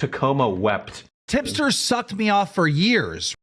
Tacoma wept. Tipster sucked me off for years.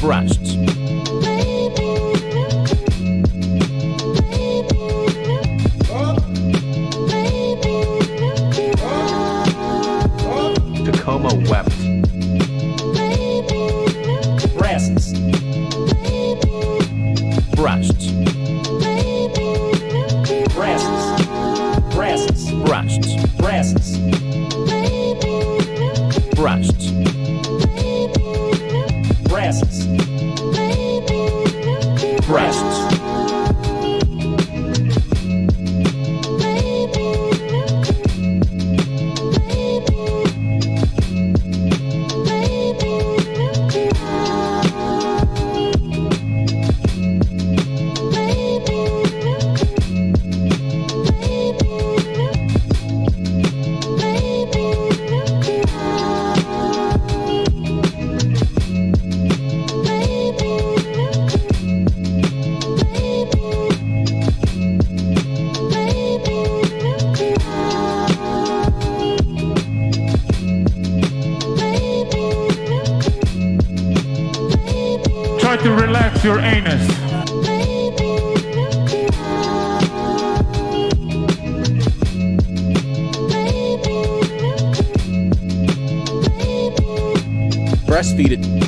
Breasts. Tacoma wept. Breasts. Breasts. Breasts. Breasts. Breasts. Breasts. Breasts. Breasts. Breasts. Try to relax your anus. Breastfeed it.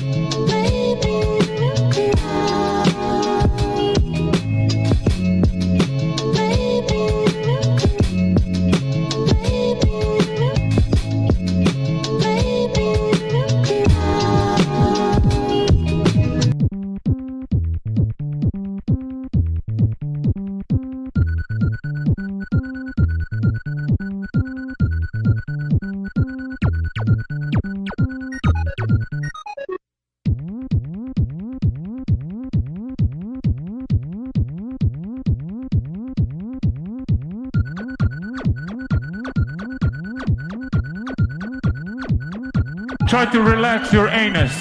Try to relax your anus.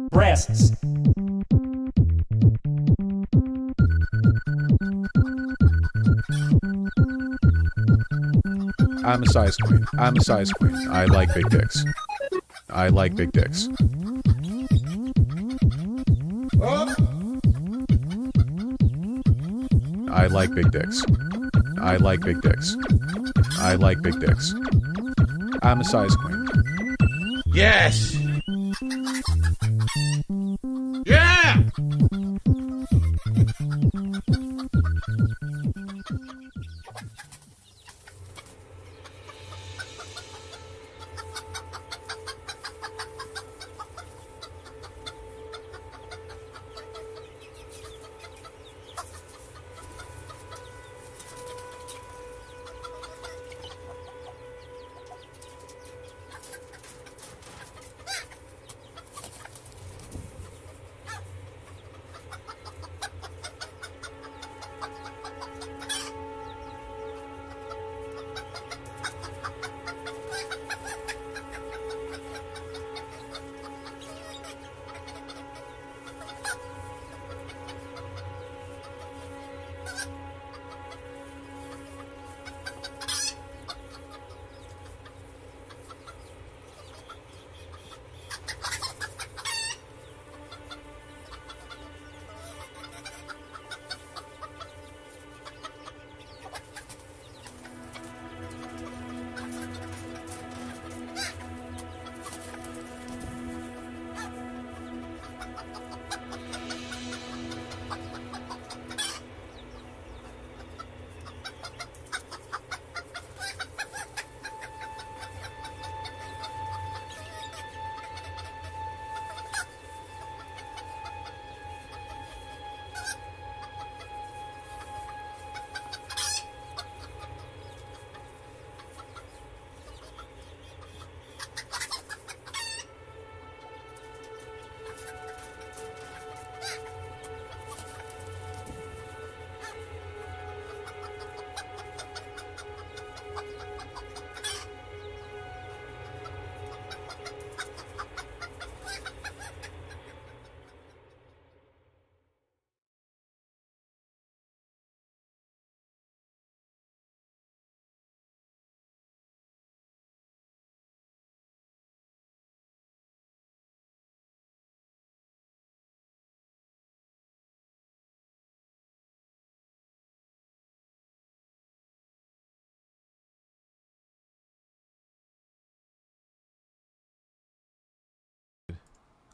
Breasts. I'm a size queen. I'm a size queen. I like big dicks. I like big dicks. I like big dicks. I like big dicks. I like big dicks. I'm a size queen. Yes! Yeah!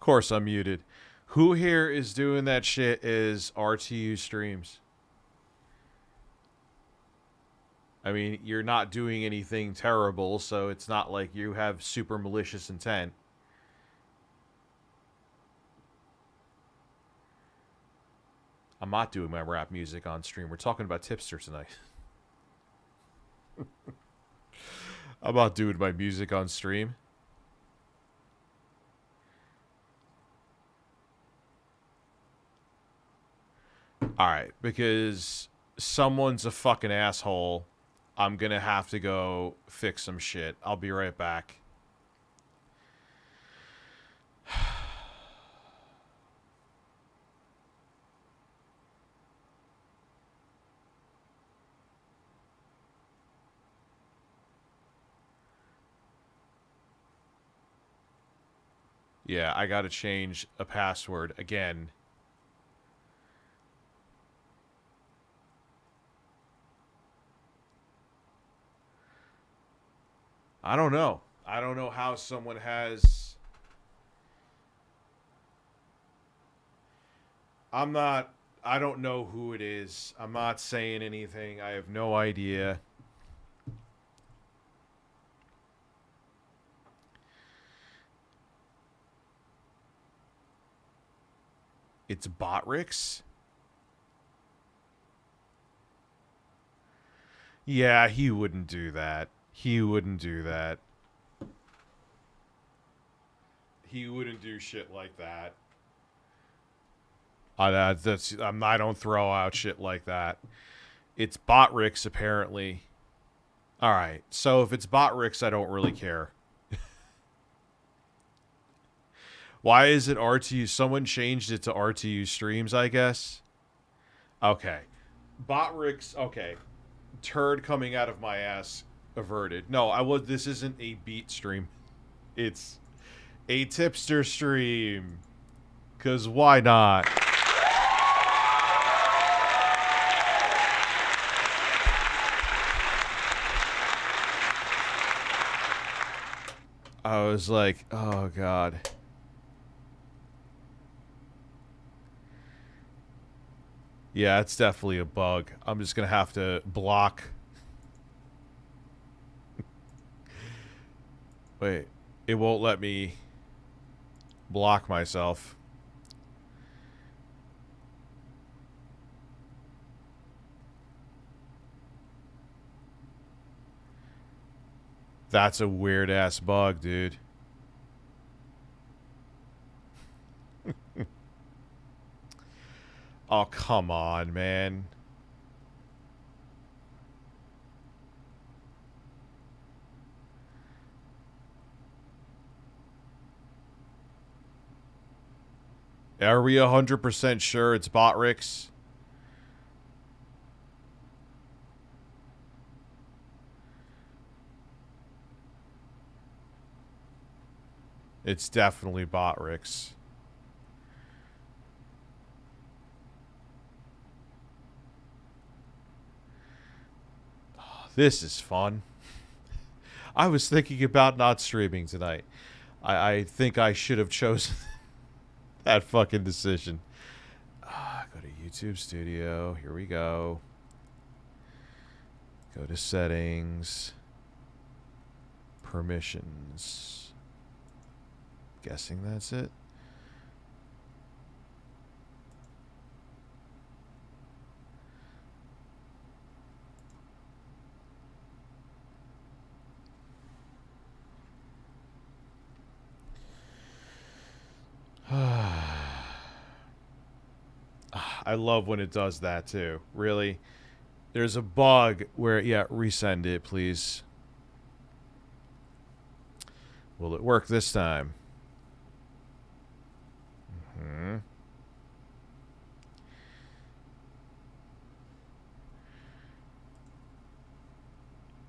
course I'm muted. Who here is doing that shit is RTU streams? I mean, you're not doing anything terrible, so it's not like you have super malicious intent. I'm not doing my rap music on stream. We're talking about Tipster tonight. I'm not doing my music on stream. Alright, because someone's a fucking asshole, I'm gonna have to go fix some shit. I'll be right back. Yeah, I gotta change a password again. I don't know. I don't know how someone has... I don't know who it is. I'm not saying anything. I have no idea. It's Botrix? Yeah, he wouldn't do that. He wouldn't do that. He wouldn't do shit like that. I don't throw out shit like that. It's Botrix, apparently. Alright, so if it's Botrix, I don't really care. Why is it RTU? Someone changed it to RTU streams, I guess. Okay. Botrix, okay. Turd coming out of my ass averted. No, this isn't a beat stream. It's a tipster stream. 'Cause why not? I was like, oh god. Yeah, it's definitely a bug. I'm just gonna have to block. Wait, it won't let me block myself. That's a weird ass bug, dude. Oh, come on, man. Are we 100% sure it's Botrix? It's definitely Botrix. This is fun. I was thinking about not streaming tonight. I think I should have chosen that fucking decision. Go to YouTube Studio. Here we go. Go to settings. Permissions. Guessing that's it. I love when it does that too. Really. There's a bug where, yeah, resend it, please. Will it work this time? Mm-hmm.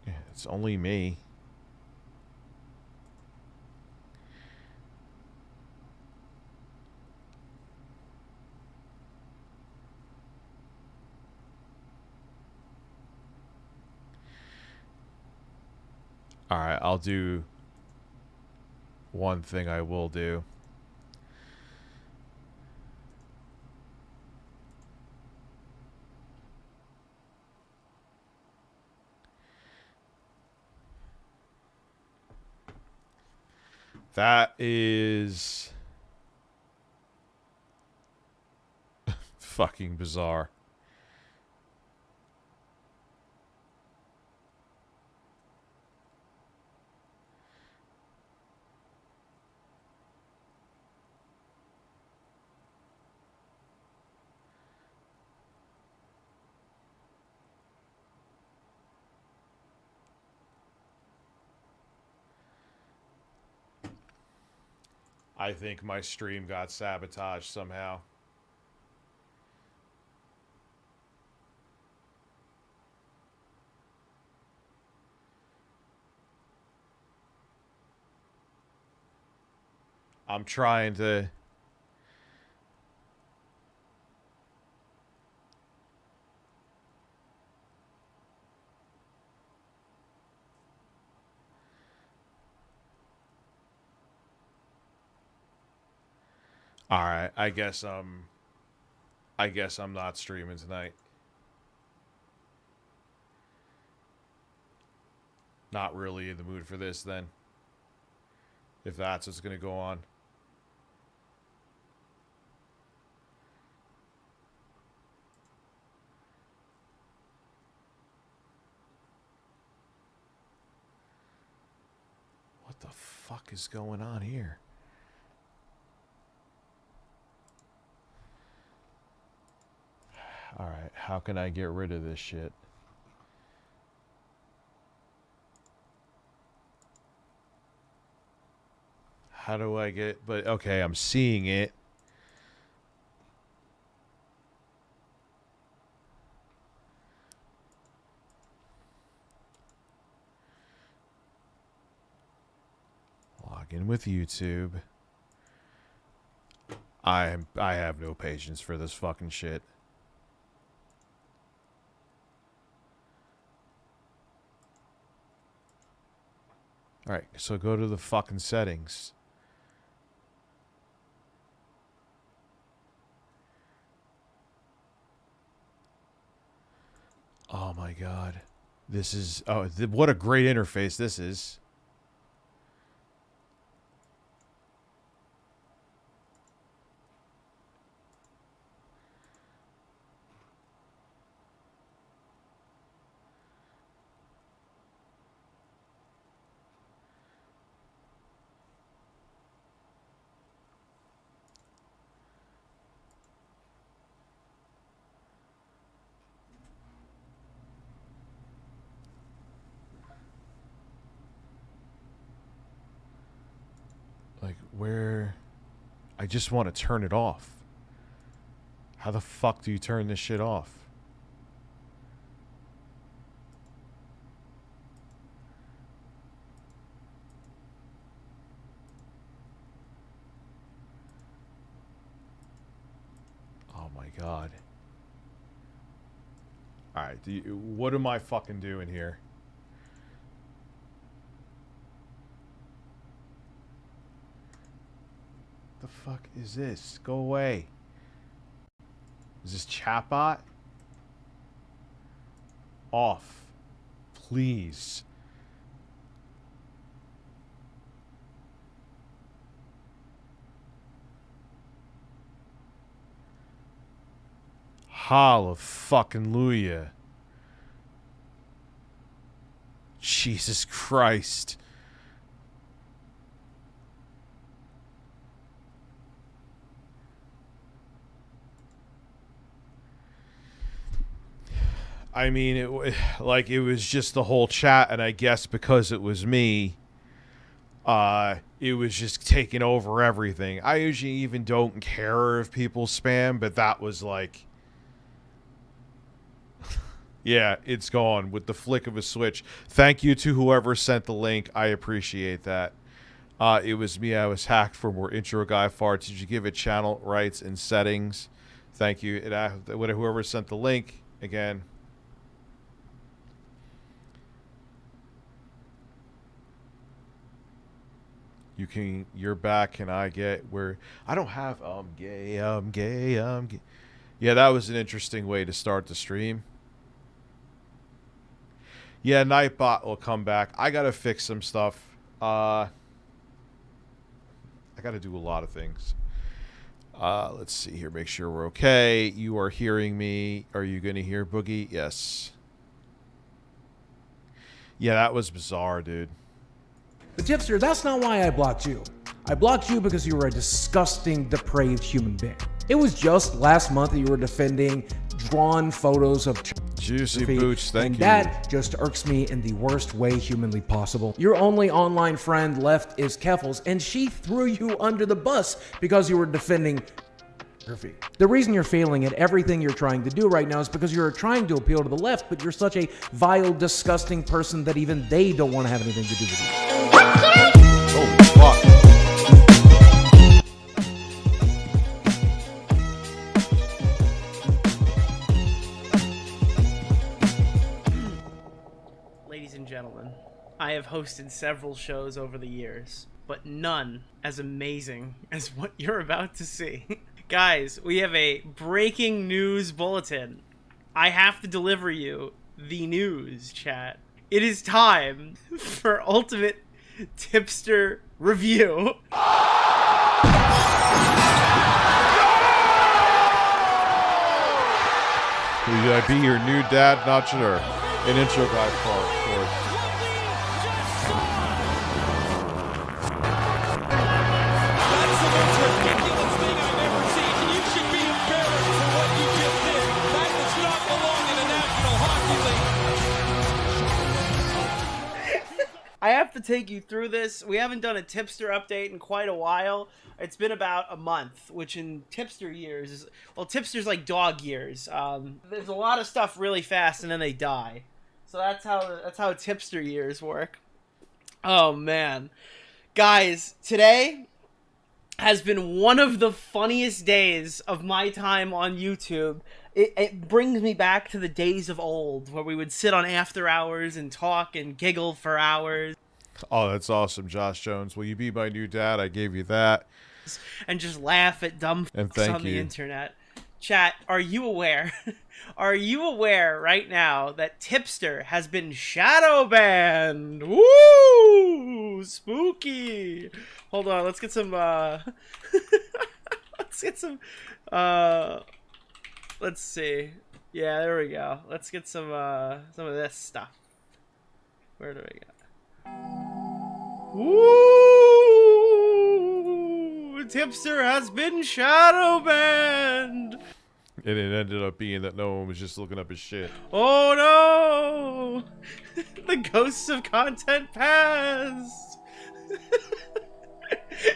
Yeah, it's only me. Alright, I'll do one thing I will do. That is fucking bizarre. I think my stream got sabotaged somehow. I'm trying to... All right, I guess I'm not streaming tonight. Not really in the mood for this then. If that's what's going to go on. What the fuck is going on here? All right, how can I get rid of this shit? How do I get... But, okay, I'm seeing it. Log in with YouTube. I have no patience for this fucking shit. Alright, so go to the fucking settings. Oh my god. This is... Oh, what a great interface this is. Like, where... I just want to turn it off. How the fuck do you turn this shit off? Oh my god. Alright, what am I fucking doing here? The fuck is this? Go away. Is this chatbot? Off. Please. Hallelujah. Jesus Christ. I mean, it was just the whole chat, and I guess because it was me, it was just taking over everything. I usually even don't care if people spam, but that was like, yeah, it's gone with the flick of a switch. Thank you to whoever sent the link. I appreciate that. It was me. I was hacked for more intro guy farts. Did you give it channel rights and settings? Thank you. Whoever sent the link, again. You're back. Can I get where I don't have I'm gay. Yeah, that was an interesting way to start the stream. Yeah, Nightbot will come back. I gotta fix some stuff. I got to do a lot of things. Let's see here. Make sure we're okay. You are hearing me. Are you going to hear Boogie? Yes. Yeah, that was bizarre, dude. But Tipster, that's not why I blocked you. I blocked you because you were a disgusting, depraved human being. It was just last month that you were defending drawn photos of Juicy Boots, thank you. That just irks me in the worst way humanly possible. Your only online friend left is Keffels, and she threw you under the bus because you were defending pornography. The reason you're failing at everything you're trying to do right now is because you're trying to appeal to the left, but you're such a vile, disgusting person that even they don't want to have anything to do with you. Holy fuck. Ladies and gentlemen, I have hosted several shows over the years, but none as amazing as what you're about to see. Guys, we have a breaking news bulletin. I have to deliver you the news, chat. It is time for Ultimate Tipster Review. Should I be your new dad? Not sure. An intro guy for of course. That's the most ridiculous thing I've ever seen. You should be embarrassed for what you just did. That does not belong in the National Hockey League. I have to take you through this. We haven't done a Tipster update in quite a while. It's been about a month, which in Tipster years is, well, Tipster's like dog years. There's a lot of stuff really fast and then they die. So that's how Tipster years work. Oh man. Guys, today has been one of the funniest days of my time on YouTube. It brings me back to the days of old where we would sit on after hours and talk and giggle for hours. Oh, that's awesome, Josh Jones. Will you be my new dad? I gave you that. And just laugh at dumb And fucks thank on the you. internet. Chat, are you aware? Are you aware right now that Tipster has been shadow banned? Woo! Spooky. Hold on, let's get some let's see. Yeah, there we go. Let's get some of this stuff. Where do we go? Woo! Tipster has been shadow banned. And it ended up being that no one was just looking up his shit. Oh no! The ghosts of content past.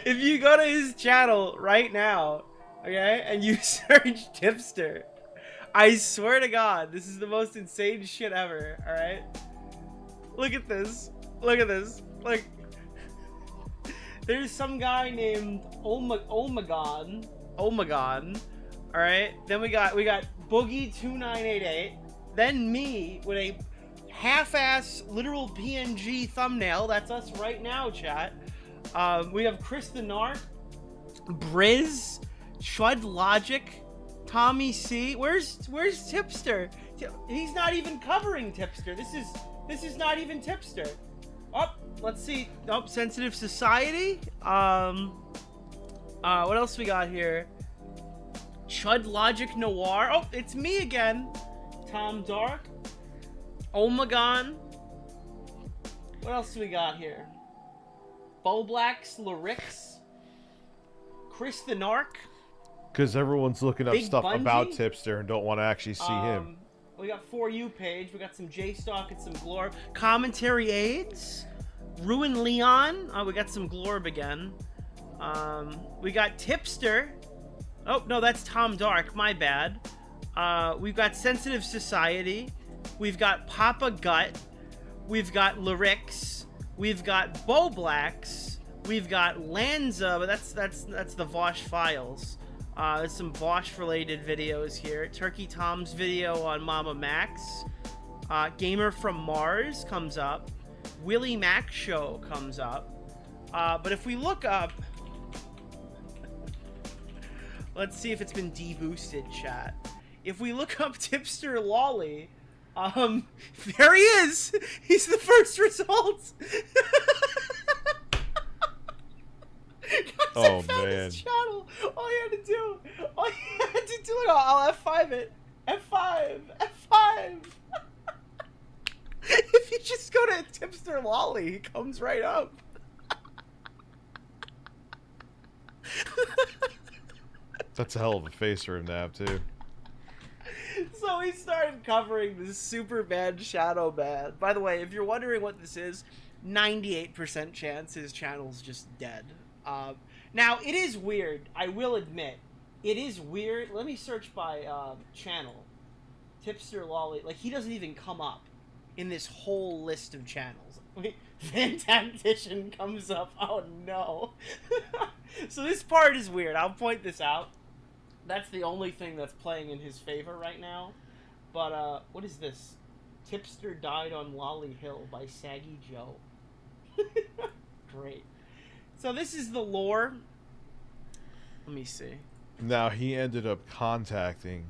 If you go to his channel right now, okay, and you search Tipster, I swear to God, this is the most insane shit ever. All right, look at this. Look at this. Like, there's some guy named Omegon. All right. Then we got Boogie 2988. Then me with a half-ass literal PNG thumbnail. That's us right now, chat. We have Chris the Narc, Briz, Chud Logic, Tommy C. Where's Tipster? He's not even covering Tipster. This is not even Tipster. Oh, let's see. Oh, Sensitive Society. What else we got here? Chud Logic Noir. Oh, it's me again. Tom Dark. Omegon. What else do we got here? Boblax Lyrics. Chris the Narc. Because everyone's looking up Big stuff Bungie? about Tipster and don't want to actually see him. We got For You page. We got some J-Stock and some Glorb. Commentary Aids. Ruin Leon. We got some Glorb again. We got Tipster. Oh, no, that's Tom Dark. My bad. We've got Sensitive Society. We've got Papa Gut. We've got Lyrics. We've got Boblax. We've got Lanza, but that's the Vosh files. There's some Vosh-related videos here. Turkey Tom's video on Mama Max. Gamer from Mars comes up. Willie Mac Show comes up. But if we look up... Let's see if it's been deboosted, chat. If we look up Tipster Lolly, there he is! He's the first result! Oh, I found man. his channel. All you had to do, I'll F5 it. F5. If you just go to Tipster Lolly, he comes right up. That's a hell of a face for him to have, too. So we started covering this super bad shadow ban. By the way, if you're wondering what this is, 98% chance his channel's just dead. Now, it is weird. I will admit. It is weird. Let me search by channel. Tipster Lolly. Like, he doesn't even come up in this whole list of channels. Van Tactician comes up. Oh, no. So this part is weird. I'll point this out. That's the only thing that's playing in his favor right now. But, what is this? Tipster died on Lolly Hill by Saggy Joe. Great. So this is the lore. Let me see. Now, he ended up contacting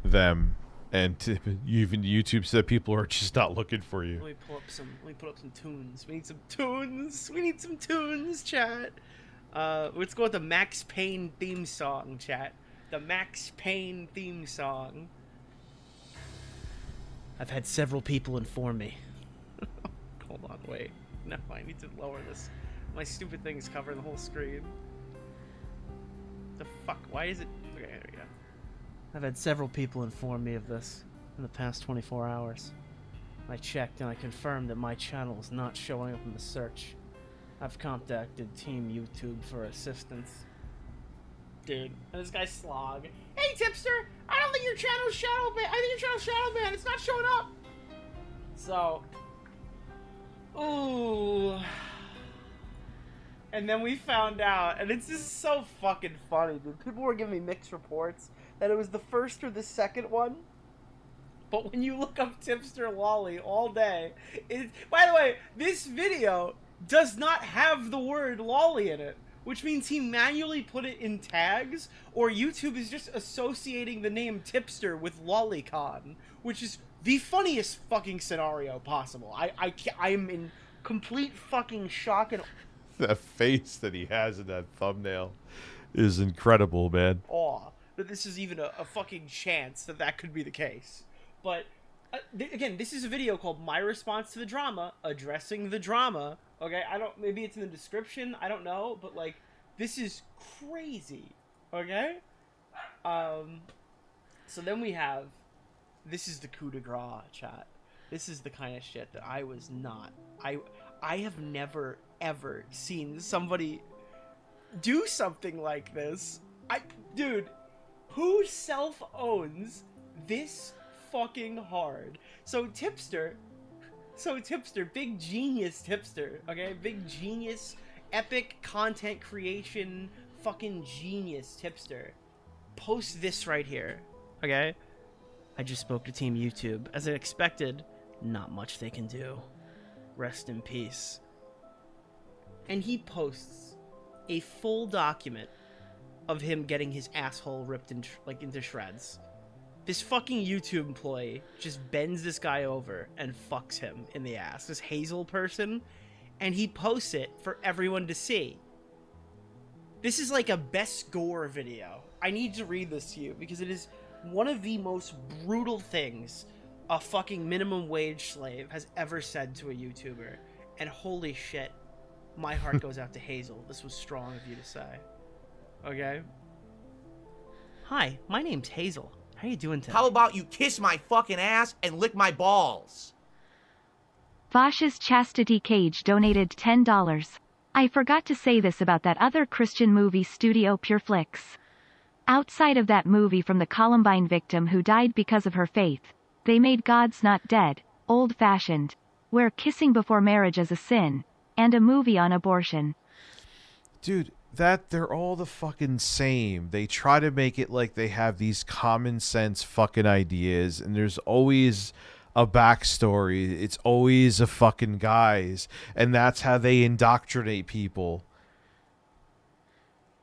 them, and even YouTube said people are just not looking for you. Let me put up some tunes. We need some tunes. We need some tunes, chat. Let's go with the Max Payne theme song, chat. The Max Payne theme song. I've had several people inform me. Hold on, wait. No, I need to lower this. My stupid thing's covering the whole screen. The fuck? Why is it? Okay, there we go. I've had several people inform me of this in the past 24 hours. I checked and I confirmed that my channel is not showing up in the search. I've contacted Team YouTube for assistance. Dude, and this guy's Slog. Hey, Tipster! I don't think your channel's shadow ban. I think your channel's shadow ban. It's not showing up. So, ooh. And then we found out, and it's just so fucking funny, dude. People were giving me mixed reports that it was the first or the second one. But when you look up Tipster Lolly all day, by the way, this video does not have the word lolly in it, which means he manually put it in tags, or YouTube is just associating the name Tipster with LollyCon, which is the funniest fucking scenario possible. I'm in complete fucking shock and That face that he has in that thumbnail is incredible, man. awe that this is even a fucking chance that that could be the case. But again, this is a video called My Response to the Drama, addressing the drama. Okay, maybe it's in the description, I don't know, but like, this is crazy. Okay? So then we have, this is the coup de grace, chat. This is the kind of shit that I was not, I have never ever seen somebody do something like this. Dude, who self-owns this fucking hard? So Tipster, big genius Tipster, okay? Big genius, epic content creation, fucking genius Tipster. Post this right here, okay? I just spoke to Team YouTube. As I expected, not much they can do. Rest in peace. And he posts a full document of him getting his asshole ripped into shreds. This fucking YouTube employee just bends this guy over and fucks him in the ass. This Hazel person. And he posts it for everyone to see. This is like a best gore video. I need to read this to you because it is one of the most brutal things a fucking minimum wage slave has ever said to a YouTuber. And holy shit, my heart goes out to Hazel. This was strong of you to say. Okay? Hi, my name's Hazel. How you doing today? How about you kiss my fucking ass and lick my balls? Vosh's Chastity Cage donated $10. I forgot to say this about that other Christian movie studio Pure Flix. Outside of that movie from the Columbine victim who died because of her faith, they made God's Not Dead, old-fashioned, where kissing before marriage is a sin, and a movie on abortion. Dude, they're all the fucking same. They try to make it like they have these common sense fucking ideas, and there's always a backstory. It's always a fucking guys, and that's how they indoctrinate people.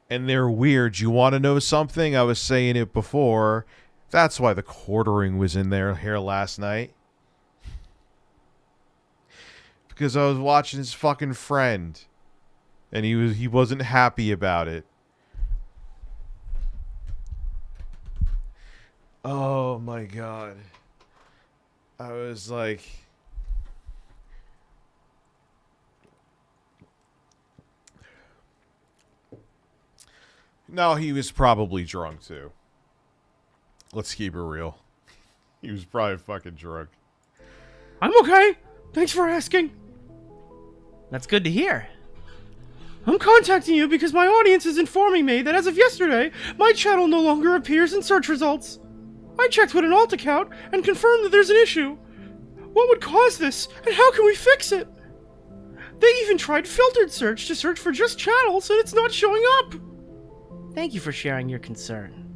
And they're weird. You want to know something? I was saying it before. That's why the quartering was in there here last night. Because I was watching his fucking friend And he wasn't happy about it. Oh my god. I was like, no, he was probably drunk too. Let's keep it real. He was probably fucking drunk. I'm okay. Thanks for asking. That's good to hear. I'm contacting you because my audience is informing me that as of yesterday, my channel no longer appears in search results. I checked with an alt account and confirmed that there's an issue. What would cause this, and how can we fix it? They even tried filtered search to search for just channels, and it's not showing up. Thank you for sharing your concern.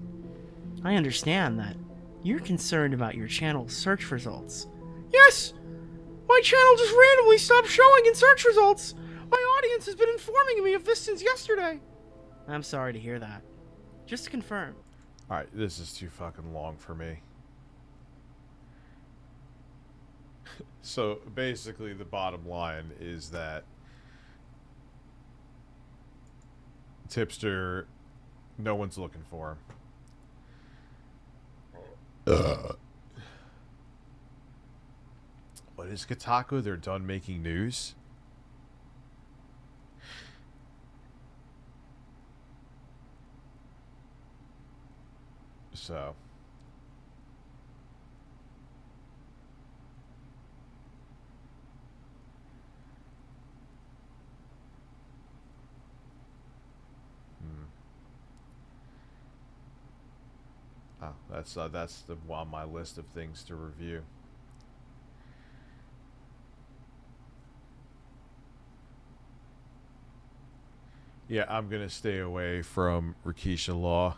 I understand that you're concerned about your channel's search results. Yes! My channel just randomly stopped showing in search results. My audience has been informing me of this since yesterday. I'm sorry to hear that. Just to confirm. Alright, this is too fucking long for me. So, basically, the bottom line is that Tipster, no one's looking for him. What is Kotaku? They're done making news? So... Oh, that's on my list of things to review. Yeah, I'm gonna stay away from Rikisha Law.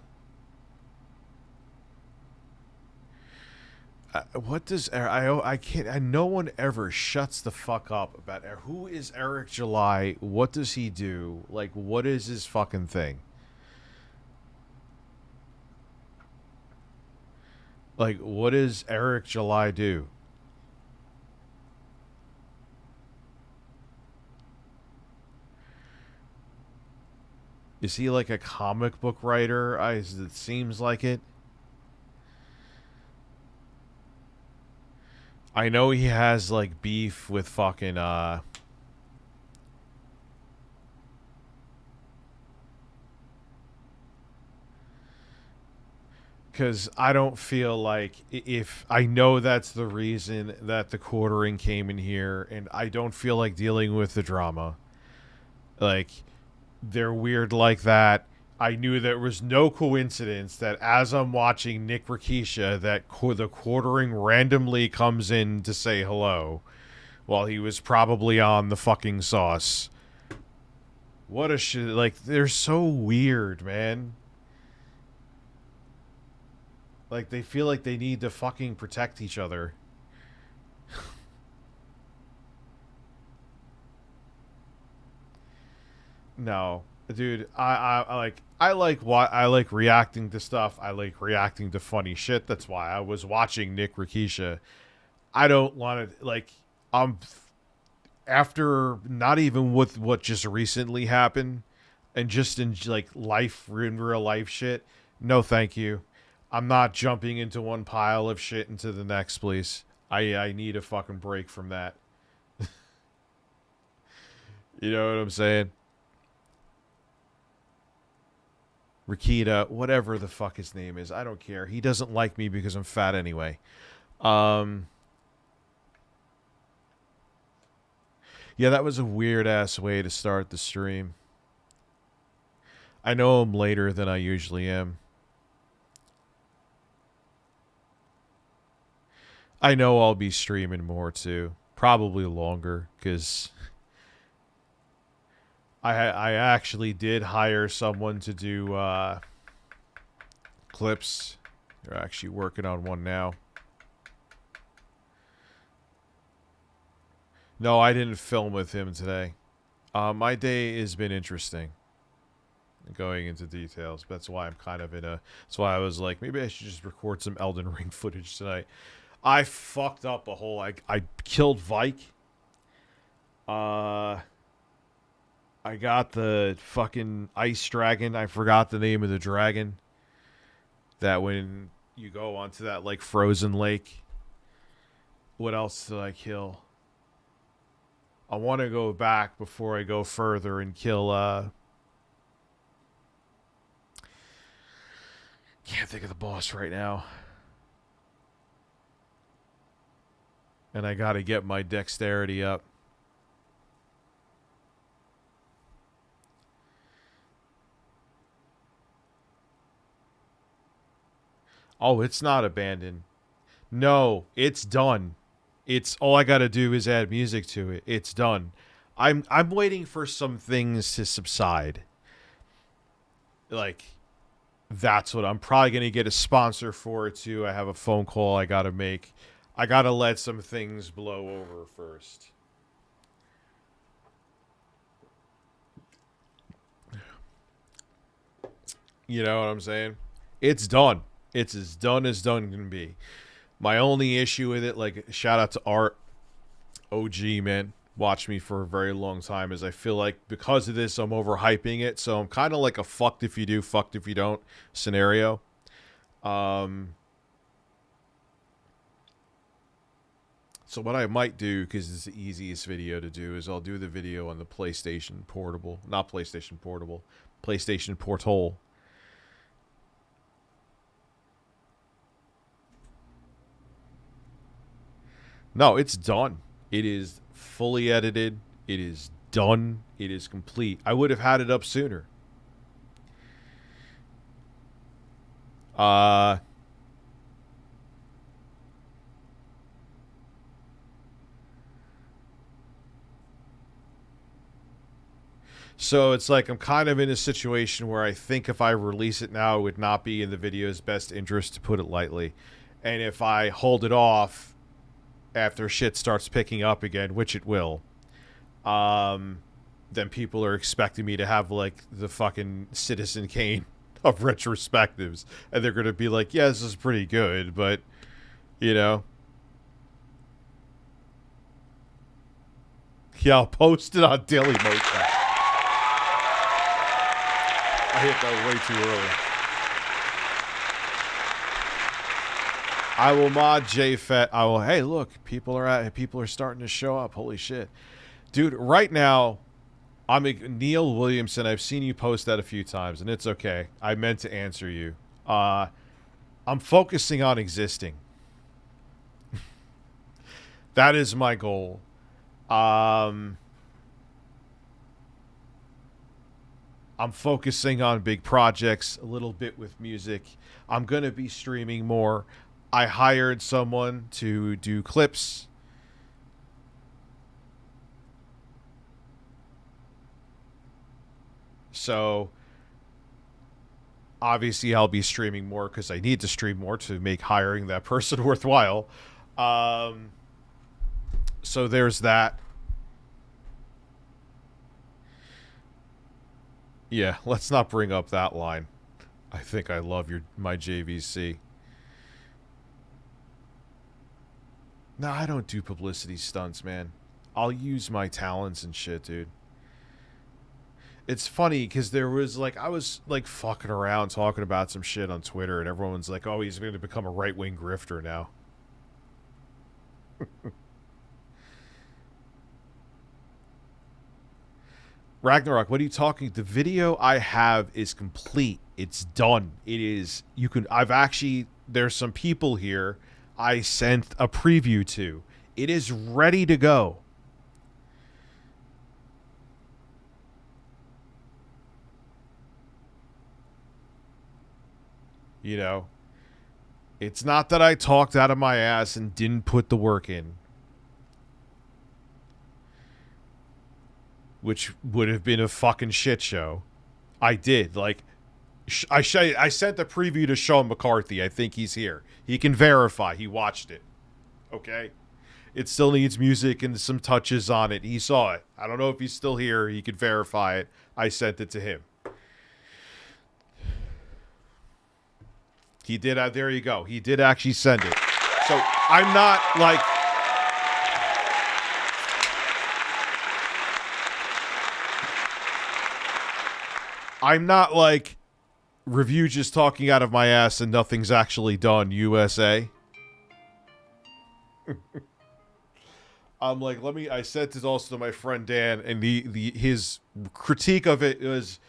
What does I can't? No one ever shuts the fuck up about who is Eric July. What does he do? Like, what is his fucking thing? Like, what does Eric July do? Is he like a comic book writer? It seems like it. I know he has like beef with fucking because I don't feel like, if I know that's the reason that the quartering came in here, and I don't feel like dealing with the drama. Like, they're weird like that. I knew there was no coincidence that as I'm watching Nick Rikisha, that the quartering randomly comes in to say hello while he was probably on the fucking sauce. What a shit. Like, they're so weird, man. Like, they feel like they need to fucking protect each other. No. Dude, I like reacting to stuff. I like reacting to funny shit. That's why I was watching Nick Rikisha. I don't want to, like, after not even with what just recently happened and just in like life, in real life shit. No, thank you. I'm not jumping into one pile of shit into the next, please. I need a fucking break from that. You know what I'm saying? Rikita, whatever the fuck his name is. I don't care. He doesn't like me because I'm fat anyway. Yeah, that was a weird-ass way to start the stream. I know I'm later than I usually am. I know I'll be streaming more, too. Probably longer, because I actually did hire someone to do clips. They're actually working on one now. No, I didn't film with him today. My day has been interesting. Going into details. That's why I'm kind of in a... That's why I was like, maybe I should just record some Elden Ring footage tonight. I fucked up a whole... I killed Vike. I I got the fucking ice dragon. I forgot the name of the dragon. That when you go onto that, like, frozen lake. What else did I kill? I want to go back before I go further and kill, can't think of the boss right now. And I gotta get my dexterity up. Oh, it's not abandoned. No, it's done. It's all I gotta do is add music to it. It's done. I'm waiting for some things to subside. Like, that's what I'm probably gonna get a sponsor for it too. I have a phone call I gotta make. I gotta let some things blow over first. You know what I'm saying? It's done. It's as done can be. My only issue with it, like, shout out to Art, OG, man, watched me for a very long time, is I feel like because of this, I'm overhyping it. So I'm kind of like a fucked if you do, fucked if you don't scenario. So what I might do, because it's the easiest video to do, is I'll do the video on the PlayStation Portable. Not PlayStation Portable. PlayStation Portal. No, it's done. It is fully edited. It is done. It is complete. I would have had it up sooner. So it's like I'm kind of in a situation where I think if I release it now, it would not be in the video's best interest, to put it lightly. And if I hold it off after shit starts picking up again, which it will, then people are expecting me to have, like, the fucking Citizen Kane of retrospectives. And they're going to be like, yeah, this is pretty good, but, you know. Yeah, I'll post it on Daily Motion. I hit that way too early. I will mod JFET. I will. Hey, look, people are starting to show up. Holy shit, dude! Right now, Neil Williamson. I've seen you post that a few times, and it's okay. I meant to answer you. I'm focusing on existing. That is my goal. I'm focusing on big projects, a little bit with music. I'm going to be streaming more. I hired someone to do clips. So, obviously, I'll be streaming more because I need to stream more to make hiring that person worthwhile. So, there's that. Yeah, let's not bring up that line. I think I love my JVC. No, I don't do publicity stunts, man. I'll use my talents and shit, dude. It's funny, because there was, like, I was, like, fucking around talking about some shit on Twitter, and everyone's like, oh, he's going to become a right-wing grifter now. Ragnarok, what are you talking? The video I have is complete. It's done. It is, there's some people here I sent a preview to. It is ready to go. You know, it's not that I talked out of my ass and didn't put the work in, which would have been a fucking shit show. I did. Like, I sent the preview to Sean McCarthy. I think he's here. He can verify he watched it. Okay? It still needs music and some touches on it. He saw it. I don't know if he's still here. He could verify it. I sent it to him. He did. There you go. He did actually send it. So I'm not like... I'm not like review just talking out of my ass and nothing's actually done, USA. I'm like, I sent it also to my friend Dan, and his critique of it was,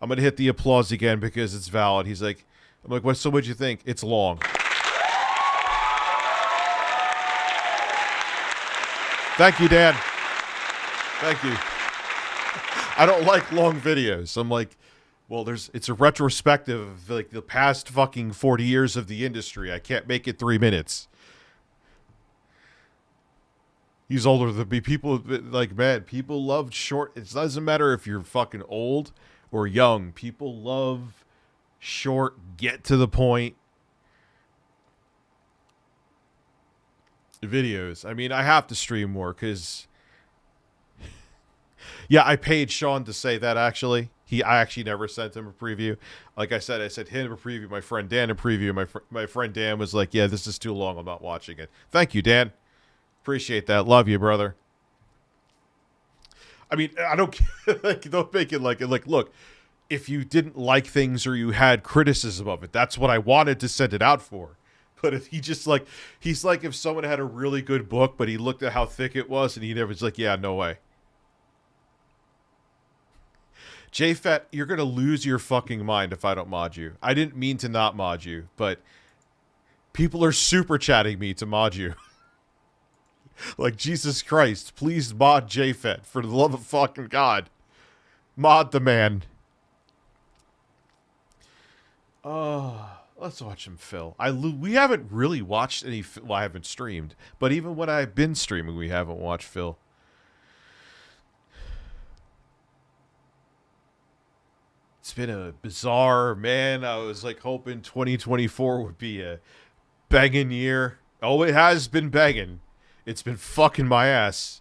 I'm gonna hit the applause again because it's valid. He's like, I'm like, what'd you think? It's long. Thank you, Dan. Thank you. I don't like long videos. I'm like, well, it's a retrospective of like the past fucking 40 years of the industry. I can't make it 3 minutes. He's older than me. People, like, man, people love short. It doesn't matter if you're fucking old or young. People love short, get to the point videos. I mean, I have to stream more because, yeah, I paid Sean to say that, actually. I actually never sent him a preview. Like I sent him a preview, my friend Dan a preview. My friend Dan was like, yeah, this is too long. I'm not watching it. Thank you, Dan. Appreciate that. Love you, brother. I mean, I don't like, don't make it like look, if you didn't like things or you had criticism of it, that's what I wanted to send it out for. But if he's like if someone had a really good book, but he looked at how thick it was and he never was like, yeah, no way. JFET, you're gonna lose your fucking mind if I don't mod you. I didn't mean to not mod you, but people are super chatting me to mod you. Like, Jesus Christ, please mod JFET, for the love of fucking God. Mod the man. Let's watch him fill. We haven't really watched any, well, I haven't streamed, but even when I've been streaming, we haven't watched Phil. It's been a bizarre, man. I was like hoping 2024 would be a banging year. Oh, it has been banging. It's been fucking my ass.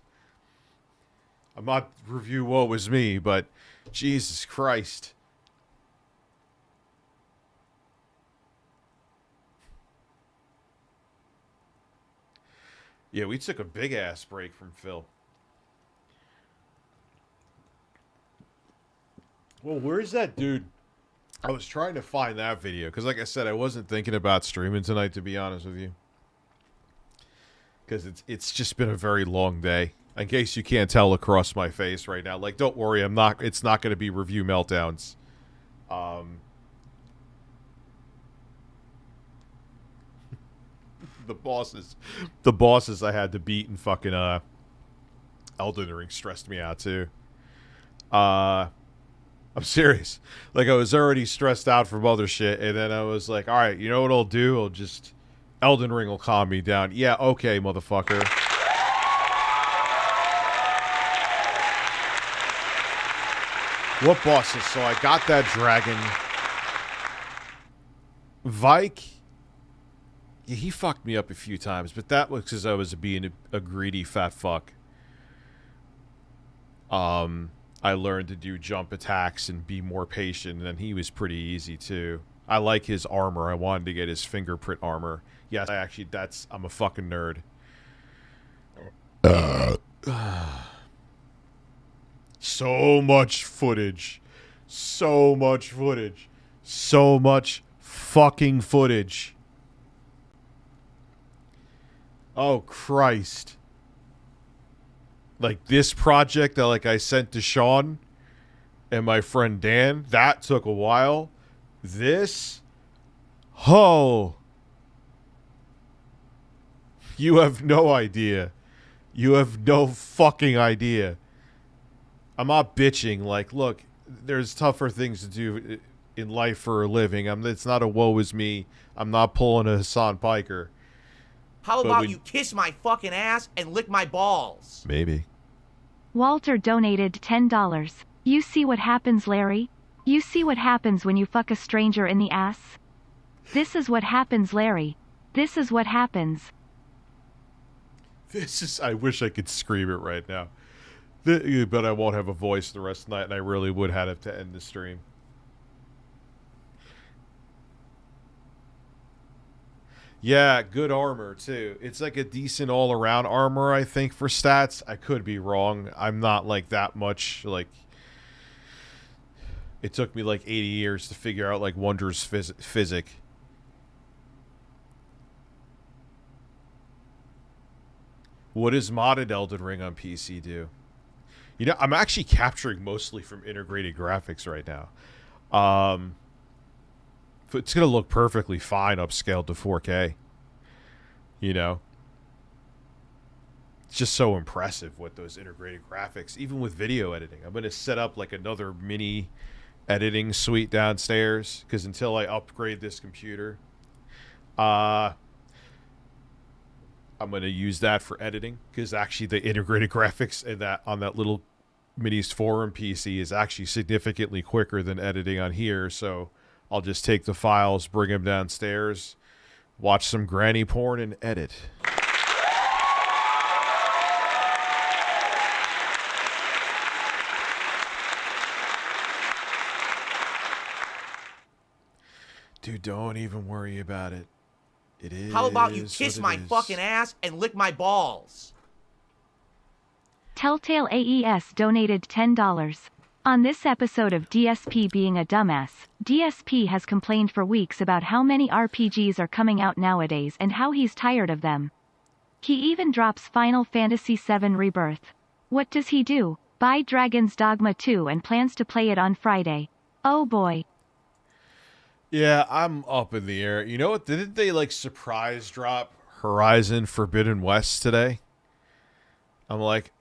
I'm not review woe was me, but Jesus Christ. Yeah, we took a big ass break from Phil. Well, where's that dude? I was trying to find that video because, like I said, I wasn't thinking about streaming tonight, to be honest with you. Because it's just been a very long day. In case you can't tell across my face right now, like, don't worry, it's not going to be review meltdowns. The bosses I had to beat in fucking Elden Ring stressed me out too. I'm serious. Like, I was already stressed out from other shit, and then I was like, all right, you know what I'll do? I'll just... Elden Ring will calm me down. Yeah, okay, motherfucker. What bosses? So I got that dragon. Vike. Yeah, he fucked me up a few times, but that was because I was being a greedy fat fuck. I learned to do jump attacks and be more patient, and he was pretty easy too. I like his armor. I wanted to get his fingerprint armor. Yes, I'm a fucking nerd. So much footage. So much footage. So much fucking footage. Oh, Christ. Like, this project that, like, I sent to Sean and my friend Dan, that took a while. This? Oh. You have no idea. You have no fucking idea. I'm not bitching. Like, look, there's tougher things to do in life for a living. It's not a woe is me. I'm not pulling a Hassan Piker. How about you kiss my fucking ass and lick my balls? Maybe. Walter donated $10. You see what happens, Larry? You see what happens when you fuck a stranger in the ass? This is what happens, Larry. This is what happens. I wish I could scream it right now. But I won't have a voice the rest of the night, and I really would have to end the stream. Yeah, good armor, too. It's like a decent all-around armor, I think, for stats. I could be wrong. I'm not, like, that much, like... It took me like 80 years to figure out like Wondrous Physic. What does modded Elden Ring on PC do? You know, I'm actually capturing mostly from integrated graphics right now. It's going to look perfectly fine upscaled to 4K. You know? It's just so impressive with those integrated graphics, even with video editing. I'm going to set up like another mini editing suite downstairs, because until I upgrade this computer, I'm going to use that for editing, because actually the integrated graphics in that on that little Minis Forum PC is actually significantly quicker than editing on here. So I'll just take the files, bring them downstairs, watch some granny porn, and edit. Dude, don't even worry about it. It is. How about you kiss my fucking ass and lick my balls? Telltale AES donated $10. On this episode of DSP being a dumbass, DSP has complained for weeks about how many RPGs are coming out nowadays and how he's tired of them. He even drops Final Fantasy VII Rebirth. What does he do? Buy Dragon's Dogma 2 and plans to play it on Friday. Oh boy. Yeah, I'm up in the air. You know what? Didn't they like surprise drop Horizon Forbidden West today? I'm like,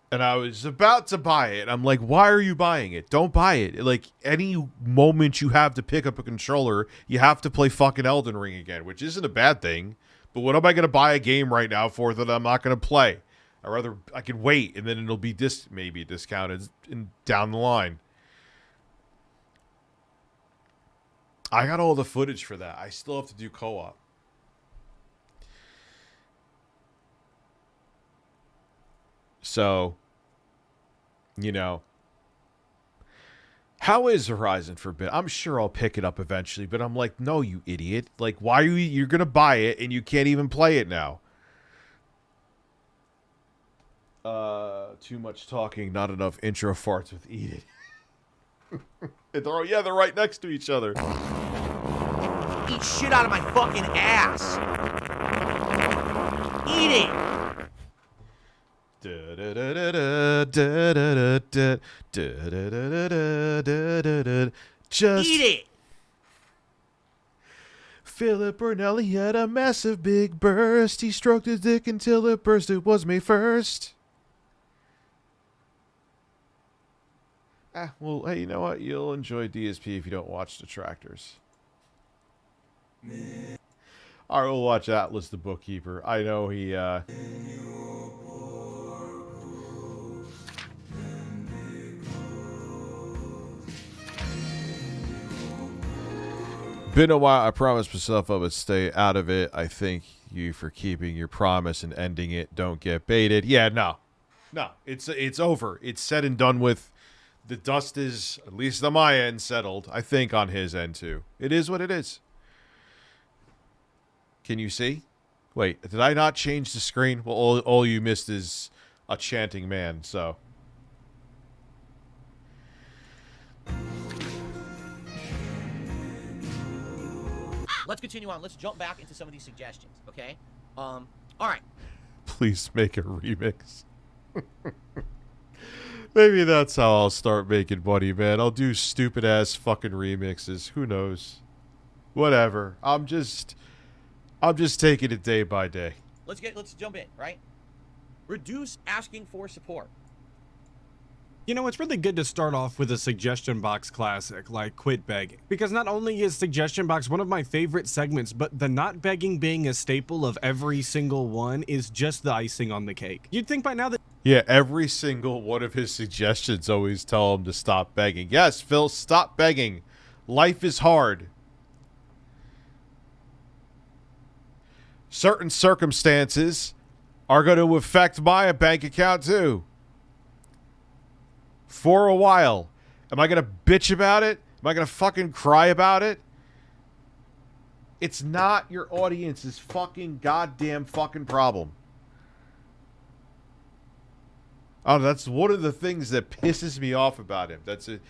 and I was about to buy it. I'm like, why are you buying it? Don't buy it. Like, any moment you have to pick up a controller, you have to play fucking Elden Ring again, which isn't a bad thing. But what am I going to buy a game right now for that I'm not going to play? I can wait, and then it'll be maybe discounted down the line. I got all the footage for that. I still have to do co-op. So, you know, how is Horizon Forbidden? I'm sure I'll pick it up eventually, but I'm like, no, you idiot. Like, why are you're going to buy it and you can't even play it now? Too much talking, not enough intro farts with Eat It. They're right next to each other. Eat shit out of my fucking ass. Eat it. Just eat it. Philip Burnelli had a massive big burst. He stroked his dick until it burst. It was me first. Well, hey, you know what? You'll enjoy DSP if you don't watch Detractors. All right, we'll watch Atlas the Bookkeeper. I know he, Been a while. I promised myself I would stay out of it. I thank you for keeping your promise and ending it. Don't get baited. Yeah, no. It's over. It's said and done with. The dust is, at least on my end, settled. I think on his end, too. It is what it is. Can you see? Wait, did I not change the screen? Well, all you missed is a chanting man, so. Let's continue on. Let's jump back into some of these suggestions, okay? All right. Please make a remix. Maybe that's how I'll start making money, man. I'll do stupid-ass fucking remixes. Who knows? Whatever. I'm just taking it day by day. Let's jump in, right? Reduce asking for support. You know, it's really good to start off with a suggestion box classic like quit begging, because not only is suggestion box one of my favorite segments, but the not begging being a staple of every single one is just the icing on the cake. You'd think by now that yeah, every single one of his suggestions always tell him to stop begging. Yes, Phil, stop begging. Life is hard. Certain circumstances are going to affect my bank account too. For a while. Am I going to bitch about it? Am I going to fucking cry about it? It's not your audience's fucking goddamn fucking problem. Oh, that's one of the things that pisses me off about him. That's it.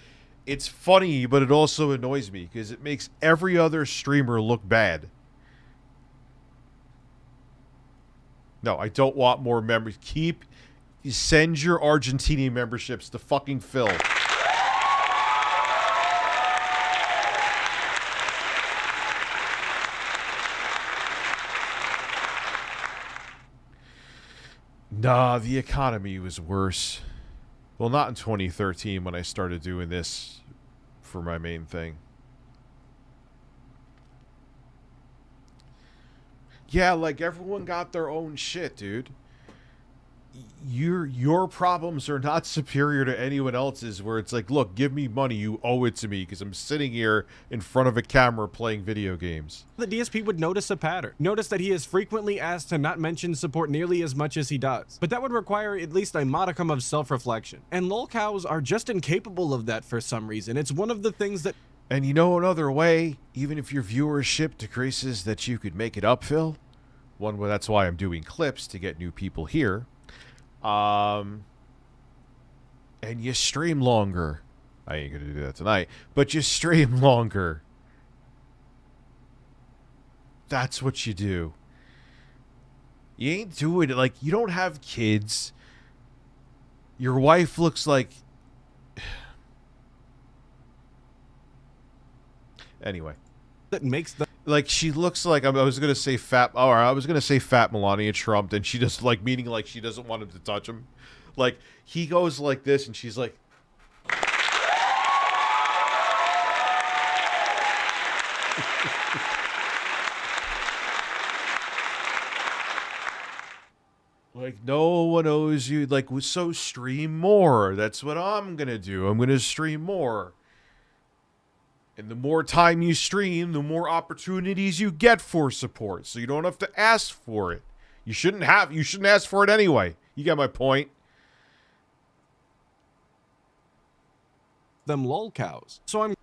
it's funny, but it also annoys me because it makes every other streamer look bad. No, I don't want more members. Send your Argentinian memberships to fucking Phil. Nah, the economy was worse. Well, not in 2013 when I started doing this for my main thing. Yeah, like everyone got their own shit, dude. Your problems are not superior to anyone else's where it's like, look, give me money, you owe it to me because I'm sitting here in front of a camera playing video games. The DSP would notice a pattern. Notice that he is frequently asked to not mention support nearly as much as he does. But that would require at least a modicum of self-reflection. And lolcows are just incapable of that for some reason. It's one of the things that... And you know another way, even if your viewership decreases, that you could make it up, Phil? That's why I'm doing clips to get new people here. And you stream longer. I ain't gonna do that tonight, but you stream longer. That's what you do. You ain't doing it like you don't have kids. Your wife looks like... Anyway. That makes the... Like, she looks like, I was going to say fat, or I was going to say fat Melania Trump, and she just, like, meaning like she doesn't want him to touch him. Like, he goes like this, and she's like... Like, no one owes you, like, so stream more. That's what I'm going to do. I'm going to stream more. And the more time you stream, the more opportunities you get for support. So you don't have to ask for it. You shouldn't ask for it anyway. You get my point. Them lolcows. So I'm...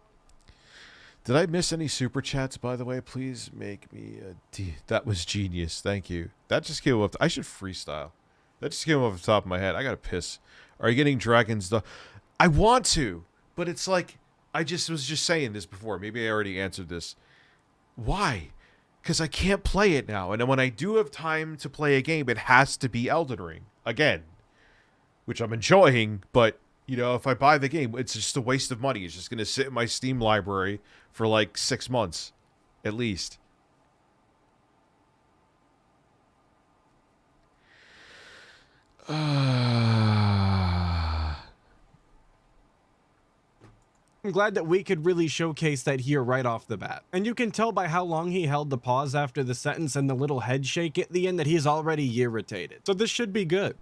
Did I miss any super chats, by the way? Please make me a D. That was genius. Thank you. That just came up. I should freestyle. That just came off the top of my head. I gotta piss. Are you getting Dragon's Dogma? I want to, but it's like... I was just saying this before. Maybe I already answered this. Why? Because I can't play it now. And when I do have time to play a game, it has to be Elden Ring. Again. Which I'm enjoying, but, you know, if I buy the game, it's just a waste of money. It's just going to sit in my Steam library for like 6 months. At least. I'm glad that we could really showcase that here right off the bat. And you can tell by how long he held the pause after the sentence and the little head shake at the end that he's already irritated. So this should be good.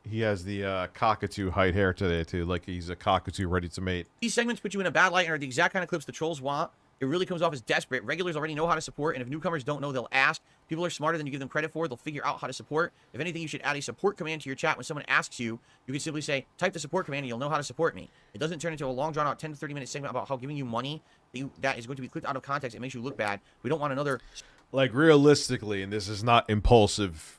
He has the cockatoo height hair today, too. Like he's a cockatoo ready to mate. These segments put you in a bad light and are the exact kind of clips the trolls want. It really comes off as desperate. Regulars already know how to support, and if newcomers don't know, they'll ask. People are smarter than you give them credit for. They'll figure out how to support. If anything, you should add a support command to your chat. When someone asks you, you can simply say, type the support command, and you'll know how to support me. It doesn't turn into a long, drawn-out 10 to 30-minute segment about how giving you money that is going to be clicked out of context. It makes you look bad. We don't want another... Like, realistically, and this is not impulsive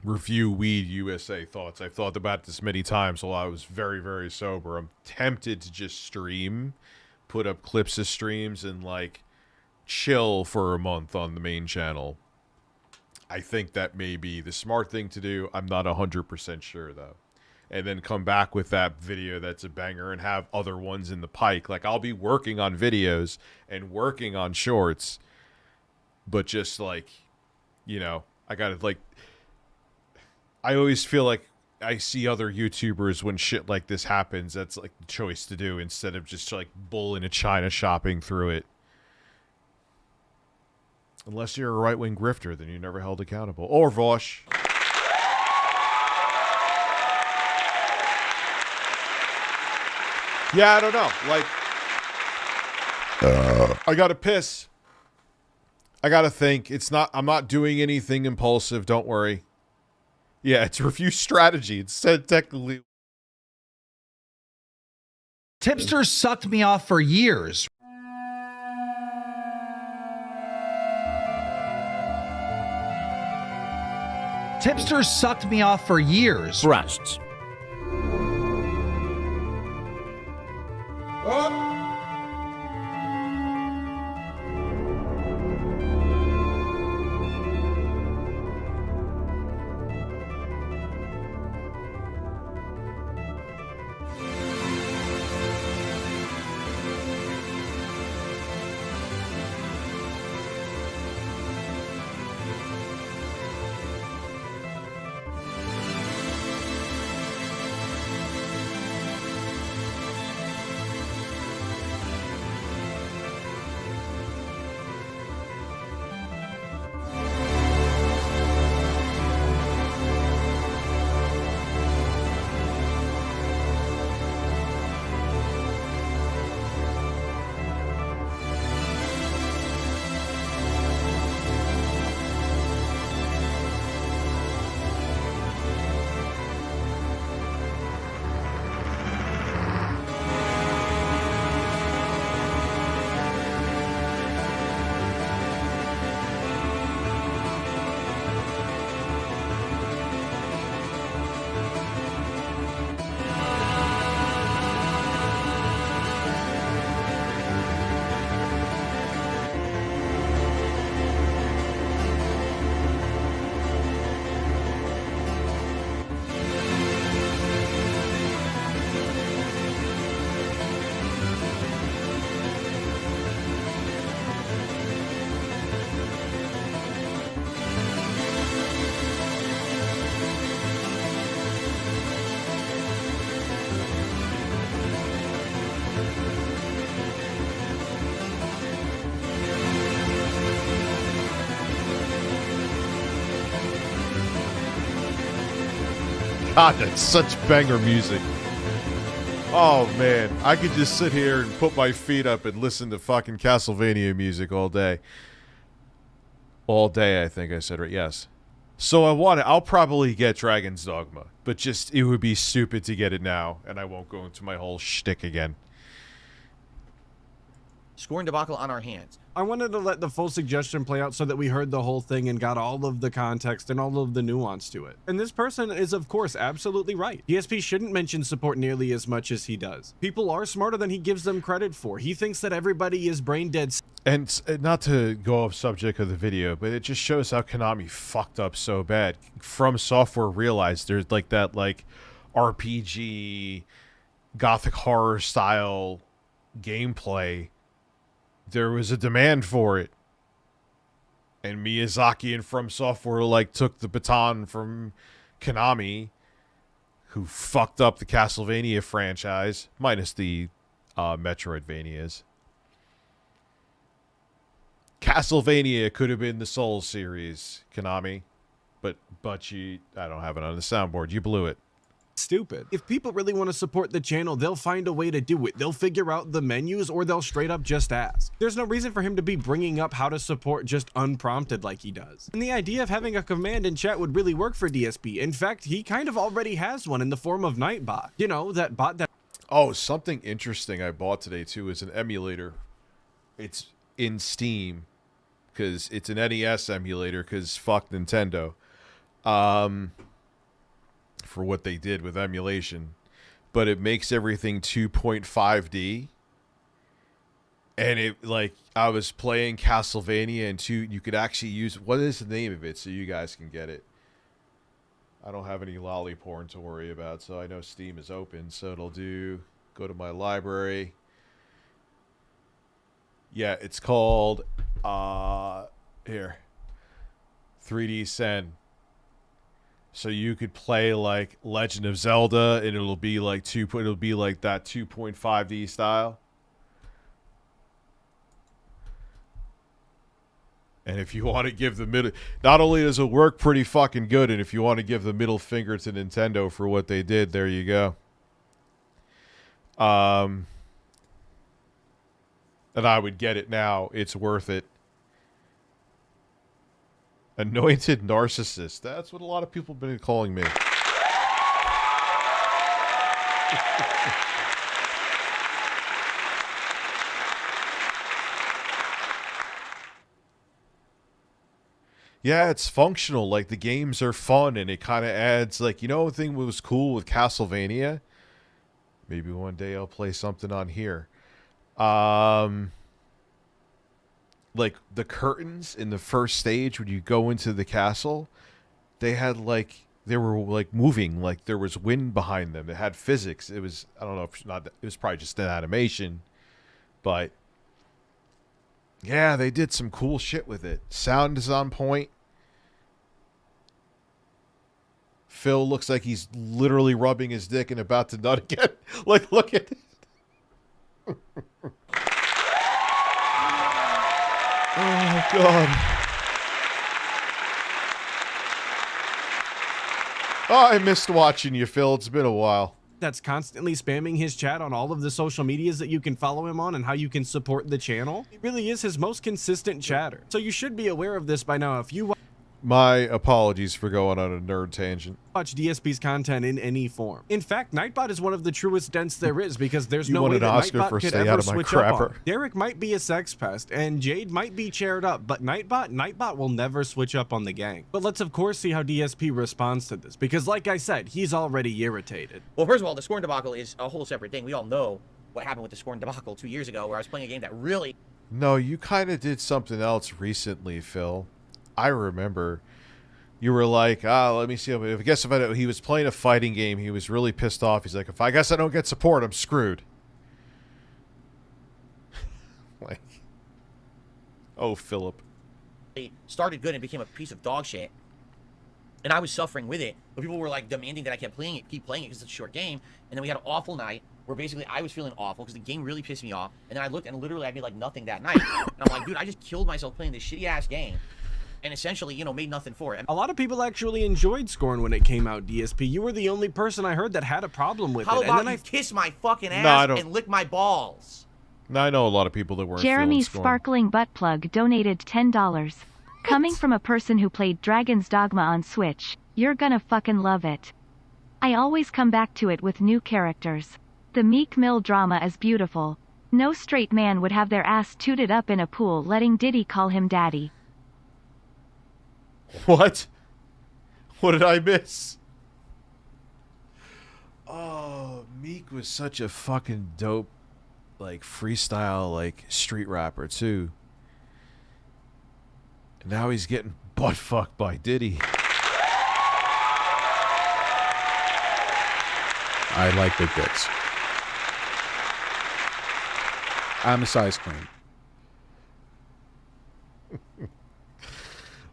review weed USA thoughts. I've thought about this many times while I was very, very sober. I'm tempted to just stream, put up clips of streams, and, like... chill for a month on the main channel. I think that may be the smart thing to do. I'm not 100% sure, though. And then come back with that video that's a banger and have other ones in the pike. Like, I'll be working on videos and working on shorts, but just, like, you know, I gotta, like... I always feel like I see other YouTubers when shit like this happens. That's, like, the choice to do instead of just, like, bull in a China shopping through it. Unless you're a right-wing grifter, then you're never held accountable. Or Vosh. Yeah, I don't know. Like, I gotta piss. I gotta think. I'm not doing anything impulsive. Don't worry. Yeah, it's review strategy. It's said technically. Tipster sucked me off for years. Tipster sucked me off for years. Breasts. God, that's such banger music. Oh man, I could just sit here and put my feet up and listen to fucking Castlevania music all day. All day, I think I said right. Yes. So I'll probably get Dragon's Dogma, but just it would be stupid to get it now, and I won't go into my whole shtick again. Scoring debacle on our hands. I wanted to let the full suggestion play out so that we heard the whole thing and got all of the context and all of the nuance to it. And this person is, of course, absolutely right. DSP shouldn't mention support nearly as much as he does. People are smarter than he gives them credit for. He thinks that everybody is brain dead. And not to go off subject of the video, but it just shows how Konami fucked up so bad. From Software realized there's like that RPG gothic horror style gameplay. There was a demand for it, and Miyazaki and From Software took the baton from Konami, who fucked up the Castlevania franchise, minus the Metroidvanias. Castlevania could have been the Souls series, Konami, but I don't have it on the soundboard. You blew it. Stupid. If people really want to support the channel, they'll find a way to do it. They'll figure out the menus, or they'll straight up just ask. There's no reason for him to be bringing up how to support just unprompted like he does. And the idea of having a command in chat would really work for DSP. In fact, he kind of already has one in the form of Nightbot. You know, that bot that... Oh, something interesting I bought today too is an emulator. It's in Steam, because it's an NES emulator, because fuck Nintendo. For what they did with emulation, but it makes everything 2.5D, and it I was playing Castlevania and you could actually use, what is the name of it so you guys can get it? I don't have any lolly porn to worry about, so I know Steam is open, so it'll go to my library. Yeah, it's called 3D Sen. So you could play Legend of Zelda, and it'll be that 2.5D style. And if you want to give the middle, not only does it work pretty fucking good, and if you want to give the middle finger to Nintendo for what they did, there you go. And I would get it now. It's worth it. Anointed narcissist. That's what a lot of people have been calling me. Yeah, it's functional. The games are fun, and it kind of adds, the thing that was cool with Castlevania? Maybe one day I'll play something on here. Like the curtains in the first stage when you go into the castle, they had like they were like moving, like there was wind behind them. It had physics. It was, I don't know if it's not, it was probably just an animation, but yeah, they did some cool shit with it. Sound is on point. Phil looks like he's literally rubbing his dick and about to nut again. Like, look at it. Oh, God. Oh, I missed watching you, Phil. It's been a while. That's constantly spamming his chat on all of the social medias that you can follow him on and how you can support the channel. He really is his most consistent chatter. So you should be aware of this by now. If you My apologies for going on a nerd tangent. watch DSP's content in any form. In fact, Nightbot is one of the truest dents there is because there's You no won way an that Oscar Nightbot for could stay ever out of my switch up crapper. on. Derek might be a sex pest and Jade might be chaired up, but Nightbot will never switch up on the gang. But let's of course see how DSP responds to this because like I said, he's already irritated. Well, first of all, the scoring debacle is a whole separate thing. We all know what happened with the scoring debacle 2 years ago where I was playing a game that really... No, you kind of did something else recently, Phil. I remember. You were like, let me see. He was playing a fighting game. He was really pissed off. He's like, I guess I don't get support, I'm screwed. Like, oh, Philip. It started good and became a piece of dog shit. And I was suffering with it. But people were like demanding that I keep playing it because it's a short game. And then we had an awful night where basically I was feeling awful because the game really pissed me off. And then I looked and literally I made like nothing that night. And I'm like, dude, I just killed myself playing this shitty ass game. And essentially, you know, made nothing for it. A lot of people actually enjoyed Scorn when it came out, DSP. You were the only person I heard that had a problem with How it. about And then you kiss my fucking ass and lick my balls? Now, I know a lot of people that weren't Jeremy's feeling Scorn. Sparkling Butt Plug donated $10. Coming from a person who played Dragon's Dogma on Switch, you're gonna fucking love it. I always come back to it with new characters. The Meek Mill drama is beautiful. No straight man would have their ass tooted up in a pool letting Diddy call him daddy. What? What did I miss? Oh, Meek was such a fucking dope, like, freestyle, like, street rapper, too. And now he's getting butt-fucked by Diddy. I like big dicks. I'm a size queen.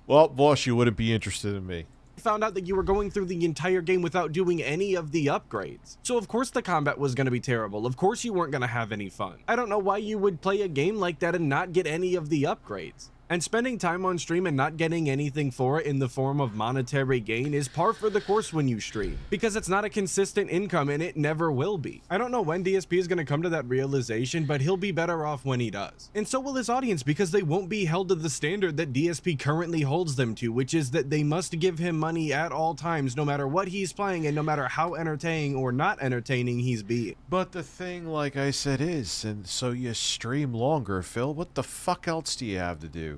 Well, boss, you wouldn't be interested in me. found out that you were going through the entire game without doing any of the upgrades. So of course the combat was going to be terrible. Of course you weren't going to have any fun. I don't know why you would play a game like that and not get any of the upgrades. And spending time on stream and not getting anything for it in the form of monetary gain is par for the course when you stream, because it's not a consistent income and it never will be. I don't know when DSP is going to come to that realization, but he'll be better off when he does. And so will his audience, because they won't be held to the standard that DSP currently holds them to, which is that they must give him money at all times, no matter what he's playing and no matter how entertaining or not entertaining he's being. But the thing, like I said, is, and so you stream longer, Phil. What the fuck else do you have to do?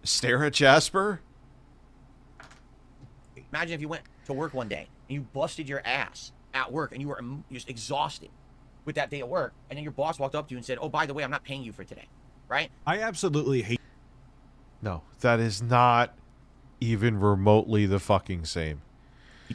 Stare at Jasper? Imagine if you went to work one day and you busted your ass at work and you were just exhausted with that day at work, and then your boss walked up to you and said, oh, by the way, I'm not paying you for today, right? I absolutely hate. No, that is not even remotely the fucking same.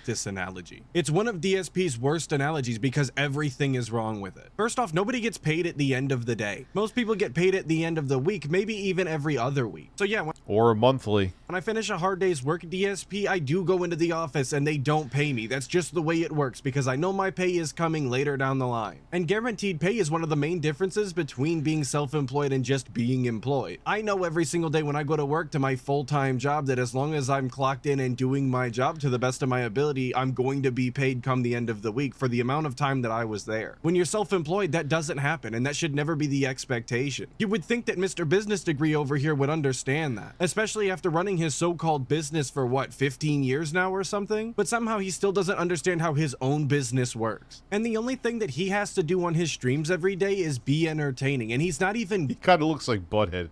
This analogy. It's one of DSP's worst analogies because everything is wrong with it. First off, nobody gets paid at the end of the day. Most people get paid at the end of the week, maybe even every other week. So yeah, or monthly. When I finish a hard day's work at DSP, I do go into the office and they don't pay me. That's just the way it works because I know my pay is coming later down the line. And guaranteed pay is one of the main differences between being self-employed and just being employed. I know every single day when I go to work to my full-time job that as long as I'm clocked in and doing my job to the best of my ability, I'm going to be paid come the end of the week for the amount of time that I was there. When you're self-employed, that doesn't happen, and that should never be the expectation. You would think that Mr. Business Degree over here would understand that, especially after running his so-called business for what, 15 years now or something? But somehow he still doesn't understand how his own business works. And the only thing that he has to do on his streams every day is be entertaining, and he's not even— He kind of looks like Butthead.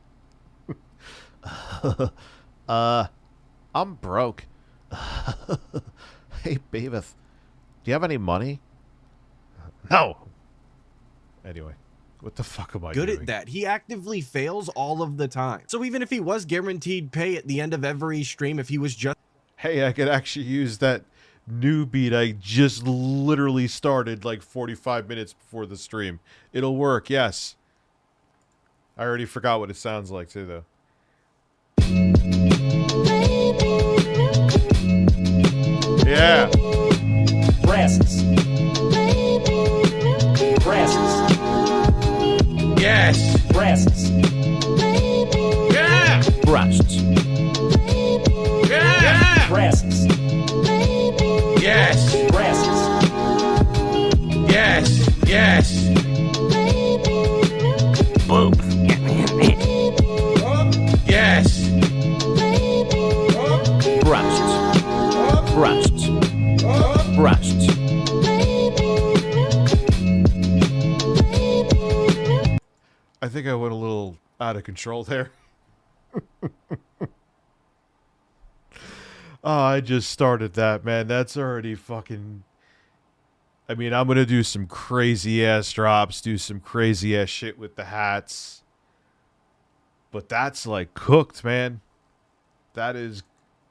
I'm broke. Hey, Beavis, do you have any money? No. Anyway, what the fuck am I good doing? at that. He actively fails all of the time. So even if he was guaranteed pay at the end of every stream, if he was just... Hey, I could actually use that new beat I just literally started like 45 minutes before the stream. It'll work, yes. I already forgot what it sounds like too, though. Yeah. Breasts. Breasts. Yes. Breasts. Yeah. Breasts. Yeah. Breasts. Yes. Breasts. Yes. Yes. Yes. Breasts. Breasts. Breasts. I think I went a little out of control there. Oh, I just started that, man. That's already fucking... I mean, I'm going to do some crazy-ass drops, do some crazy-ass shit with the hats. But that's, like, cooked, man. That is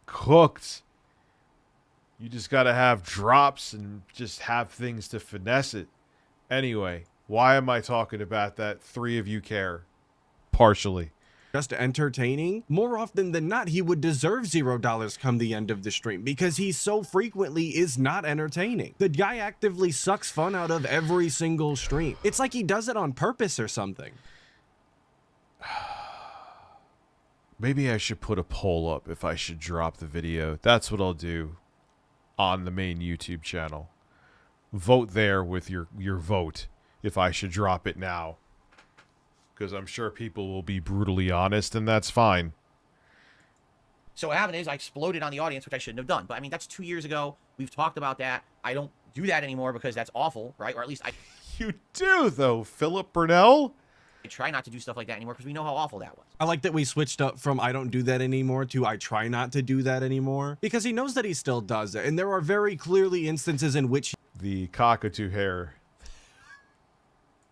cooked. You just got to have drops and just have things to finesse it. Anyway, why am I talking about that? 3 of you care. Partially. Just entertaining, more often than not, he would deserve $0 come the end of the stream because he so frequently is not entertaining. The guy actively sucks fun out of every single stream. It's like he does it on purpose or something. Maybe I should put a poll up if I should drop the video. That's what I'll do on the main YouTube channel. Vote there with your vote if I should drop it now. Because I'm sure people will be brutally honest, and that's fine. So what happened is I exploded on the audience, which I shouldn't have done. But I mean, that's 2 years ago. We've talked about that. I don't do that anymore because that's awful, right? Or at least I... You do, though, Philip Burnell. I try not to do stuff like that anymore because we know how awful that was. I like that we switched up from I don't do that anymore to I try not to do that anymore. Because he knows that he still does it. And there are very clearly instances in which... The cockatoo hair.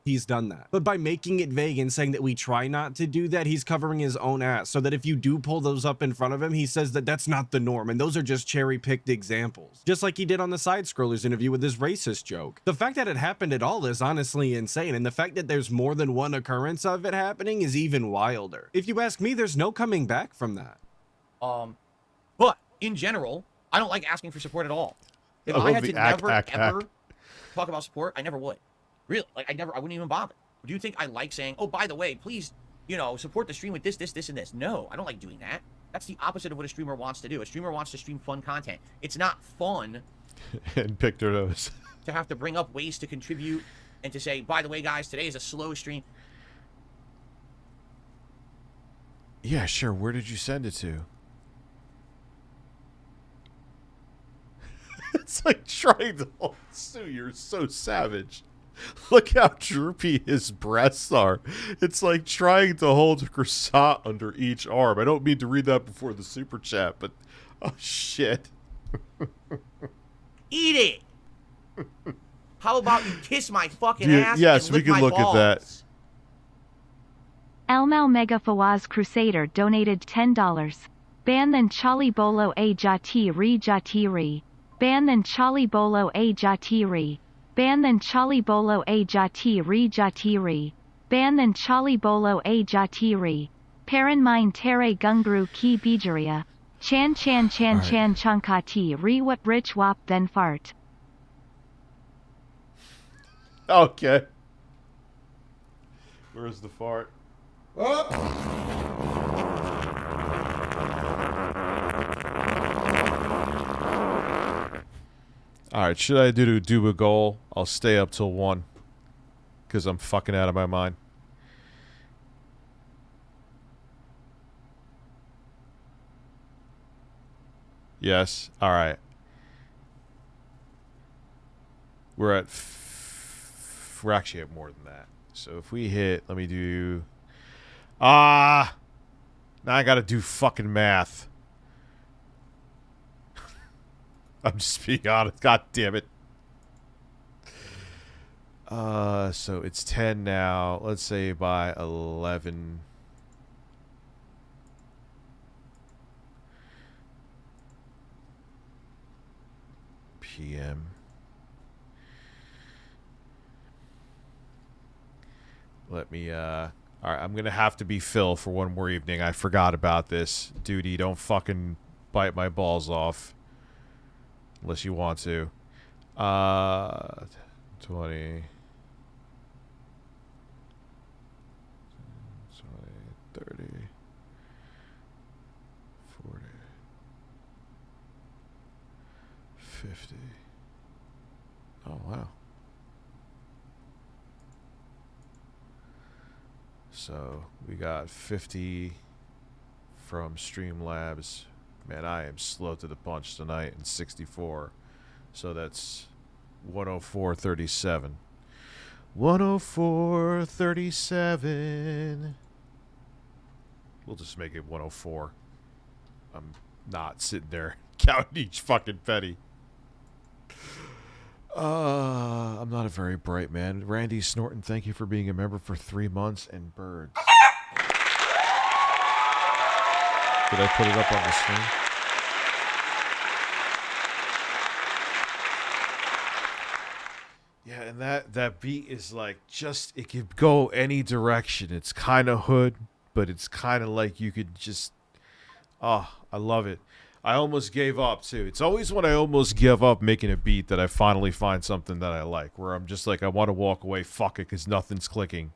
He's done that. But by making it vague and saying that we try not to do that, he's covering his own ass. So that if you do pull those up in front of him, he says that that's not the norm. And those are just cherry-picked examples. Just like he did on the Side Scrollers interview with his racist joke. The fact that it happened at all is honestly insane. And the fact that there's more than one occurrence of it happening is even wilder. If you ask me, there's no coming back from that. But in general, I don't like asking for support at all. If I had to never, ever talk about support, I never would. Really, like I wouldn't even bother. Do you think I like saying, oh, by the way, please, you know, support the stream with this, this, this, and this? No, I don't like doing that. That's the opposite of what a streamer wants to do. A streamer wants to stream fun content. It's not fun. And pick their nose. To have to bring up ways to contribute and to say, by the way, guys, today is a slow stream. Yeah, sure. Where did you send it to? It's like trying to... Oh, Sue, you're so savage. Look how droopy his breasts are. It's like trying to hold a croissant under each arm. I don't mean to read that before the super chat, but... Oh, shit. Eat it! How about you kiss my fucking ass? Yes, and we lick can my look balls? at that. Elmal Mega Fawaz Crusader donated $10. Ban then Chali Bolo A Jati Re Jati Re. Ban then Chali Bolo A Jati Re. Ban then Chali Bolo A Jati Re Jati Re. Ban then Chali Bolo A Jati Re. Paran Mine Tere Gungru Ki Bijaria. Chan Chan Chan Right. Chan Chankati Re What Rich Wop Then Fart. Okay. Where's the fart? Alright, should I do a goal? I'll stay up till 1. Because I'm fucking out of my mind. Yes. Alright. We're at... We're actually at more than that. So if we hit... Let me do... Now I gotta do fucking math. I'm just being honest. God damn it. So it's 10 now. Let's say by 11 p.m. Let me, all right, I'm going to have to be Phil for one more evening. I forgot about this. Duty, don't fucking bite my balls off. Unless you want to. 20, 30, 40, 50. Oh, wow. So we got 50 from StreamLabs. Man, I am slow to the punch tonight, and 64. So that's 104.37. 104.37. We'll just make it 104. I'm not sitting there counting each fucking penny. I'm not a very bright man. Randy Snorton, thank you for being a member for 3 months, and birds. Did I put it up on the screen? Yeah, and that beat is like just, it could go any direction. It's kind of hood, but it's kind of like you could just, oh, I love it. I almost gave up too. It's always when I almost give up making a beat that I finally find something that I like, where I'm just like, I want to walk away, fuck it, because nothing's clicking.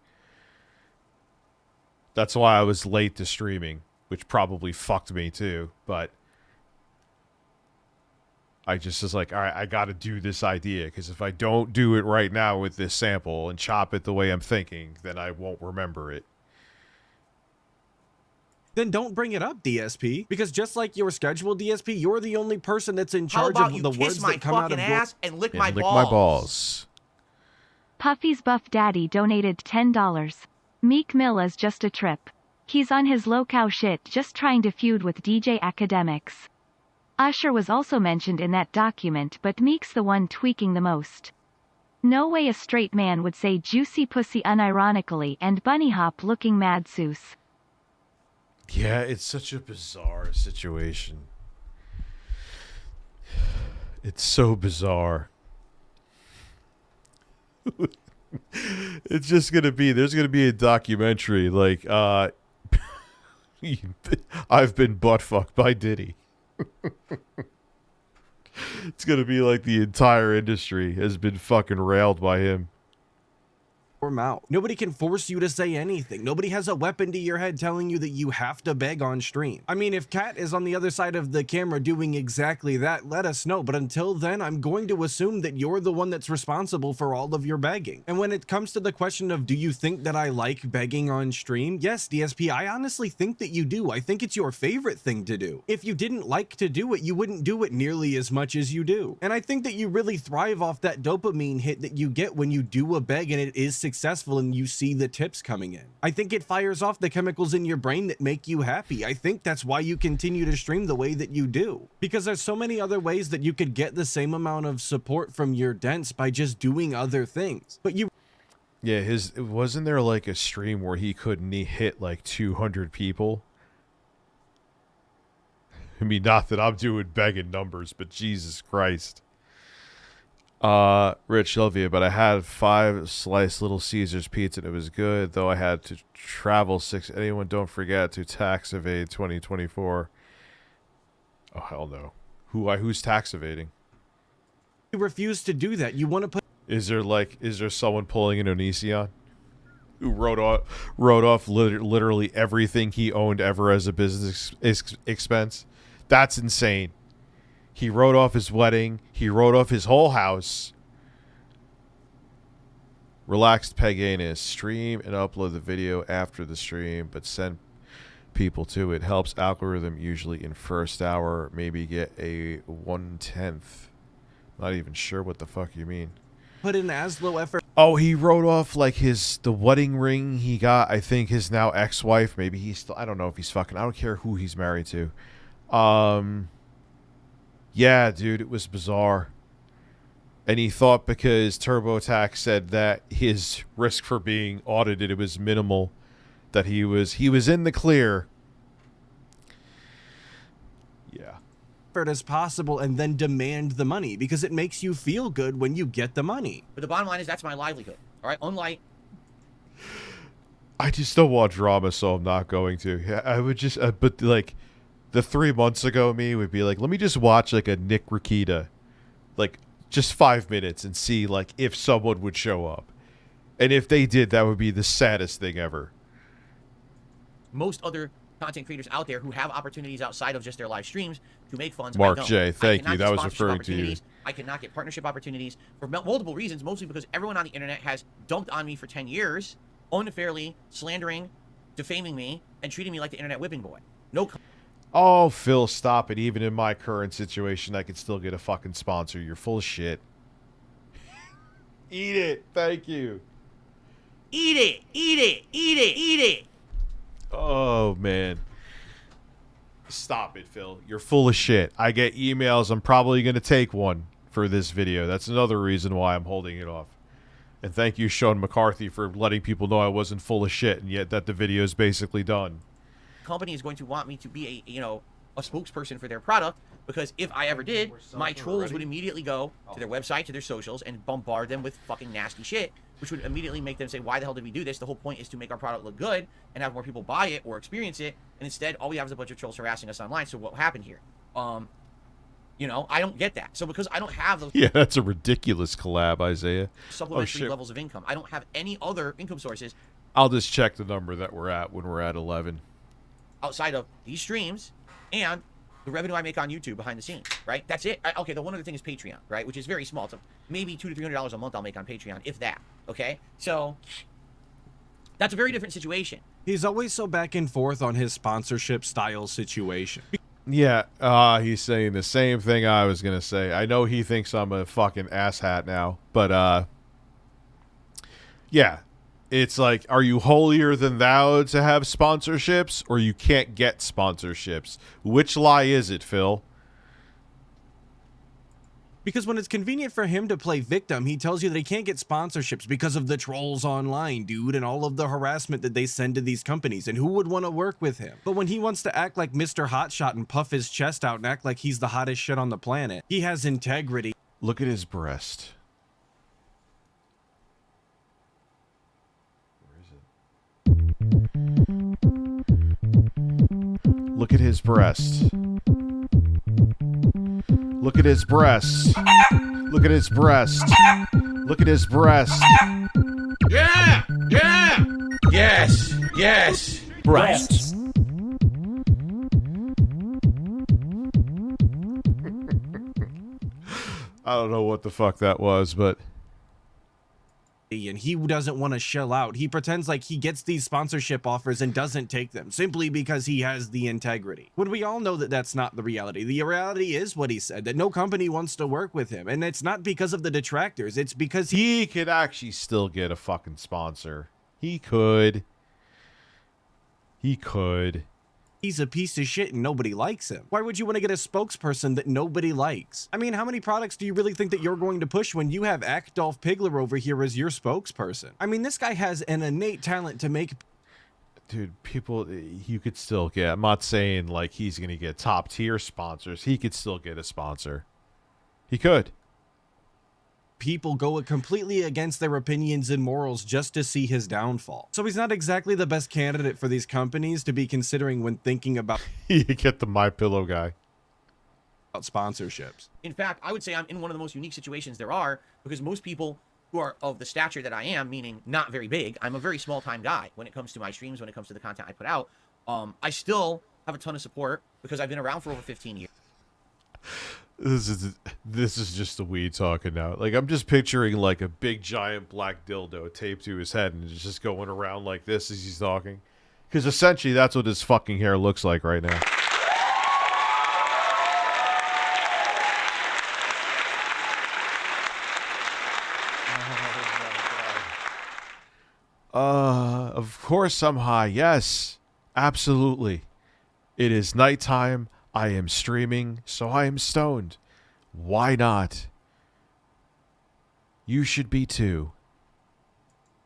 That's why I was late to streaming, which probably fucked me too, but I just was like, all right, I got to do this idea, because if I don't do it right now with this sample and chop it the way I'm thinking, then I won't remember it. Then don't bring it up, DSP, because just like your scheduled DSP, you're the only person that's in charge of the words that come out of your ass and lick my lick balls. my balls. Puffy's Buff Daddy donated $10. Meek Mill is just a trip. He's on his low cow shit just trying to feud with DJ Academics. Usher was also mentioned in that document, but Meek's the one tweaking the most. No way a straight man would say juicy pussy unironically and bunny hop looking mad Seuss. Yeah, it's such a bizarre situation. It's so bizarre. It's just gonna be, there's gonna be a documentary like I've been butt fucked by Diddy. It's gonna be like the entire industry has been fucking railed by him. Mouth. Nobody can force you to say anything. Nobody has a weapon to your head telling you that you have to beg on stream. I mean, if Kat is on the other side of the camera doing exactly that, let us know. But until then, I'm going to assume that you're the one that's responsible for all of your begging. And when it comes to the question of, do you think that I like begging on stream? Yes, DSP, I honestly think that you do. I think it's your favorite thing to do. If you didn't like to do it, you wouldn't do it nearly as much as you do. And I think that you really thrive off that dopamine hit that you get when you do a beg and it is successful and you see the tips coming in. I think it fires off the chemicals in your brain that make you happy. I think that's why you continue to stream the way that you do, because there's so many other ways that you could get the same amount of support from your dents by just doing other things. But you, yeah, wasn't there like a stream where he couldn't hit like 200 people? I mean, not that I'm doing begging numbers, but Jesus Christ. Rich, love you, but I had 5 sliced Little Caesars pizza and it was good, though I had to travel 6. Anyone don't forget to tax evade 2024. Oh, hell no. Who's tax evading? you refuse to do that. You want to put... Is there someone pulling an Onision who wrote off literally everything he owned ever as a business expense? That's insane. He wrote off his wedding. He wrote off his whole house. Relaxed Peganus. Stream and upload the video after the stream, but send people to it. Helps algorithm usually in first hour. Maybe get a 1/10. Not even sure what the fuck you mean. Put in as low effort. Oh, he wrote off like the wedding ring he got. I think his now ex-wife. Maybe he's still. I don't know if he's fucking. I don't care who he's married to. Yeah, dude, it was bizarre. And he thought because TurboTax said that his risk for being audited it was minimal, that he was in the clear. Yeah. As possible and then demand the money because it makes you feel good when you get the money. But the bottom line is that's my livelihood. All right, unlike. I just don't want drama, so I'm not going to. I would just, but like, the 3 months ago me would be like, let me just watch like a Nick Rakita, like just 5 minutes and see like if someone would show up, and if they did, that would be the saddest thing ever. Most other content creators out there who have opportunities outside of just their live streams to make funds. Mark J, thank you. That was referring to you. I cannot get partnership opportunities for multiple reasons, mostly because everyone on the internet has dumped on me for 10 years, unfairly slandering, defaming me, and treating me like the internet whipping boy. No. Oh, Phil, stop it. Even in my current situation, I could still get a fucking sponsor. You're full of shit. Eat it. Thank you. Eat it. Eat it. Eat it. Eat it. Oh, man. Stop it, Phil. You're full of shit. I get emails. I'm probably going to take one for this video. That's another reason why I'm holding it off. And thank you, Sean McCarthy, for letting people know I wasn't full of shit, and yet that the video is basically done. Company is going to want me to be a spokesperson for their product, because if I ever did, my trolls would immediately go to their website, to their socials, and bombard them with fucking nasty shit, which would immediately make them say, why the hell did we do this? The whole point is to make our product look good and have more people buy it or experience it, and instead all we have is a bunch of trolls harassing us online. So what happened here? I don't get that. So because I don't have those that's a ridiculous collab, Isaiah. supplementary levels of income, I don't have any other income sources I'll just check the number that we're at when we're at 11. outside of these streams and the revenue I make on YouTube behind the scenes, right? That's it. Okay, the one other thing is Patreon, right? Which is very small. It's maybe $200 to $300 a month I'll make on Patreon, if that, okay? So that's a very different situation. He's always so back and forth on his sponsorship style situation. Yeah, he's saying the same thing I was going to say. I know he thinks I'm a fucking asshat now, but, yeah. It's like, are you holier than thou to have sponsorships, or you can't get sponsorships? Which lie is it, Phil? Because when it's convenient for him to play victim, he tells you that he can't get sponsorships because of the trolls online, dude, and all of the harassment that they send to these companies, and who would want to work with him? But when he wants to act like Mr. Hotshot and puff his chest out and act like he's the hottest shit on the planet, he has integrity. Look at his breast. Look at his breast. Look at his breast. Look at his breast. Look at his breast. Yeah! Yeah! Yes! Yes! Breasts. I don't know what the fuck that was, but... And he doesn't want to shell out. He pretends like he gets these sponsorship offers and doesn't take them simply because he has the integrity. When we all know that that's not the reality. The reality is what he said, that no company wants to work with him. And it's not because of the detractors. It's because he could actually still get a fucking sponsor. He could. He could. He's a piece of shit and nobody likes him. Why would you want to get a spokesperson that nobody likes? I mean, how many products do you really think that you're going to push when you have Adolf Pigler over here as your spokesperson? I mean, this guy has an innate talent to make... Dude, people, you could still get... I'm not saying, like, he's going to get top-tier sponsors. He could still get a sponsor. He could. People go completely against their opinions and morals just to see his downfall. So he's not exactly the best candidate for these companies to be considering when thinking about... You get the MyPillow guy. Sponsorships. In fact, I would say I'm in one of the most unique situations there are, because most people who are of the stature that I am, meaning not very big, I'm a very small-time guy when it comes to my streams, when it comes to the content I put out. I still have a ton of support because I've been around for over 15 years. This is just the weed talking now. Like, I'm just picturing like a big giant black dildo taped to his head and it's just going around like this as he's talking. Because essentially that's what his fucking hair looks like right now. Of course I'm high. Yes, absolutely. It is nighttime. I am streaming, so I am stoned. Why not? You should be too.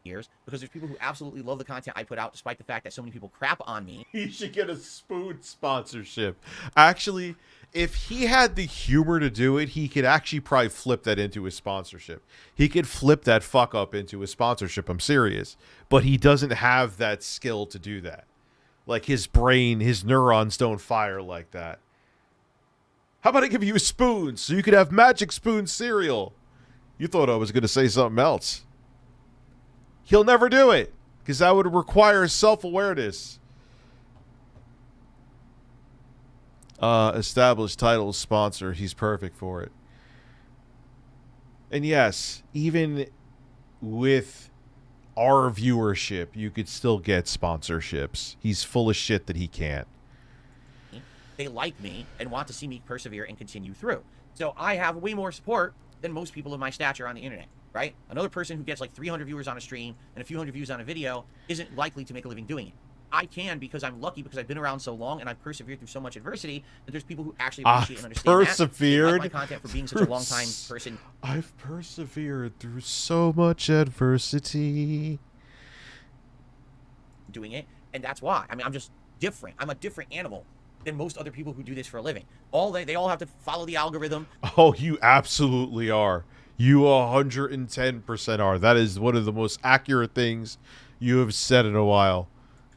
Years, because there's people who absolutely love the content I put out, despite the fact that so many people crap on me. He should get a spoon sponsorship. Actually, if he had the humor to do it, he could actually probably flip that into a sponsorship. He could flip that fuck up into a sponsorship. I'm serious. But he doesn't have that skill to do that. Like, his brain, his neurons don't fire like that. How about I give you a spoon so you could have Magic Spoon cereal? You thought I was going to say something else. He'll never do it because that would require self-awareness. Established title sponsor. He's perfect for it. And yes, even with our viewership, you could still get sponsorships. He's full of shit that he can't. They like me and want to see me persevere and continue through. So I have way more support than most people of my stature on the internet, right? Another person who gets like 300 viewers on a stream and a few hundred views on a video isn't likely to make a living doing it. I can because I'm lucky because I've been around so long and I've persevered through so much adversity that there's people who actually appreciate and understand persevered that. They like my content for being such a long time person. I've persevered through so much adversity. Doing it, and that's why. I mean, I'm just different. I'm a different animal than most other people who do this for a living. They all have to follow the algorithm. Oh, you absolutely are. You 110% are. That is one of the most accurate things you have said in a while.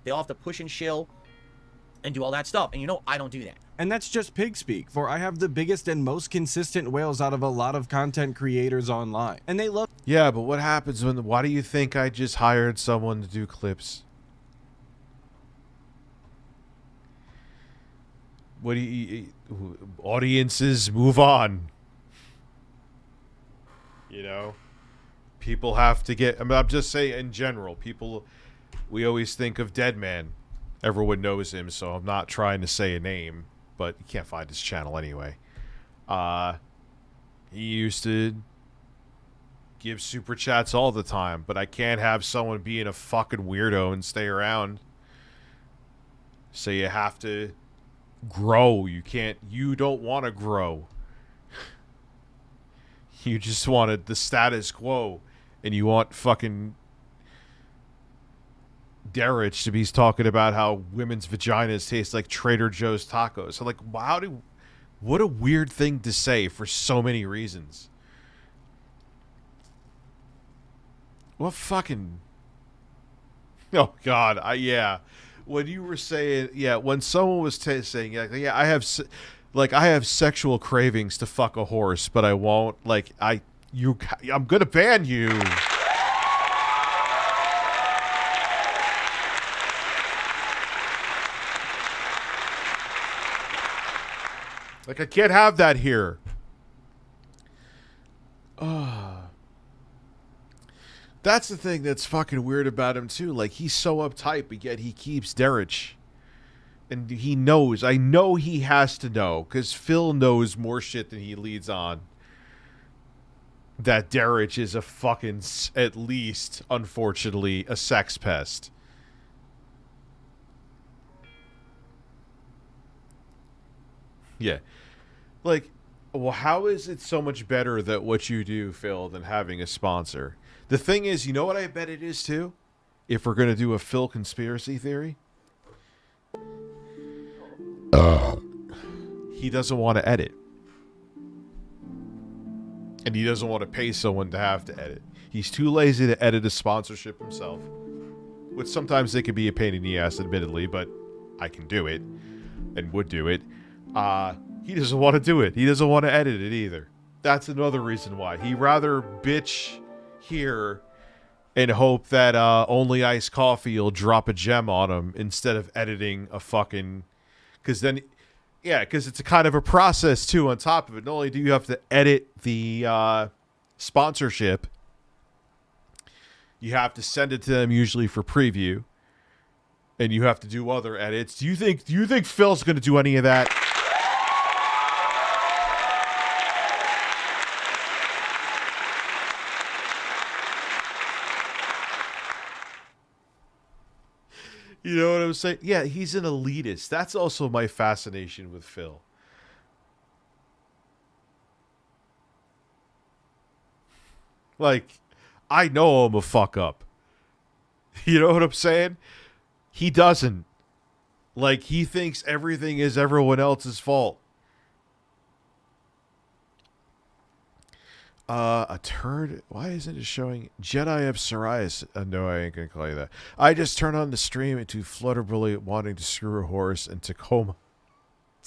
They all have to push and shill and do all that stuff. And you know, I don't do that. And that's just pig speak, for I have the biggest and most consistent whales out of a lot of content creators online. And they love... Yeah, but what happens when... Why do you think I just hired someone to do clips? What do you... Audiences, move on. You know? People have to get... I mean, I'm just saying, in general, people... We always think of Deadman. Everyone knows him, so I'm not trying to say a name, but you can't find his channel anyway. He used to give super chats all the time, but I can't have someone being a fucking weirdo and stay around. So you have to grow. You don't want to grow. You just wanted the status quo, and you want fucking Derrich to be talking about how women's vaginas taste like Trader Joe's tacos. So, like, what a weird thing to say for so many reasons. What fucking... Oh, God. Yeah. When you were saying... Yeah, when someone was saying... Yeah, I have sexual cravings to fuck a horse, but I won't. Like, I'm gonna ban you. Like, I can't have that here. That's the thing that's fucking weird about him, too. Like, he's so uptight, but yet he keeps Derrich. And he knows. I know he has to know, because Phil knows more shit than he leads on. That Derrich is a fucking, at least, unfortunately, a sex pest. Yeah. Like, well, how is it so much better that what you do, Phil, than having a sponsor? The thing is, you know what I bet it is, too? If we're going to do a Phil conspiracy theory? He doesn't want to edit. And he doesn't want to pay someone to have to edit. He's too lazy to edit a sponsorship himself. Which sometimes they can be a pain in the ass, admittedly, but I can do it. And would do it. He doesn't want to do it. He doesn't want to edit it either. That's another reason why. He'd rather bitch here and hope that Only Iced Coffee will drop a gem on him instead of editing a fucking... Because then... Yeah, because it's a kind of a process, too, on top of it. Not only do you have to edit the sponsorship, you have to send it to them usually for preview, and you have to do other edits. Do you think Phil's going to do any of that? You know what I'm saying? Yeah, he's an elitist. That's also my fascination with Phil. Like, I know I'm a fuck up. You know what I'm saying? He doesn't. Like, he thinks everything is everyone else's fault. A turd? Why isn't it showing Jedi of Psoriasis? No, I ain't gonna call you that. I just turned on the stream into Flutterbully wanting to screw a horse, and Tacoma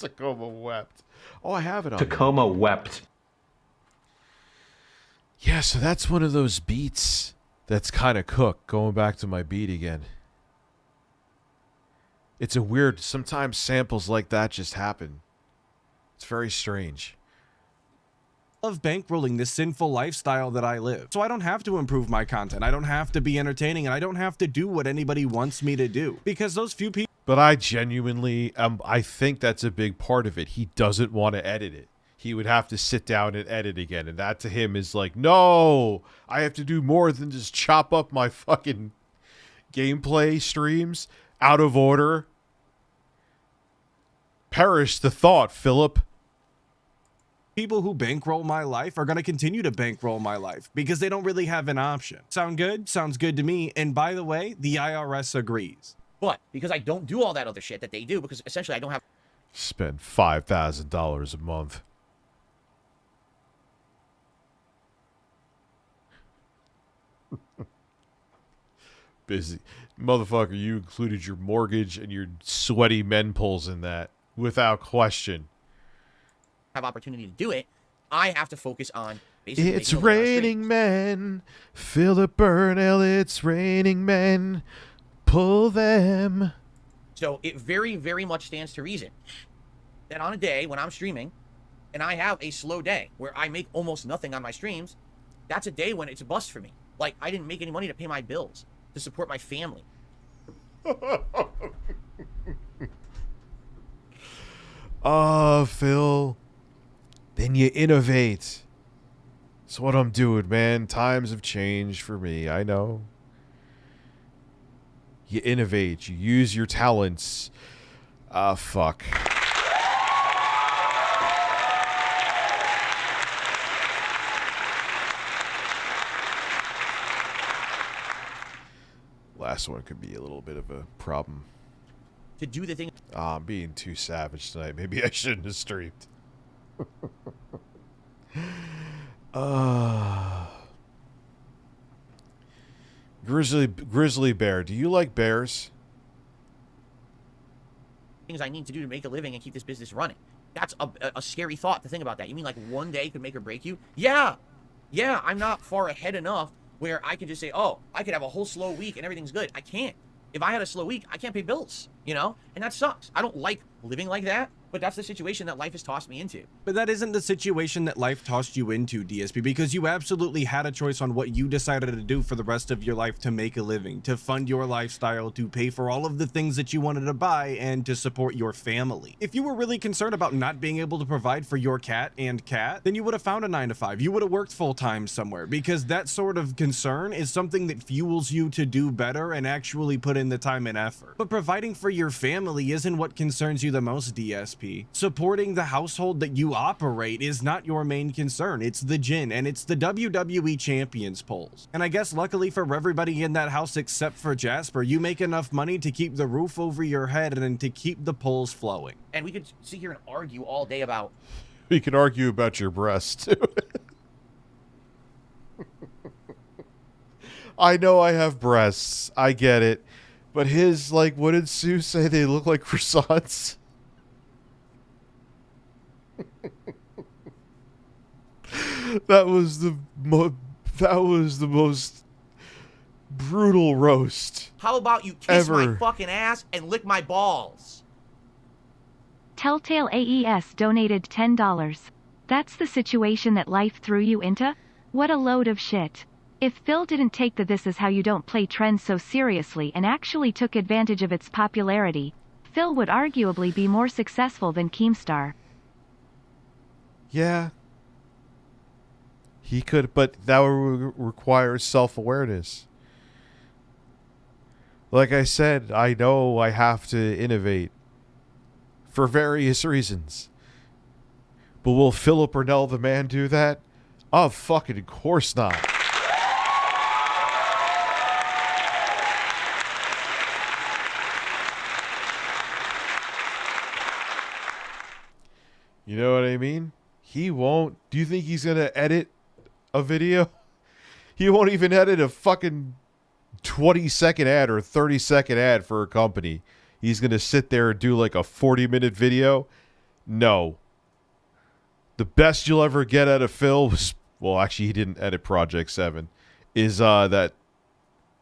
wept. Oh, I have it on. Tacoma wept. Yeah, so that's one of those beats that's kind of cooked. Going back to my beat again. It's a weird, sometimes samples like that just happen. It's very strange. Of bankrolling this sinful lifestyle that I live. So I don't have to improve my content. I don't have to be entertaining, and I don't have to do what anybody wants me to do. Because those few people... But I genuinely, I think that's a big part of it. He doesn't want to edit it. He would have to sit down and edit again. And that to him is like, no, I have to do more than just chop up my fucking gameplay streams out of order. Perish the thought, Philip. People who bankroll my life are going to continue to bankroll my life because they don't really have an option. Sound good? Sounds good to me. And by the way, the IRS agrees. But because I don't do all that other shit that they do, because essentially I don't have... Spend $5,000 a month. Busy. Motherfucker, you included your mortgage and your sweaty men pulls in that. Without question. Have opportunity to do it. I have to focus on basically... It's raining men. Philip Burnell, it's raining men. Pull them. So it very, very much stands to reason that on a day when I'm streaming and I have a slow day where I make almost nothing on my streams, that's a day when it's a bust for me. Like, I didn't make any money to pay my bills, to support my family. Phil. Then you innovate. That's what I'm doing, man. Times have changed for me. I know. You innovate. You use your talents. Fuck. Last one could be a little bit of a problem. To do the thing... I'm being too savage tonight. Maybe I shouldn't have streamed. Grizzly Bear. Do you like bears? Things I need to do to make a living and keep this business running. That's a scary thought to think about that. You mean like one day could make or break you? Yeah. Yeah, I'm not far ahead enough where I can just say, oh, I could have a whole slow week and everything's good. I can't. If I had a slow week, I can't pay bills, you know? And that sucks. I don't like living like that, but that's the situation that life has tossed me into. But that isn't the situation that life tossed you into, DSP, because you absolutely had a choice on what you decided to do for the rest of your life to make a living, to fund your lifestyle, to pay for all of the things that you wanted to buy, and to support your family. If you were really concerned about not being able to provide for your cat, then you would have found a 9-to-5. You would have worked full-time somewhere, because that sort of concern is something that fuels you to do better and actually put in the time and effort. But providing for your family isn't what concerns you the most, DSP. Supporting the household that you operate is not your main concern. It's the gin, and it's the WWE Champions polls. And I guess luckily for everybody in that house except for Jasper, you make enough money to keep the roof over your head and to keep the polls flowing. And we could sit here and argue all day about... We can argue about your breasts, too. I know I have breasts. I get it. But his, like, what did Sue say? They look like croissants? That was the most brutal roast. How about you kiss my fucking ass and lick my balls? Telltale AES donated $10. That's the situation that life threw you into? What a load of shit. If Phil didn't take the "this is how you don't play" trend so seriously and actually took advantage of its popularity, Phil would arguably be more successful than Keemstar. Yeah. He could, but that would require self-awareness. Like I said, I know I have to innovate for various reasons. But will Philip Burnell the man do that? Oh, fucking course not. You know what I mean? He won't. Do you think he's going to edit a video? He won't even edit a fucking 20-second ad or 30-second ad for a company. He's going to sit there and do like a 40-minute video? No. The best you'll ever get out of Phil was, well, actually, he didn't edit Project 7, is that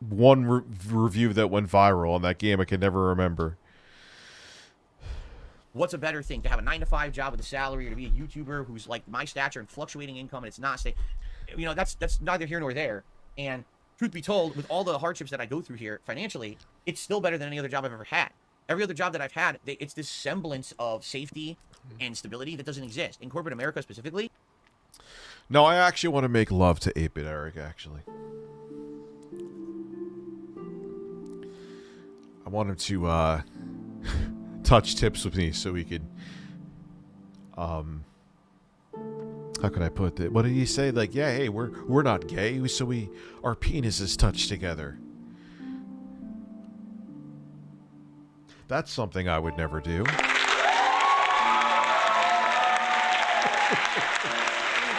one review that went viral on that game I can never remember. What's a better thing, to have a 9-to-5 job with a salary, or to be a YouTuber who's like my stature and fluctuating income and it's not stay? You know, that's neither here nor there. And truth be told, with all the hardships that I go through here financially, it's still better than any other job I've ever had. Every other job that I've had, it's this semblance of safety and stability that doesn't exist in corporate America specifically. No, I actually want to make love to 8-Bit Eric, actually. I want him to touch tips with me so we could how can I put it? What did he say? Like, yeah, hey, we're not gay, so our penises touch together. That's something I would never do.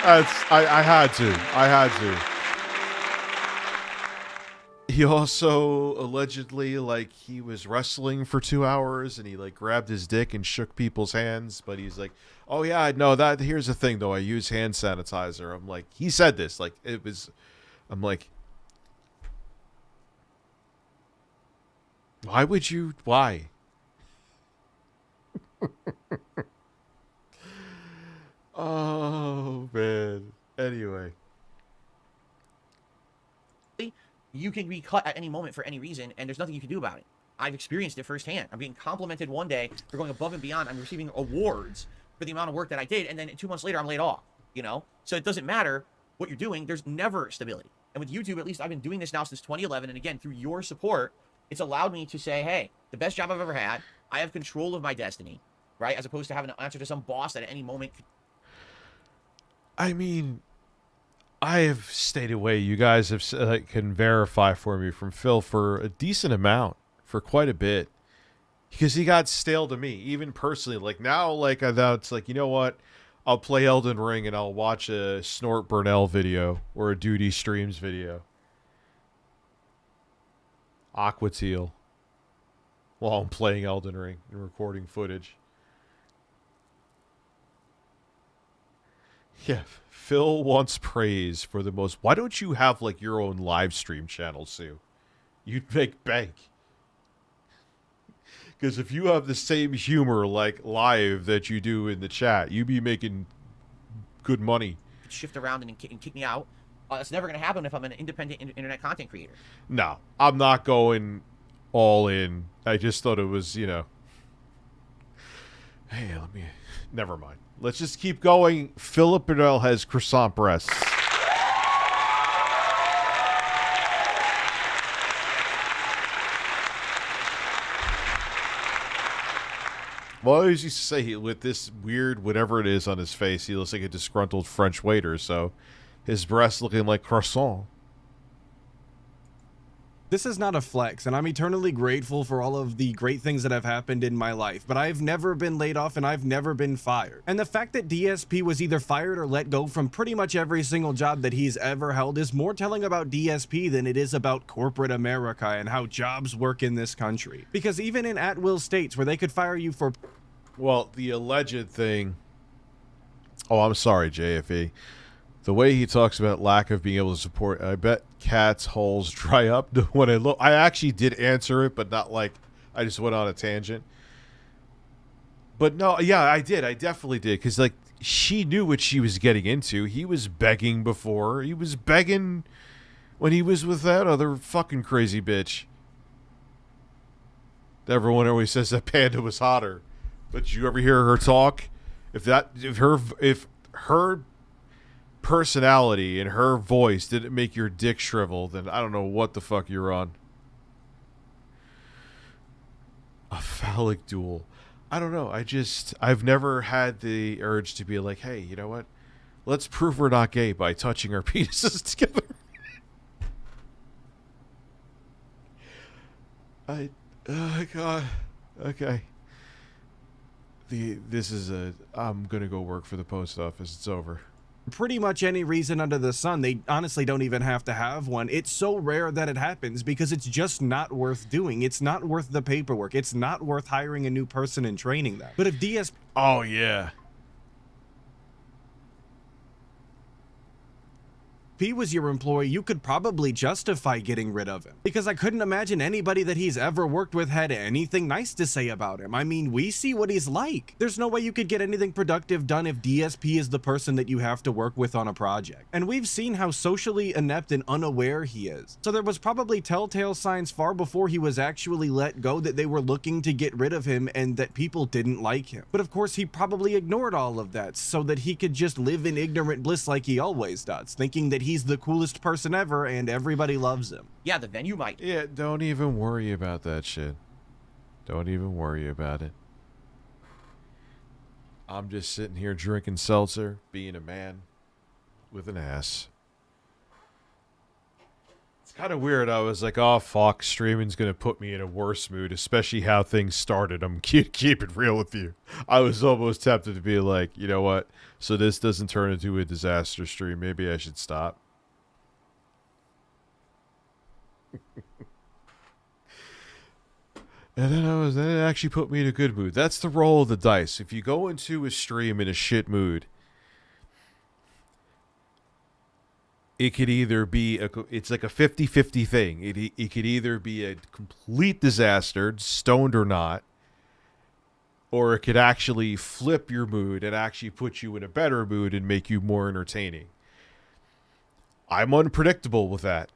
I had to. He also allegedly, like, he was wrestling for 2 hours and he like grabbed his dick and shook people's hands, but he's like, oh yeah, no, that here's the thing though, I use hand sanitizer. I'm like, he said this, like, it was, I'm like, why would you, why? Oh man. Anyway, you can be cut at any moment for any reason, and there's nothing you can do about it. I've experienced it firsthand. I'm being complimented one day for going above and beyond. I'm receiving awards for the amount of work that I did, and then 2 months later, I'm laid off, you know? So it doesn't matter what you're doing. There's never stability. And with YouTube, at least, I've been doing this now since 2011, and again, through your support, it's allowed me to say, hey, the best job I've ever had, I have control of my destiny, right? As opposed to having to answer to some boss that at any moment... I mean, I have stayed away. You guys have can verify for me from Phil for a decent amount, for quite a bit, because he got stale to me, even personally. Like now, like I thought it's like, you know what? I'll play Elden Ring and I'll watch a Snort Burnell video or a Duty Streams video. Aqua Teal. While I'm playing Elden Ring and recording footage. Yeah, Phil wants praise for the most... Why don't you have, like, your own live stream channel, Sue? You'd make bank. Because if you have the same humor, like, live that you do in the chat, you'd be making good money. Shift around and kick me out. That's never going to happen if I'm an independent internet content creator. No, I'm not going all in. I just thought it was, you know... Hey, let me... Never mind. Let's just keep going. Philip Burnell has croissant breasts. Well, I always used to say, with this weird whatever it is on his face, he looks like a disgruntled French waiter, so his breasts looking like croissant. This is not a flex, and I'm eternally grateful for all of the great things that have happened in my life, but I've never been laid off and I've never been fired. And the fact that DSP was either fired or let go from pretty much every single job that he's ever held is more telling about DSP than it is about corporate America and how jobs work in this country. Because even in at-will states where they could fire you for... Well, the alleged thing... Oh, I'm sorry, JFE. The way he talks about lack of being able to support, I bet cats' holes dry up when I look. I actually did answer it, but not like I just went on a tangent. But no, yeah, I did. I definitely did. Because, like, she knew what she was getting into. He was begging before. He was begging when he was with that other fucking crazy bitch. Everyone always says that Panda was hotter. But did you ever hear her talk? If her personality and her voice didn't make your dick shrivel, then I don't know what the fuck you're on. A phallic duel. I don't know. I've never had the urge to be like, hey, you know what? Let's prove we're not gay by touching our penises together. Oh, God. Okay. I'm gonna go work for the post office. It's over. Pretty much any reason under the sun. They honestly don't even have to have one. It's so rare that it happens because it's just not worth doing. It's not worth the paperwork. It's not worth hiring a new person and training them. But if DSP... Oh, yeah. If he was your employee, you could probably justify getting rid of him. Because I couldn't imagine anybody that he's ever worked with had anything nice to say about him. I mean, we see what he's like. There's no way you could get anything productive done if DSP is the person that you have to work with on a project. And we've seen how socially inept and unaware he is. So there was probably telltale signs far before he was actually let go that they were looking to get rid of him and that people didn't like him. But of course, he probably ignored all of that so that he could just live in ignorant bliss like he always does, thinking that he's the coolest person ever and everybody loves him. Yeah, the venue might. Yeah, don't even worry about that shit. Don't even worry about it. I'm just sitting here drinking seltzer, being a man with an ass. It's kind of weird. I was like, oh, fuck, streaming's going to put me in a worse mood, especially how things started. I'm keep it real with you. I was almost tempted to be like, you know what? So this doesn't turn into a disaster stream. Maybe I should stop. And then it actually put me in a good mood. That's the roll of the dice. If you go into a stream in a shit mood, it could either be it's like a 50-50 thing. It could either be a complete disaster, stoned or not, or it could actually flip your mood and actually put you in a better mood and make you more entertaining. I'm unpredictable with that.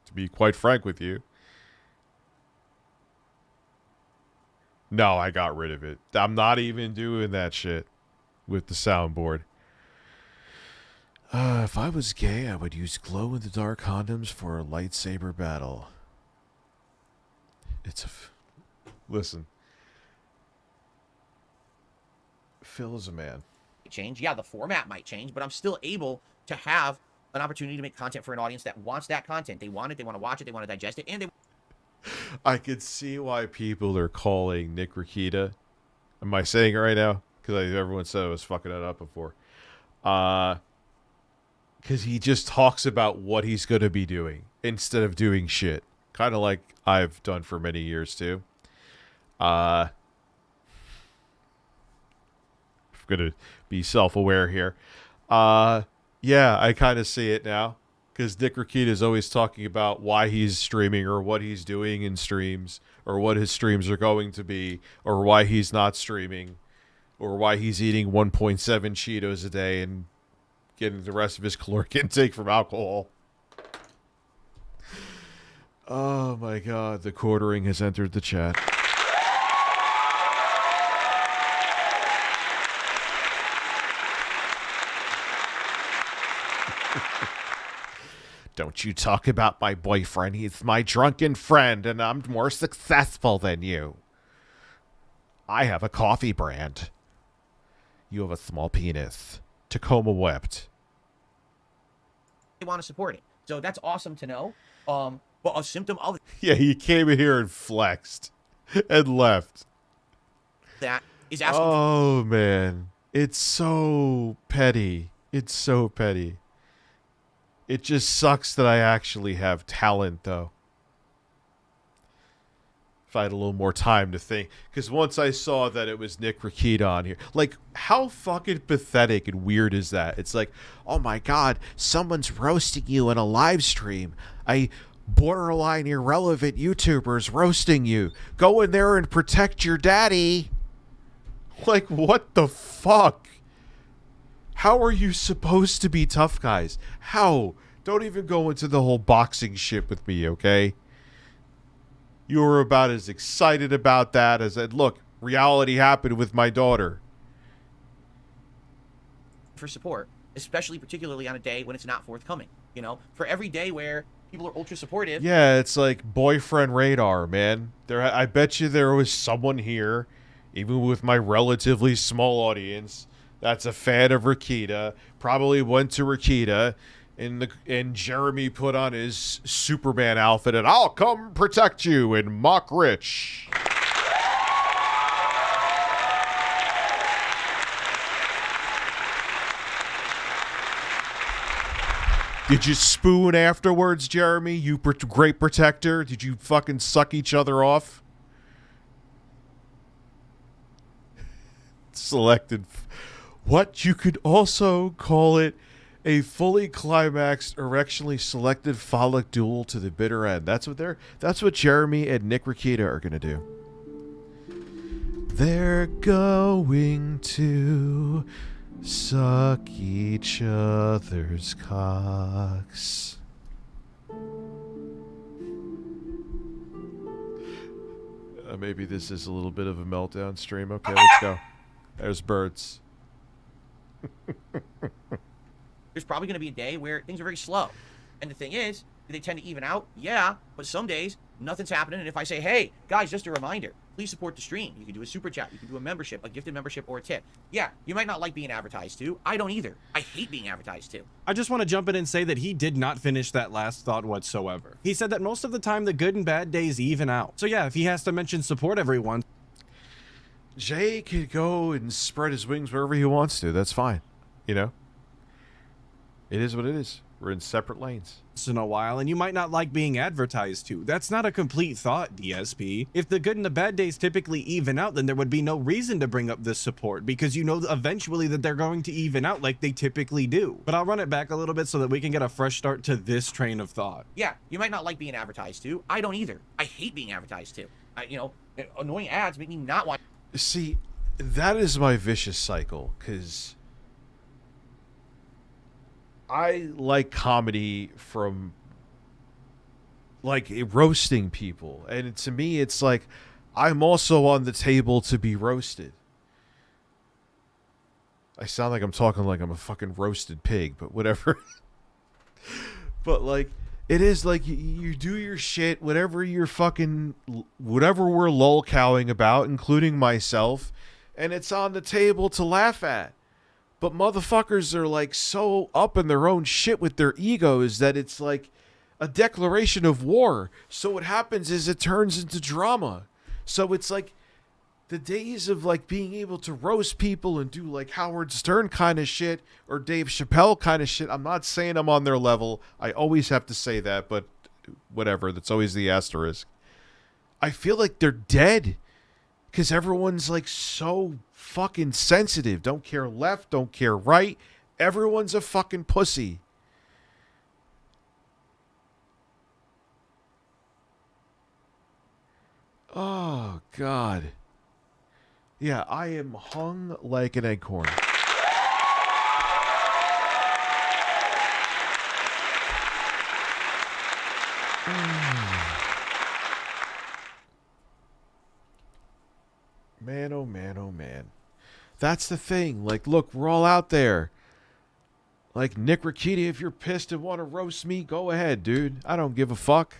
To be quite frank with you. No, I got rid of it. I'm not even doing that shit with the soundboard. If I was gay, I would use glow-in-the-dark condoms for a lightsaber battle. Listen. Phil is a man. Change. Yeah, the format might change, but I'm still able to have an opportunity to make content for an audience that wants that content. They want it, they want to watch it, they want to digest it, and they... I could see why people are calling Nick Rakita. Am I saying it right now? Because everyone said I was fucking it up before. Because he just talks about what he's going to be doing instead of doing shit. Kind of like I've done for many years, too. I'm going to be self-aware here. Yeah, I kind of see it now. Because Nick Rakita is always talking about why he's streaming or what he's doing in streams or what his streams are going to be or why he's not streaming or why he's eating 1.7 Cheetos a day and getting the rest of his caloric intake from alcohol. Oh my god, the quartering has entered the chat. Don't you talk about my boyfriend. He's my drunken friend, and I'm more successful than you. I have a coffee brand. You have a small penis. Tacoma wept. They want to support it. So that's awesome to know. But a symptom of... Yeah, he came in here and flexed and left. That is asking... Oh, man. It's so petty. It's so petty. It just sucks that I actually have talent, though. If I had a little more time to think. Because once I saw that it was Nick Rakita on here. Like, how fucking pathetic and weird is that? It's like, oh my god, someone's roasting you in a live stream. Borderline irrelevant YouTubers roasting you. Go in there and protect your daddy. Like, what the fuck? How are you supposed to be tough guys? How? Don't even go into the whole boxing shit with me, okay? You were about as excited about that as that. Look, reality happened with my daughter. For support, especially particularly on a day when it's not forthcoming. You know, for every day where people are ultra supportive. Yeah, it's like boyfriend radar, man. I bet you there was someone here, even with my relatively small audience, that's a fan of Rakita, probably went to Rakita, and Jeremy put on his Superman outfit, and I'll come protect you and mock Rich. Did you spoon afterwards, Jeremy? You great protector? Did you fucking suck each other off? Selected. What? You could also call it a fully climaxed, erectionally selected phallic duel to the bitter end. That's what Jeremy and Nick Rikita are gonna do. They're going to suck each other's cocks. Maybe this is a little bit of a meltdown stream. Okay, let's go. There's birds. There's probably going to be a day where things are very slow. And the thing is, do they tend to even out? Yeah, but some days, nothing's happening. And if I say, hey, guys, just a reminder, please support the stream. You can do a super chat. You can do a membership, a gifted membership, or a tip. Yeah, you might not like being advertised to. I don't either. I hate being advertised to. I just want to jump in and say that he did not finish that last thought whatsoever. He said that most of the time the good and bad days even out. So yeah, if he has to mention support every once, Jay could go and spread his wings wherever he wants to. That's fine. You know? It is what it is. We're in separate lanes. in a while, and you might not like being advertised to. That's not a complete thought, DSP. If the good and the bad days typically even out, then there would be no reason to bring up this support, because you know eventually that they're going to even out like they typically do. But I'll run it back a little bit so that we can get a fresh start to this train of thought. Yeah, you might not like being advertised to. I don't either. I hate being advertised to. Annoying ads make me not want. See, that is my vicious cycle, because I like comedy from, like, roasting people. And to me, it's like, I'm also on the table to be roasted. I sound like I'm talking like I'm a fucking roasted pig, but whatever. But, like, it is like you do your shit, whatever we're lolcowing about, including myself, and it's on the table to laugh at. But motherfuckers are like so up in their own shit with their egos that it's like a declaration of war. So what happens is it turns into drama. So it's like the days of like being able to roast people and do like Howard Stern kind of shit or Dave Chappelle kind of shit. I'm not saying I'm on their level. I always have to say that, but whatever. That's always the asterisk. I feel like they're dead because everyone's like so fucking sensitive. Don't care left, don't care right. Everyone's a fucking pussy. Oh, God. Yeah, I am hung like an acorn. Man, oh man, oh man. That's the thing. Like, look, we're all out there. Like, Nick Rikita, if you're pissed and want to roast me, go ahead, dude. I don't give a fuck.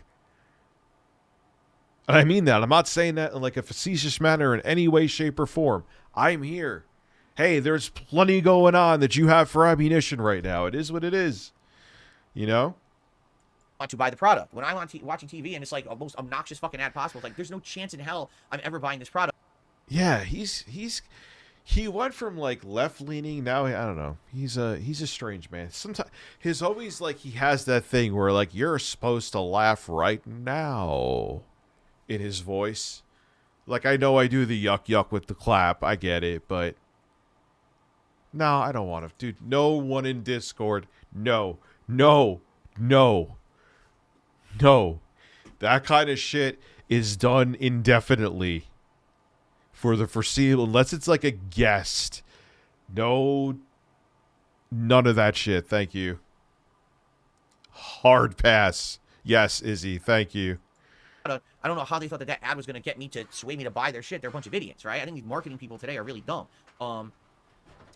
And I mean that. I'm not saying that in like a facetious manner in any way, shape, or form. I'm here. Hey, there's plenty going on that you have for ammunition right now. It is what it is. You know? Want to buy the product. When I'm watching TV and it's like the most obnoxious fucking ad possible, it's like there's no chance in hell I'm ever buying this product. Yeah, he went from like left leaning, now I don't know. He's a strange man. Sometimes he's always like he has that thing where like you're supposed to laugh right now in his voice. Like I know I do the yuck yuck with the clap, I get it, but no, I don't want to. Dude, no one in Discord. No. That kind of shit is done indefinitely. For the foreseeable, unless it's like a guest. No, none of that shit. Thank you. Hard pass. Yes, Izzy. Thank you. I don't know how they thought that ad was going to get me to sway me to buy their shit. They're a bunch of idiots, right? I think these marketing people today are really dumb.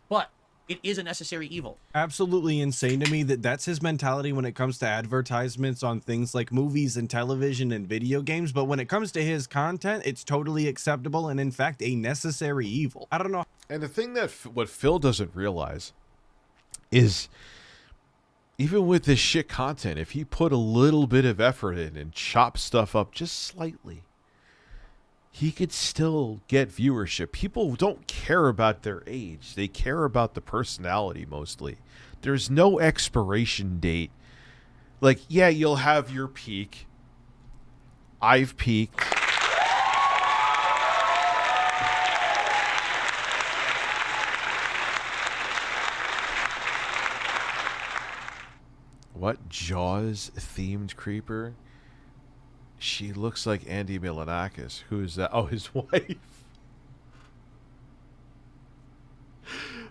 But it is a necessary evil. Absolutely insane to me that that's his mentality when it comes to advertisements on things like movies and television and video games. But when it comes to his content, it's totally acceptable and in fact a necessary evil. I don't know. And the thing that what Phil doesn't realize is even with this shit content, if he put a little bit of effort in and chop stuff up just slightly, he could still get viewership. People don't care about their age. They care about the personality mostly. There's no expiration date Like, yeah, you'll have your peak. I've peaked. What Jaws themed creeper? She looks like Andy Milonakis. Who is that? Oh, his wife.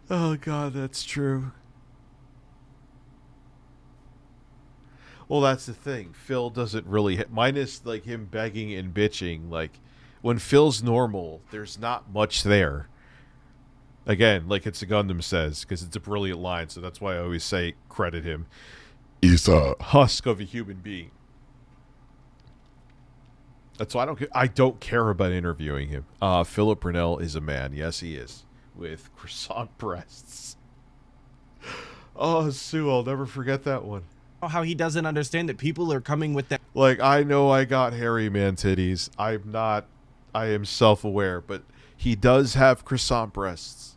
Oh God, that's true. Well, that's the thing. Phil doesn't really hit, minus like him begging and bitching. Like when Phil's normal, there's not much there. Again, like It's a Gundam says, because it's a brilliant line. So that's why I always say credit him. He's a husk of a human being. That's why I don't care about interviewing him. Philip Brunel is a man. Yes, he is. With croissant breasts. Oh, Sue, I'll never forget that one. How he doesn't understand that people are coming with that. Like, I know I got hairy man titties. I am self-aware, but he does have croissant breasts.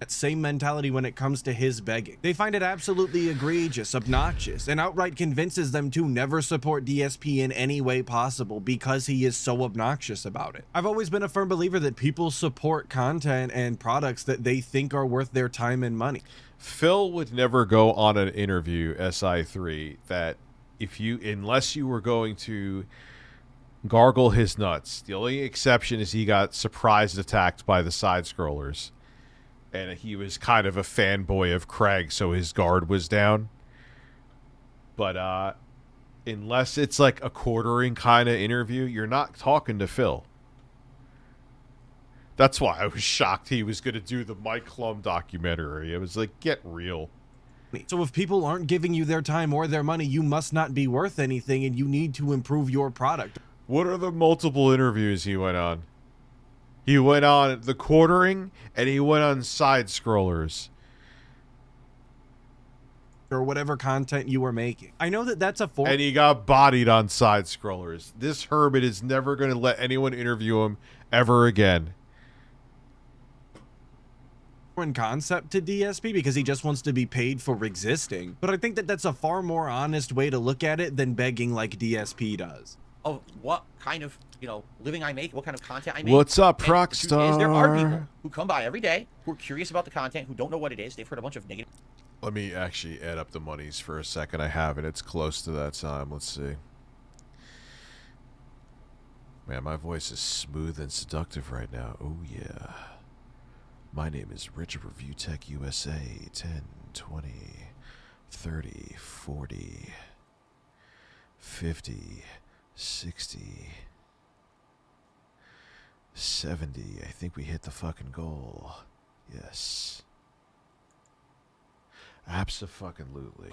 That same mentality when it comes to his begging. They find it absolutely egregious, obnoxious, and outright convinces them to never support DSP in any way possible because he is so obnoxious about it. I've always been a firm believer that people support content and products that they think are worth their time and money. Phil would never go on an interview, SI3, that unless you were going to gargle his nuts. The only exception is he got surprise attacked by the side scrollers. And he was kind of a fanboy of Craig, so his guard was down. But unless it's like a quartering kind of interview, you're not talking to Phil. That's why I was shocked he was going to do the Mike Klum documentary. I was like, get real. So if people aren't giving you their time or their money, you must not be worth anything and you need to improve your product. What are the multiple interviews he went on? He went on the quartering, and he went on side scrollers. Or whatever content you were making. I know that that's a form. And he got bodied on side scrollers. This hermit is never going to let anyone interview him ever again. Concept to DSP because he just wants to be paid for existing. But I think that that's a far more honest way to look at it than begging like DSP does. Of what kind of, living I make, what kind of content I make. What's up, And the truth is, there are people Prockstar? who come by every day, who are curious about the content, who don't know what it is. They've heard a bunch of negative. Let me actually add up the monies for a second. I have it. It's close to that time. Let's see. Man, my voice is smooth and seductive right now. Oh, yeah. My name is Rich of ReviewTechUSA. 10, 20, 30, 40, 50, 60, 70. I think we hit the fucking goal. Yes. Abso-fucking-lutely.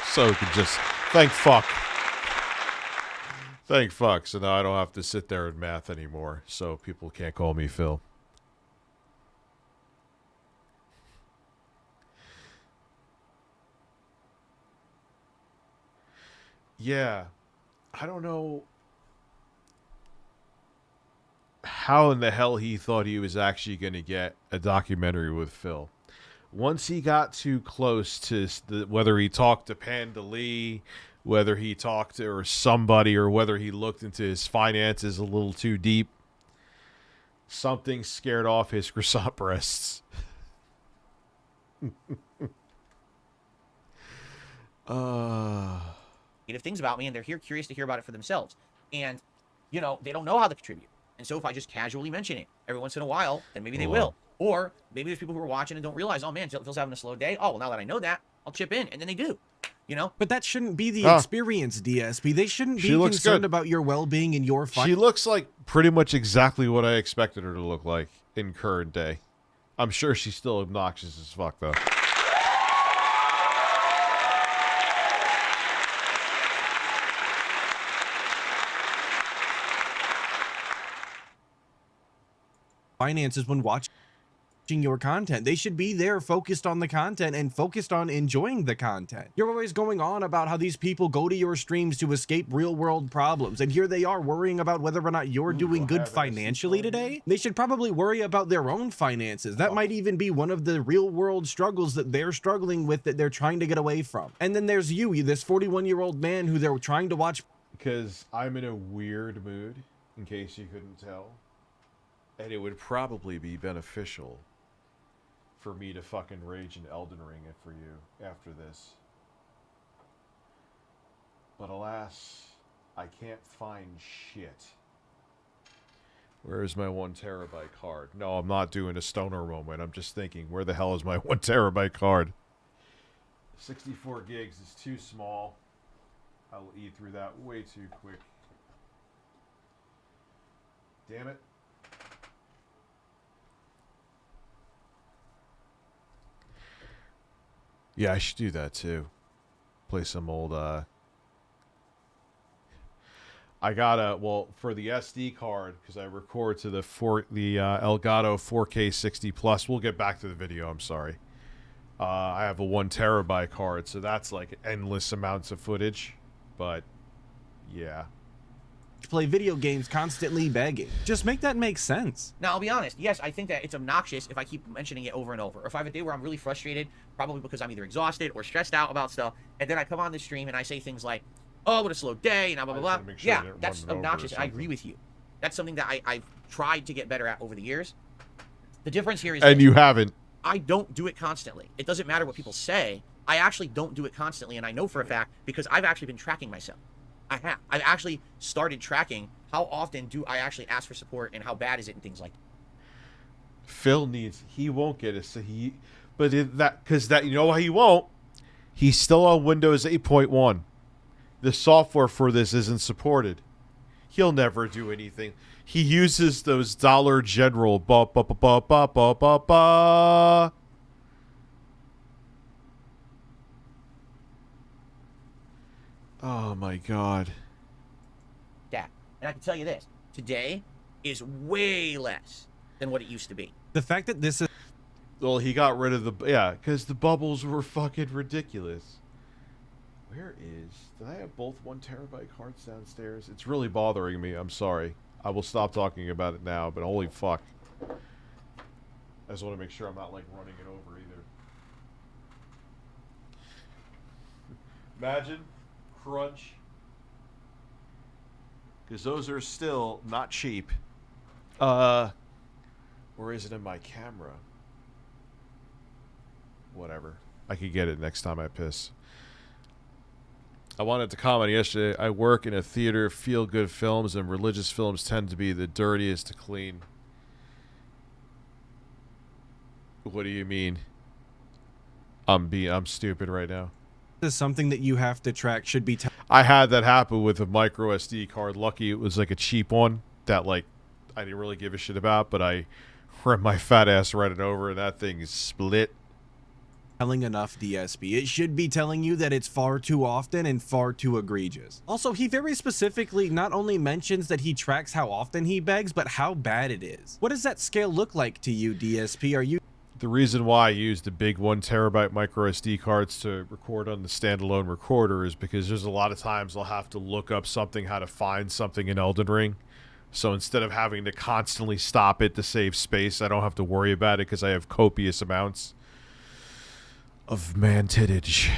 So we can just thank fuck. Thank fuck. So now I don't have to sit there and math anymore. So people can't call me Phil. Yeah. I don't know how in the hell he thought he was actually going to get a documentary with Phil. Once he got too close to whether he talked to Panda Lee, whether he talked to or somebody, or whether he looked into his finances a little too deep, something scared off his croissant breasts. Negative things about me, and they're here curious to hear about it for themselves. And, they don't know how to contribute. And so if I just casually mention it every once in a while, then maybe they will. Or maybe there's people who are watching and don't realize, oh man, Phil's having a slow day. Oh, well, now that I know that, I'll chip in. And then they do. But that shouldn't be the experience, DSP. They shouldn't be concerned about your well-being and your fun. She looks like pretty much exactly what I expected her to look like in current day. I'm sure she's still obnoxious as fuck, though. Finances when watching your content. They should be there focused on the content and focused on enjoying the content. You're always going on about how these people go to your streams to escape real world problems, and here they are worrying about whether or not you're doing good financially today. They should probably worry about their own finances. That might even be one of the real world struggles that they're struggling with, that they're trying to get away from. And then there's you, this 41-year-old man who they're trying to watch. Because I'm in a weird mood, in case you couldn't tell. And it would probably be beneficial for me to fucking rage in Elden Ring it for you after this. But alas, I can't find shit. Where is my 1 terabyte card? No, I'm not doing a stoner moment. I'm just thinking, where the hell is my 1 terabyte card? 64 gigs is too small. I will eat through that way too quick. Damn it. Yeah, I should do that too. Play some old, I got well, for the SD card, because I record to the Elgato 4K 60 Plus. We'll get back to the video, I'm sorry. I have a 1 terabyte card, so that's like endless amounts of footage. But, yeah. Play video games constantly begging. Just make that make sense. Now, I'll be honest. Yes, I think that it's obnoxious if I keep mentioning it over and over. Or if I have a day where I'm really frustrated, probably because I'm either exhausted or stressed out about stuff, and then I come on the stream and I say things like, oh, what a slow day, and blah, blah, blah. Sure yeah, that's obnoxious. I agree with you. That's something that I've tried to get better at over the years. The difference here is... And you haven't. I don't do it constantly. It doesn't matter what people say. I actually don't do it constantly, and I know for a fact because I've actually been tracking myself. I have. I've actually started tracking how often do I actually ask for support and how bad is it and things like that. Phil needs... He won't get it, so he... But because you know why he won't? He's still on Windows 8.1. The software for this isn't supported. He'll never do anything. He uses those Dollar General ba ba ba ba ba ba ba ba. Oh my god. Yeah. And I can tell you this. Today is way less than what it used to be. The fact that this is... Well, he got rid of the... Yeah, because the bubbles were fucking ridiculous. Where is... Did I have both 1 terabyte cards downstairs? It's really bothering me. I'm sorry. I will stop talking about it now, but holy fuck. I just want to make sure I'm not, like, running it over either. Imagine... Crunch. Because those are still not cheap. Where is it in my camera? Whatever. I could get it next time I piss. I wanted to comment yesterday. I work in a theater. Feel-good films and religious films tend to be the dirtiest to clean. What do you mean? I'm stupid right now. Is something that you have to track. Should be... I had that happen with a micro SD card. Lucky it was like a cheap one that like I didn't really give a shit about, but I ran my fat ass right it over and that thing is split. Telling enough DSP. It should be telling you that it's far too often and far too egregious. Also, he very specifically not only mentions that he tracks how often he begs, but how bad it is. What does that scale look like to you, DSP? Are you... The reason why I use the big 1 terabyte micro SD cards to record on the standalone recorder is because there's a lot of times I'll have to look up something, how to find something in Elden Ring. So instead of having to constantly stop it to save space, I don't have to worry about it because I have copious amounts of man-tittage.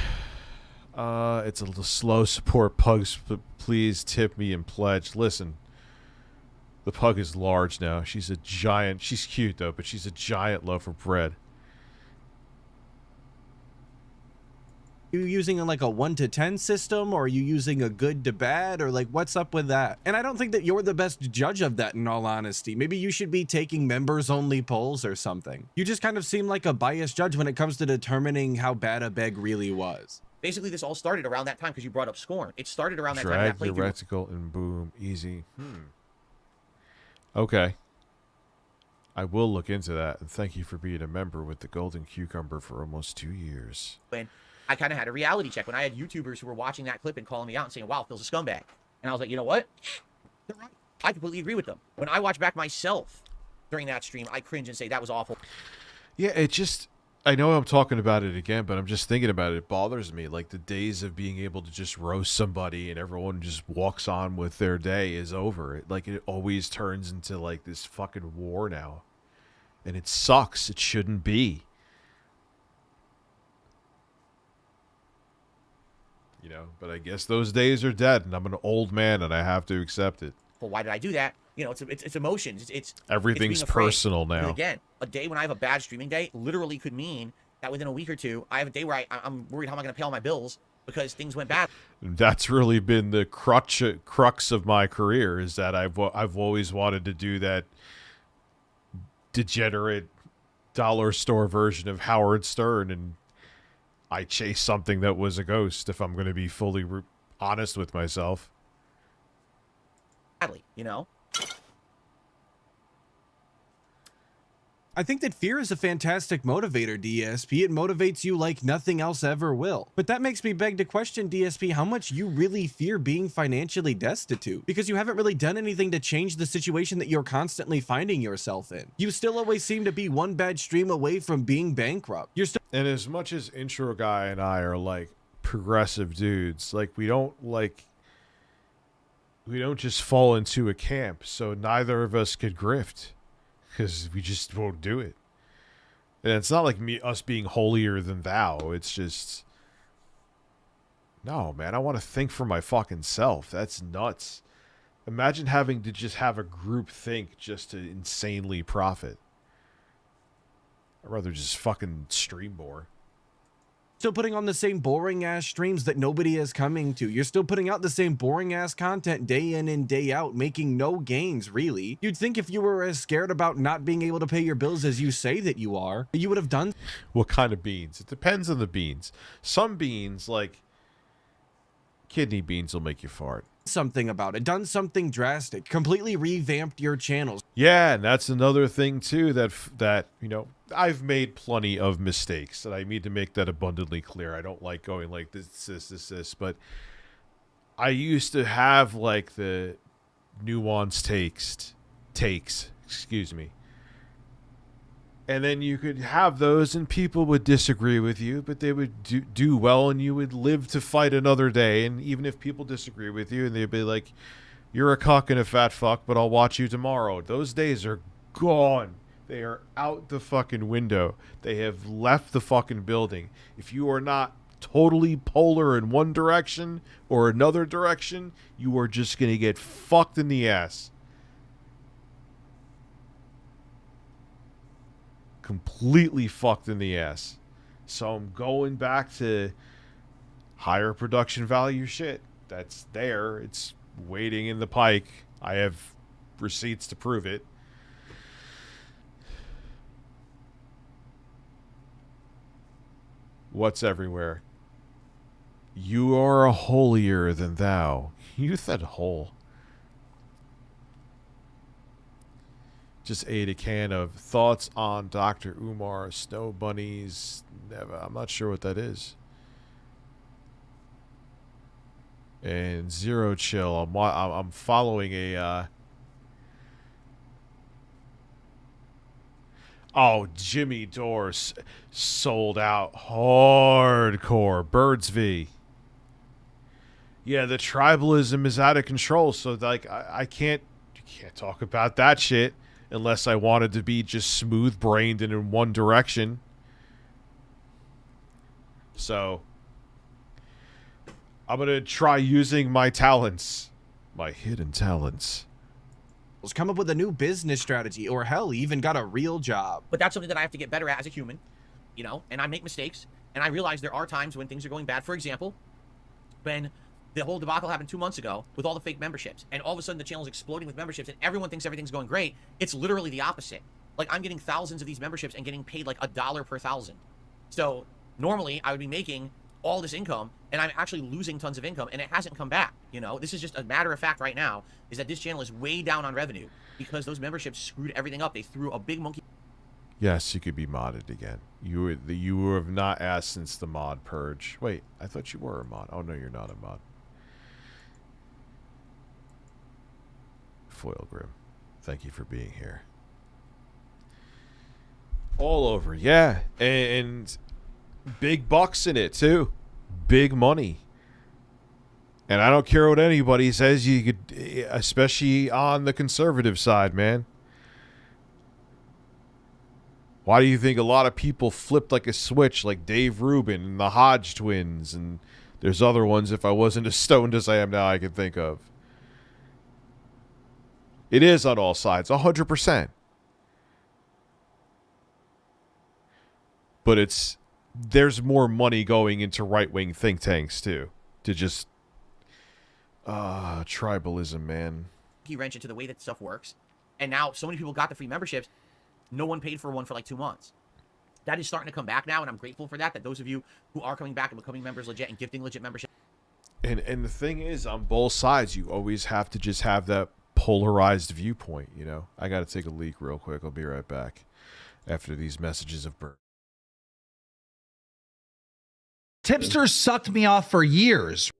It's a little slow support, pugs, but please tip me and pledge. Listen. The pug is large now. She's a giant. She's cute, though, but she's a giant loaf of bread. Are you using like a 1 to 10 system, or are you using a good to bad, or like what's up with that? And I don't think that you're the best judge of that, in all honesty. Maybe you should be taking members-only polls or something. You just kind of seem like a biased judge when it comes to determining how bad a beg really was. Basically, this all started around that time because you brought up Scorn. It started around that time. Drag the reticle and boom. Easy. Okay. I will look into that, and thank you for being a member with the Golden Cucumber for almost 2 years. And I kind of had a reality check when I had YouTubers who were watching that clip and calling me out and saying, wow, Phil's a scumbag. And I was like, you know what? They're right. I completely agree with them. When I watch back myself during that stream, I cringe and say that was awful. Yeah, it just, I know I'm talking about it again, but I'm just thinking about it. It bothers me. Like, the days of being able to just roast somebody and everyone just walks on with their day is over. It always turns into, like, this fucking war now. And it sucks. It shouldn't be. You know, but I guess those days are dead, and I'm an old man, and I have to accept it. Well, why did I do that? You know, it's emotions. Everything's it's being afraid. personal now. Because again, a day when I have a bad streaming day literally could mean that within a week or two, I have a day where I'm worried how am I going to pay all my bills because things went bad. That's really been the crux of my career, is that I've always wanted to do that degenerate dollar store version of Howard Stern, and I chased something that was a ghost, if I'm going to be fully honest with myself. Badly, you know? I think that fear is a fantastic motivator, DSP. It motivates you like nothing else ever will. But that makes me beg to question, DSP, how much you really fear being financially destitute, because you haven't really done anything to change the situation that you're constantly finding yourself in. You still always seem to be one bad stream away from being bankrupt. You're still— And as much as Intro Guy and I are like progressive dudes, like we don't just fall into a camp, so neither of us could grift. Because we just won't do it. And it's not like us being holier than thou. It's just, no, man, I want to think for my fucking self. That's nuts. Imagine having to just have a group think just to insanely profit. I'd rather just fucking stream more. still putting on the same boring ass streams that nobody is coming to. You're still putting out the same boring ass content day in and day out, making no gains, really. You'd think if you were as scared about not being able to pay your bills as you say that you are, you would have done. What kind of beans? It depends on the beans. Some beans, like kidney beans, will make you fart. Something about it, done something drastic, completely revamped your channels. Yeah, and that's another thing too, that you know, I've made plenty of mistakes, and I need to make that abundantly clear. I don't like going like this, but I used to have like the nuanced takes, excuse me. And then you could have those and people would disagree with you, but they would do well, and you would live to fight another day. And even if people disagree with you and they'd be like, you're a cock and a fat fuck, but I'll watch you tomorrow. Those days are gone. They are out the fucking window. They have left the fucking building. If you are not totally polar in one direction or another direction, you are just going to get fucked in the ass. Completely fucked in the ass. So I'm going back to higher production value shit. That's there. It's waiting in the pike. I have receipts to prove it. What's everywhere? You are a holier than thou. You said whole. Just ate a can of thoughts on Dr. Umar Snow Bunnies. Never. I'm not sure what that is. And Zero Chill. I'm following a. Oh, Jimmy Dore sold out hardcore. DoseOfVI. Yeah, the tribalism is out of control. So like, I can't. You can't talk about that shit. Unless I wanted to be just smooth-brained and in one direction. So, I'm going to try using my talents. My hidden talents. Let's come up with a new business strategy, or hell, even got a real job. But that's something that I have to get better at as a human, you know, and I make mistakes, and I realize there are times when things are going bad. For example, when the whole debacle happened 2 months ago with all the fake memberships, and all of a sudden the channel's exploding with memberships and everyone thinks everything's going great. It's literally the opposite. Like, I'm getting thousands of these memberships and getting paid like $1 per 1,000. So normally I would be making all this income and I'm actually losing tons of income, and it hasn't come back. You know, this is just a matter of fact right now, is that this channel is way down on revenue because those memberships screwed everything up. They threw a big monkey. Yes, you could be modded again. You have not asked since the mod purge. Wait, I thought you were a mod. Oh no, you're not a mod. Foil Grim, thank you for being here. All over, yeah. And big bucks in it, too. Big money. And I don't care what anybody says, you could, especially on the conservative side, man. Why do you think a lot of people flipped like a switch, like Dave Rubin and the Hodge twins, and there's other ones, if I wasn't as stoned as I am now, I could think of. It is on all sides, 100%. But there's more money going into right-wing think tanks, too, to just, tribalism, man. He wrench into the way that stuff works. And now so many people got the free memberships. No one paid for one for like 2 months. That is starting to come back now, and I'm grateful for that those of you who are coming back and becoming members legit and gifting legit membership. And the thing is, on both sides, you always have to just have that polarized viewpoint, you know? I got to take a leak real quick. I'll be right back after these messages of birth. Tipster sucked me off for years.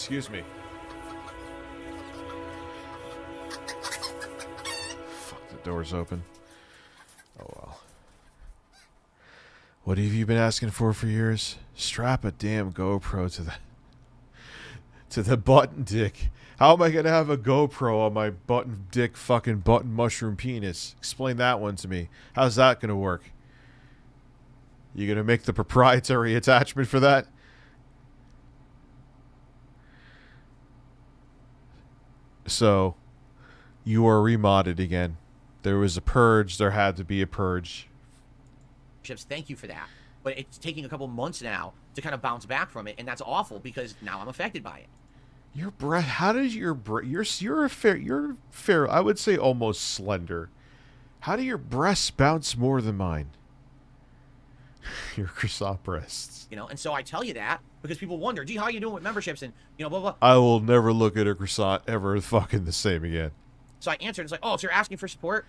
Excuse me. Fuck, the door's open. Oh well. What have you been asking for years? Strap a damn GoPro to the button dick. How am I gonna have a GoPro on my button dick fucking button mushroom penis? Explain that one to me. How's that gonna work? You gonna make the proprietary attachment for that? So, you are remodded again. There was a purge. There had to be a purge. Thank you for that. But it's taking a couple months now to kind of bounce back from it, and that's awful because now I'm affected by it. Your breath. How does your breath? You're fair. I would say almost slender. How do your breasts bounce more than mine? Your croissant breasts. You know, and so I tell you that because people wonder, gee, how are you doing with memberships and, you know, blah, blah. I will never look at a croissant ever fucking the same again. So I answered, it's like, oh, so you're asking for support?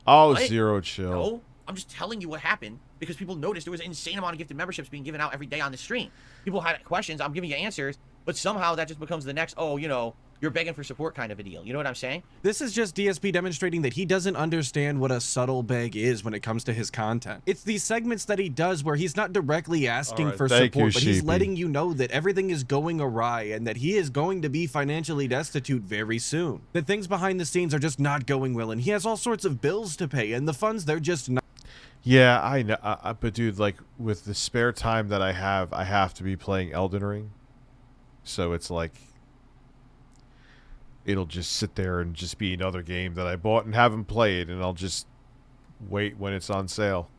Oh, what? Zero chill. No, I'm just telling you what happened because people noticed there was an insane amount of gifted memberships being given out every day on the stream. People had questions, I'm giving you answers, but somehow that just becomes the next, oh, you know, you're begging for support kind of a deal. You know what I'm saying? This is just DSP demonstrating that he doesn't understand what a subtle beg is when it comes to his content. It's these segments that he does where he's not directly asking for support, but he's letting you know that everything is going awry and that he is going to be financially destitute very soon. That things behind the scenes are just not going well and he has all sorts of bills to pay and the funds, they're just not. Yeah, I know. But dude, like with the spare time that I have to be playing Elden Ring. So it's like it'll just sit there and just be another game that I bought and haven't played, and I'll just wait when it's on sale.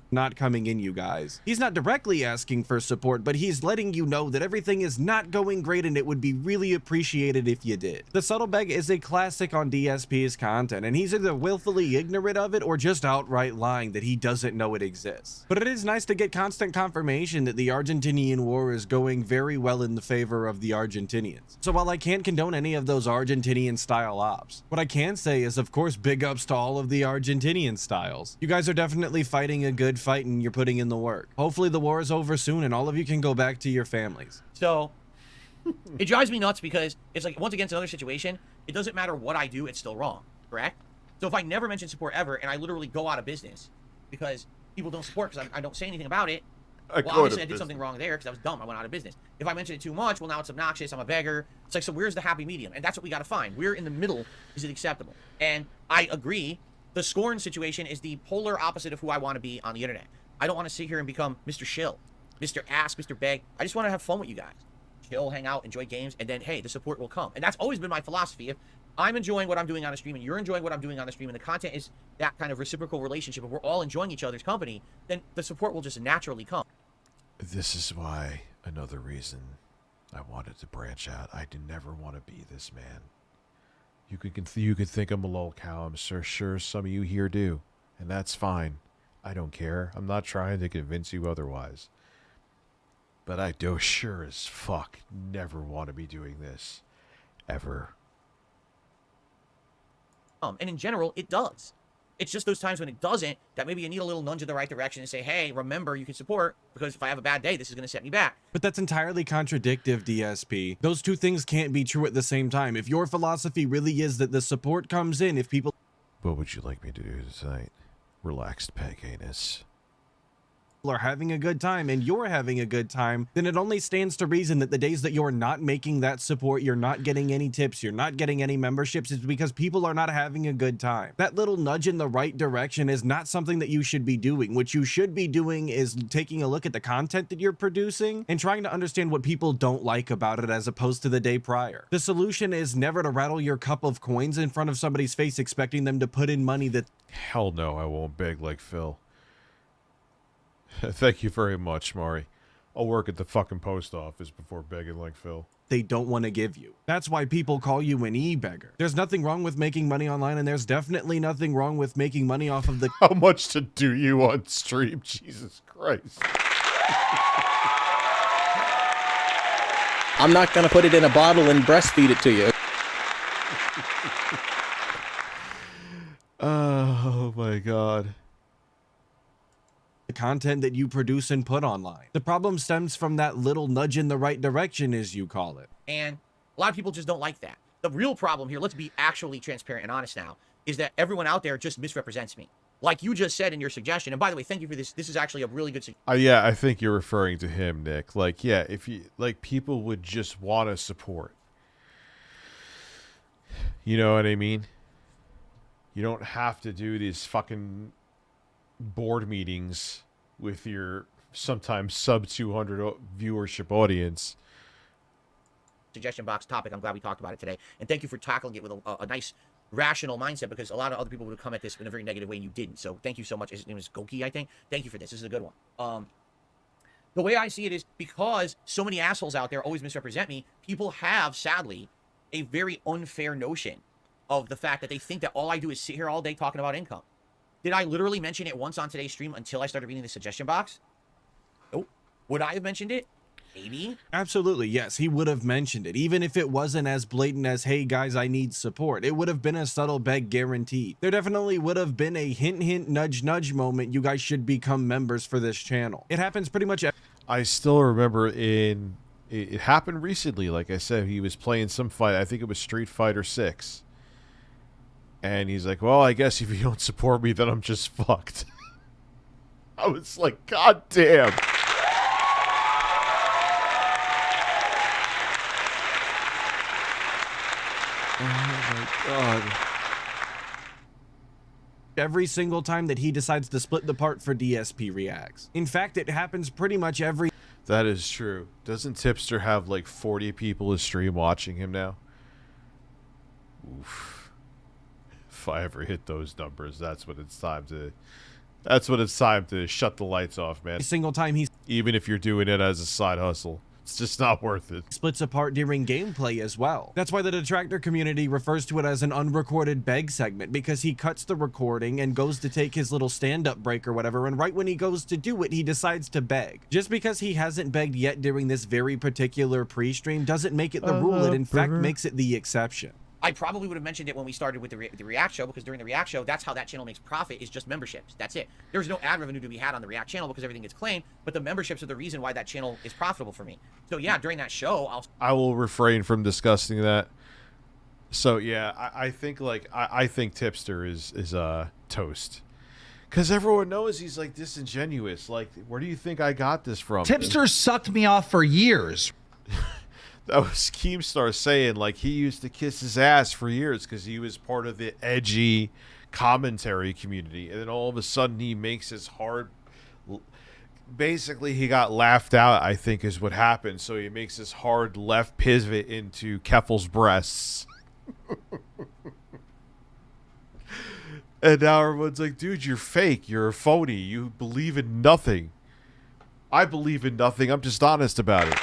Not coming in, you guys. He's not directly asking for support, but he's letting you know that everything is not going great and it would be really appreciated if you did. The subtle beg is a classic on DSP's content, and he's either willfully ignorant of it or just outright lying that he doesn't know it exists. But it is nice to get constant confirmation that the Argentinian war is going very well in the favor of the Argentinians. So while I can't condone any of those Argentinian style ops, what I can say is, of course, big ups to all of the Argentinian styles. You guys are definitely fighting a good fight and you're putting in the work. Hopefully the war is over soon and all of you can go back to your families. So it drives me nuts because it's like, once again, it's another situation. It doesn't matter what I do, it's still wrong, correct? So if I never mention support ever and I literally go out of business because people don't support because I don't say anything about it, well, obviously I did something wrong there because I was dumb. I went out of business. If I mention it too much, well, now it's obnoxious. I'm a beggar. It's like, so where's the happy medium? And that's what we got to find. We're in the middle. Is it acceptable? And I agree. The scorn situation is the polar opposite of who I want to be on the internet. I don't want to sit here and become Mr. Shill, Mr. Ask, Mr. Beg. I just want to have fun with you guys. Chill, hang out, enjoy games, and then, hey, the support will come. And that's always been my philosophy. If I'm enjoying what I'm doing on a stream and you're enjoying what I'm doing on the stream and the content is that kind of reciprocal relationship and we're all enjoying each other's company, then the support will just naturally come. This is why, another reason I wanted to branch out. I did never want to be this man. You could think I'm a lol cow. I'm sure some of you here do. And that's fine. I don't care. I'm not trying to convince you otherwise. But I do sure as fuck never want to be doing this. Ever. And in general, it does. It's just those times when it doesn't that maybe you need a little nudge in the right direction and say, hey, remember, you can support, because if I have a bad day, this is going to set me back. But that's entirely contradictive, DSP. Those two things can't be true at the same time. If your philosophy really is that the support comes in if people... What would you like me to do tonight? Relaxed peg anus. are having a good time and you're having a good time, then it only stands to reason that the days that you're not making that support, you're not getting any tips, you're not getting any memberships, is because people are not having a good time. That little nudge in the right direction is not something that you should be doing. What you should be doing is taking a look at the content that you're producing and trying to understand what people don't like about it as opposed to the day prior. The solution is never to rattle your cup of coins in front of somebody's face expecting them to put in money that... Hell no, I won't beg like Phil. Thank you very much, Mari. I'll work at the fucking post office before begging like Phil. They don't want to give you. That's why people call you an e-beggar. There's nothing wrong with making money online, and there's definitely nothing wrong with making money off of the... How much to do you on stream? Jesus Christ. I'm not going to put it in a bottle and breastfeed it to you. Oh my God. The content that you produce and put online. The problem stems from that little nudge in the right direction, as you call it. And a lot of people just don't like that. The real problem here, let's be actually transparent and honest now, is that everyone out there just misrepresents me. Like you just said in your suggestion, and by the way, thank you for this. This is actually a really good suggestion. Yeah, I think you're referring to him, Nick. Like, yeah, if you, like, people would just want to support. You know what I mean? You don't have to do these fucking board meetings with your sometimes sub 200 viewership audience. Suggestion box topic. I'm glad we talked about it today. And thank you for tackling it with a nice, rational mindset, because a lot of other people would have come at this in a very negative way and you didn't. So thank you so much. His name is Goki, I think. Thank you for this. This is a good one. The way I see it is because so many assholes out there always misrepresent me, people have, sadly, a very unfair notion of the fact that they think that all I do is sit here all day talking about income. Did I literally mention it once on today's stream until I started reading the suggestion box? Nope. Would I have mentioned it? Maybe. Absolutely, yes, he would have mentioned it. Even if it wasn't as blatant as, hey guys, I need support. It would have been a subtle beg guaranteed. There definitely would have been a hint, hint, nudge, nudge moment. You guys should become members for this channel. It happens pretty much... I still remember it happened recently. Like I said, he was playing some fight. I think it was Street Fighter 6. And he's like, well, I guess if you don't support me, then I'm just fucked. I was like, God damn. Oh my God. Every single time that he decides to split the part for DSP reacts. In fact, it happens pretty much every... That is true. Doesn't Tipster have like 40 people a stream watching him now? Oof. If I ever hit those numbers, that's when it's time to shut the lights off, man. Every single time he's Even if you're doing it as a side hustle, it's just not worth it. splits apart during gameplay as well. That's why the detractor community refers to it as an unrecorded beg segment, because he cuts the recording and goes to take his little stand-up break or whatever, and right when he goes to do it, he decides to beg. Just because he hasn't begged yet during this very particular pre-stream doesn't make it the rule. It in fact makes it the exception. I probably would have mentioned it when we started with the React show, because during the React show, that's how that channel makes profit, is just memberships. That's it. There's no ad revenue to be had on the React channel because everything gets claimed, but the memberships are the reason why that channel is profitable for me. So yeah, during that show, I will refrain from discussing that. So yeah, I think like I think Tipster is toast. Because everyone knows he's like disingenuous. Like, where do you think I got this from? Tipster sucked me off for years. That was Keemstar saying, like, he used to kiss his ass for years because he was part of the edgy commentary community. And then all of a sudden he makes his hard... Basically, he got laughed out, I think, is what happened. So he makes his hard left pivot into Keffel's breasts. And now everyone's like, dude, you're fake. You're a phony. You believe in nothing. I believe in nothing. I'm just honest about it.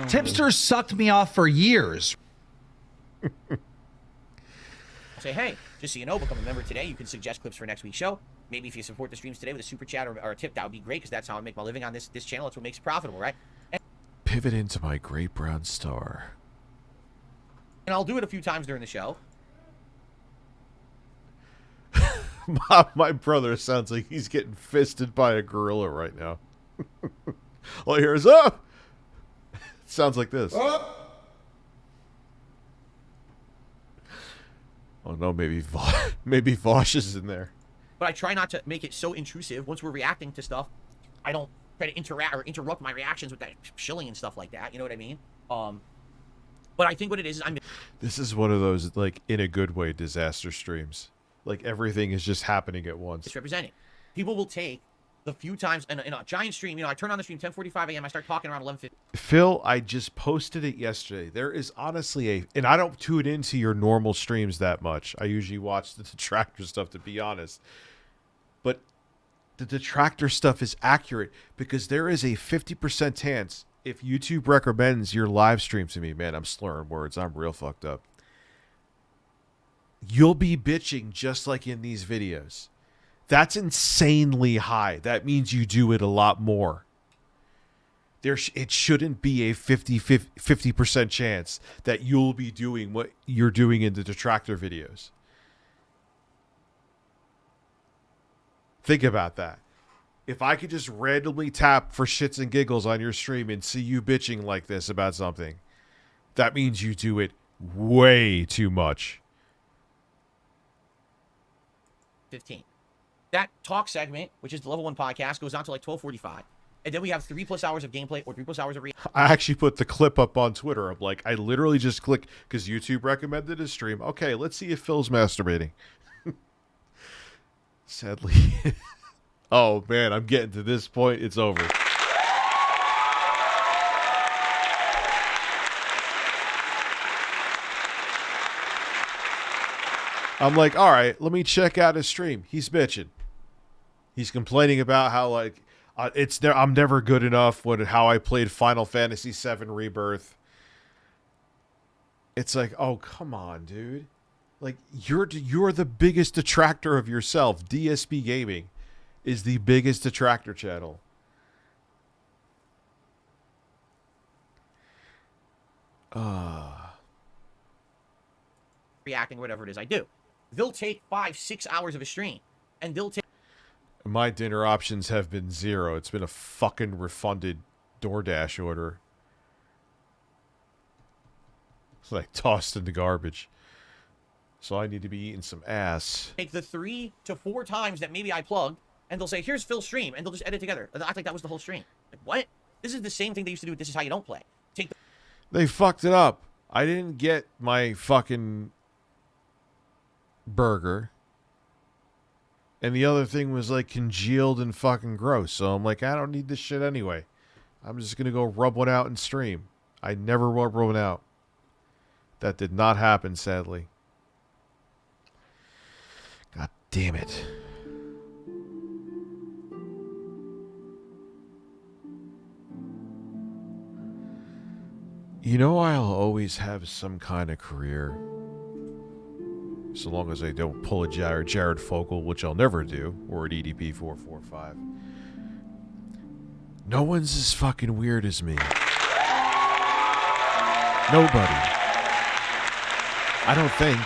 Tipster sucked me off for years. say, hey, just so you know, become a member today. You can suggest clips for next week's show. Maybe if you support the streams today with a super chat or a tip, that would be great, because that's how I make my living on this channel. That's what makes it profitable, right? Pivot into my great brown star. And I'll do it a few times during the show. My brother sounds like he's getting fisted by a gorilla right now. All I hear is, oh! Sounds like this. Oh no, maybe Vosh is in there. But I try not to make it so intrusive. Once we're reacting to stuff, I don't try to interact or interrupt my reactions with that shilling and stuff like that. You know what I mean? But I think what it is This is one of those, like, in a good way, disaster streams. Like, everything is just happening at once. misrepresenting. People will take the few times in a giant stream. You know, I turn on the stream 10:45 a.m. I start talking around 11:50. Phil, I just posted it yesterday. There is honestly and I don't tune into your normal streams that much. I usually watch the detractor stuff, to be honest. But the detractor stuff is accurate because there is a 50% chance if YouTube recommends your live stream to me, man, I'm slurring words. I'm real fucked up. You'll be bitching just like in these videos. That's insanely high. That means you do it a lot more. It shouldn't be a 50% chance that you'll be doing what you're doing in the detractor videos. Think about that. If I could just randomly tap for shits and giggles on your stream and see you bitching like this about something, that means you do it way too much. 15. That talk segment, which is the level 1 podcast, goes on to like 12:45. And then we have 3+ hours of gameplay or 3+ hours of I actually put the clip up on Twitter. I'm like, I literally just click because YouTube recommended a stream. Okay, let's see if Phil's masturbating. Sadly. Oh, man, I'm getting to this point. It's over. I'm like, all right, let me check out his stream. He's bitching. He's complaining about how, like, I'm never good enough. How I played Final Fantasy VII Rebirth. It's like, oh, come on, dude. Like, you're the biggest detractor of yourself. DSP Gaming is the biggest detractor channel. reacting, whatever it is I do. They'll take 5-6 hours of a stream, and they'll take. My dinner options have been 0. It's been a fucking refunded DoorDash order. It's like tossed in the garbage. So I need to be eating some ass. Take the 3 to 4 times that maybe I plugged, and they'll say, here's Phil's stream, and they'll just edit together. I think that was the whole stream. Like, what? This is the same thing they used to do with This Is How You Don't Play. They fucked it up. I didn't get my fucking burger. And the other thing was like congealed and fucking gross. So I'm like, I don't need this shit anyway. I'm just going to go rub one out and stream. I never rub one out. That did not happen, sadly. God damn it. You know, I'll always have some kind of career. So long as I don't pull a Jared Fogle, which I'll never do, or an EDP 445. No one's as fucking weird as me. Nobody. I don't think.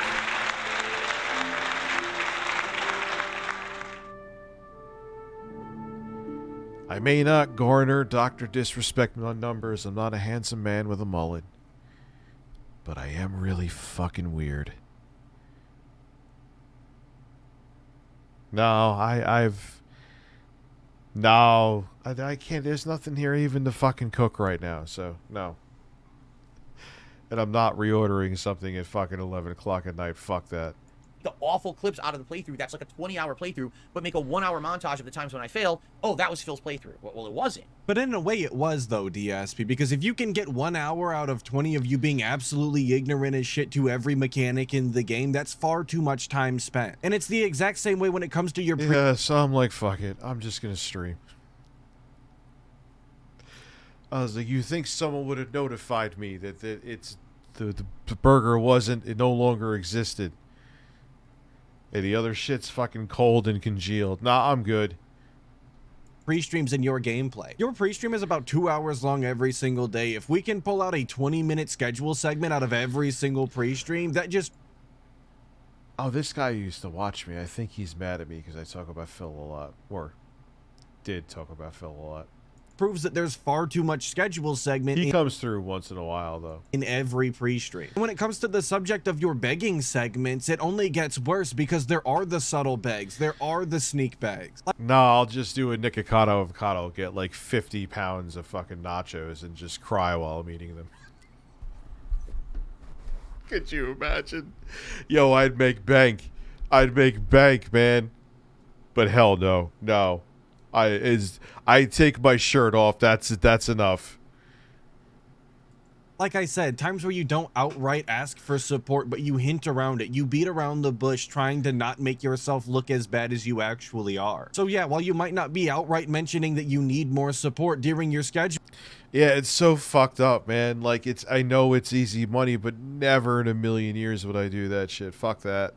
I may not garner Dr. Disrespect on numbers. I'm not a handsome man with a mullet. But I am really fucking weird. No, I can't. There's nothing here even to fucking cook right now, so no. And I'm not reordering something at fucking 11 o'clock at night. Fuck that. The awful clips out of the playthrough. That's like a 20-hour playthrough, but make a 1-hour montage of the times when I failed. Oh, that was Phil's playthrough. Well, it wasn't. But in a way it was, though, DSP, because if you can get 1 hour out of 20 of you being absolutely ignorant as shit to every mechanic in the game, that's far too much time spent. And it's the exact same way when it comes to your... Yeah, so I'm like, fuck it. I'm just gonna stream. I was like, you think someone would have notified me that it's... The burger wasn't... It no longer existed. Hey, the other shit's fucking cold and congealed. Nah, I'm good. Pre-streams in your gameplay. Your pre-stream is about 2 hours long every single day. If we can pull out a 20-minute schedule segment out of every single pre-stream, that just... Oh, this guy used to watch me. I think he's mad at me because I talk about Phil a lot. Or did talk about Phil a lot. Proves that there's far too much schedule segment. He comes through once in a while, though. In every pre-stream. When it comes to the subject of your begging segments, it only gets worse because there are the subtle begs. There are the sneak begs. No, I'll just do a Nikocado avocado, get like 50 pounds of fucking nachos and just cry while I'm eating them. Could you imagine? Yo, I'd make bank. I'd make bank, man. But hell no. No. I take my shirt off. That's enough. Like I said, times where you don't outright ask for support, but you hint around it. You beat around the bush trying to not make yourself look as bad as you actually are. So yeah, while you might not be outright mentioning that you need more support during your schedule. Yeah, it's so fucked up, man. Like, I know it's easy money, but never in a million years would I do that shit. Fuck that.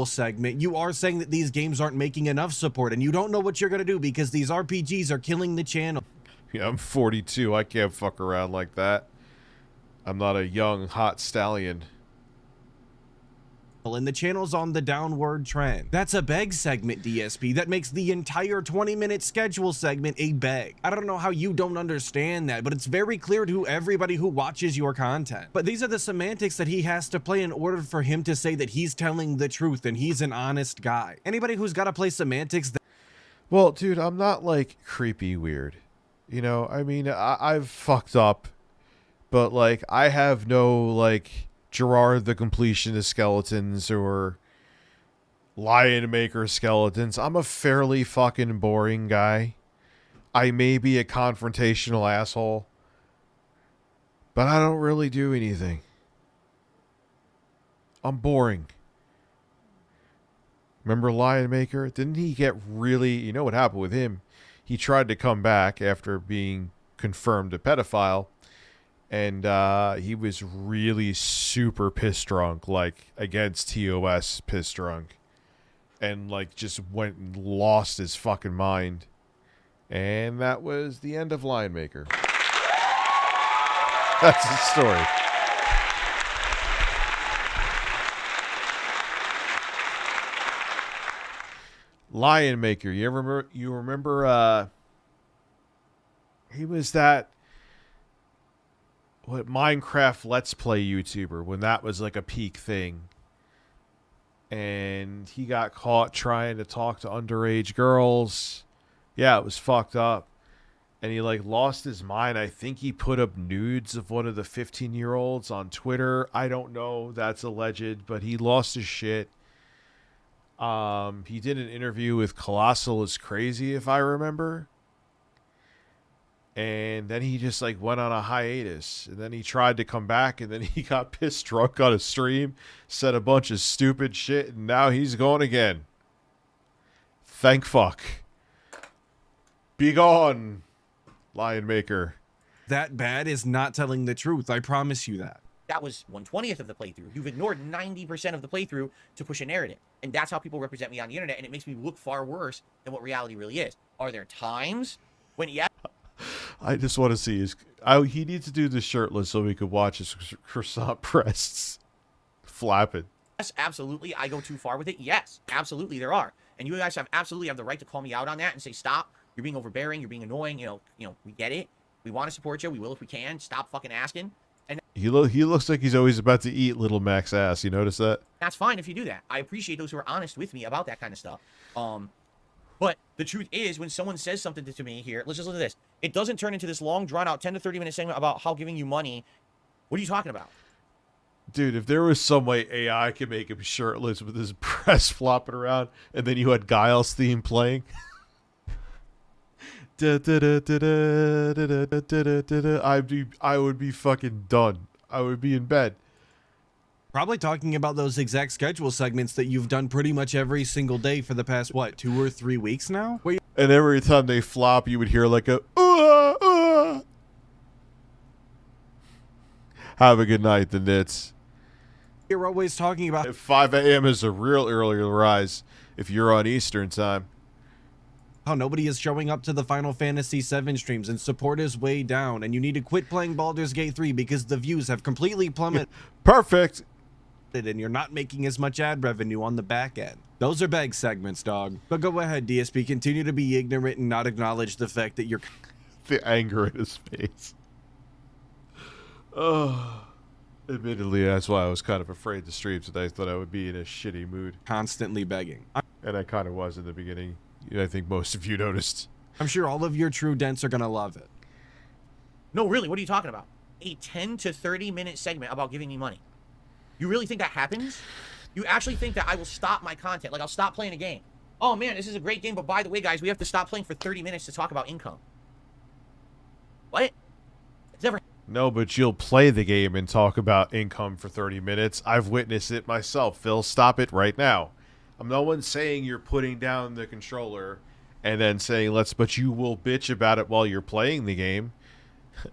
Segment, you are saying that these games aren't making enough support and you don't know what you're gonna do because these RPGs are killing the channel. Yeah, I'm 42. I can't fuck around like that. I'm not a young hot stallion. And the channel's on the downward trend. That's a beg segment, DSP. That makes the entire 20-minute schedule segment a beg. I don't know how you don't understand that, but it's very clear to everybody who watches your content. But these are the semantics that he has to play in order for him to say that he's telling the truth and he's an honest guy. Anybody who's got to play semantics... Well, dude, I'm not, like, creepy weird. You know, I mean, I've fucked up, but, like, I have no, like... Gerard the Completionist skeletons or Lion Maker skeletons. I'm a fairly fucking boring guy. I may be a confrontational asshole, but I don't really do anything. I'm boring. Remember Lion Maker? Didn't he get really... You know what happened with him? He tried to come back after being confirmed a pedophile. And he was really super piss drunk, like against TOS piss drunk. And like just went and lost his fucking mind. And that was the end of Lion Maker. That's the story. Lion Maker, you remember he was that Minecraft Let's Play YouTuber when that was like a peak thing. And he got caught trying to talk to underage girls. Yeah, it was fucked up. And he like lost his mind. I think he put up nudes of one of the 15-year-olds on Twitter. I don't know. That's alleged, but he lost his shit. He did an interview with Colossal is Crazy, if I remember. And then he just like went on a hiatus. And then he tried to come back, and then he got pissed drunk on a stream, said a bunch of stupid shit, and now he's going again. Thank fuck. Be gone, Lion Maker. That bad is not telling the truth. I promise you that. That was 1/20th of the playthrough. You've ignored 90% of the playthrough to push a narrative. And that's how people represent me on the internet, and it makes me look far worse than what reality really is. Are there times when, yeah... I just want to see his... he needs to do this shirtless so we could watch his croissant breasts flapping. Yes, absolutely. I go too far with it. Yes, absolutely there are. And you guys absolutely have the right to call me out on that and say, stop. You're being overbearing. You're being annoying. You know, we get it. We want to support you. We will if we can. Stop fucking asking. And he looks like he's always about to eat Little Mac's ass. You notice that? that's fine if you do that. I appreciate those who are honest with me about that kind of stuff. But the truth is, when someone says something to me here, let's just look at this. It doesn't turn into this long, drawn-out 10 to 30-minute segment about how giving you money. What are you talking about? Dude, if there was some way AI could make him shirtless with his breasts flopping around, and then you had Guile's theme playing, I would be fucking done. I would be in bed. Probably talking about those exact schedule segments that you've done pretty much every single day for the past, what, 2 or 3 weeks now? And every time they flop, you would hear like a, Have a good night, the Nits. You're always talking about... At 5 a.m. is a real early rise if you're on Eastern time. How nobody is showing up to the Final Fantasy VII streams and support is way down, and you need to quit playing Baldur's Gate 3 because the views have completely plummeted. Perfect. And you're not making as much ad revenue on the back end. Those are bag segments, dog. But go ahead, DSP. Continue to be ignorant and not acknowledge the fact that you're... The anger in his face. Oh, admittedly, that's why I was kind of afraid to stream today. I thought I would be in a shitty mood. Constantly begging. And I kind of was in the beginning. I think most of you noticed. I'm sure all of your true dents are going to love it. No, really, what are you talking about? A 10 to 30-minute segment about giving me money. You really think that happens? You actually think that I will stop my content? Like, I'll stop playing a game. Oh, man, this is a great game, but by the way, guys, we have to stop playing for 30 minutes to talk about income. What? It's never... No, but you'll play the game and talk about income for 30 minutes. I've witnessed it myself. Phil, stop it right now. No one's saying you're putting down the controller and then saying, but you will bitch about it while you're playing the game.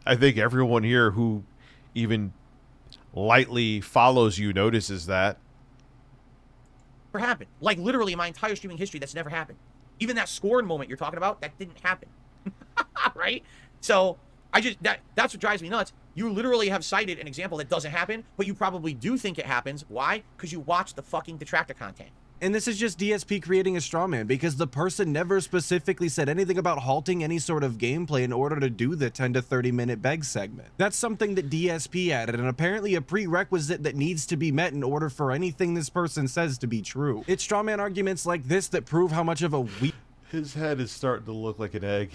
I think everyone here who even lightly follows you notices that. Never happened. Like, literally, in my entire streaming history, that's never happened. Even that scorn moment you're talking about, that didn't happen. Right? So... that's what drives me nuts. You literally have cited an example that doesn't happen, but you probably do think it happens. Why? Because you watch the fucking detractor content. And this is just DSP creating a straw man because the person never specifically said anything about halting any sort of gameplay in order to do the 10 to 30 minute beg segment. That's something that DSP added and apparently a prerequisite that needs to be met in order for anything this person says to be true. It's straw man arguments like this that prove how much of a weak... His head is starting to look like an egg.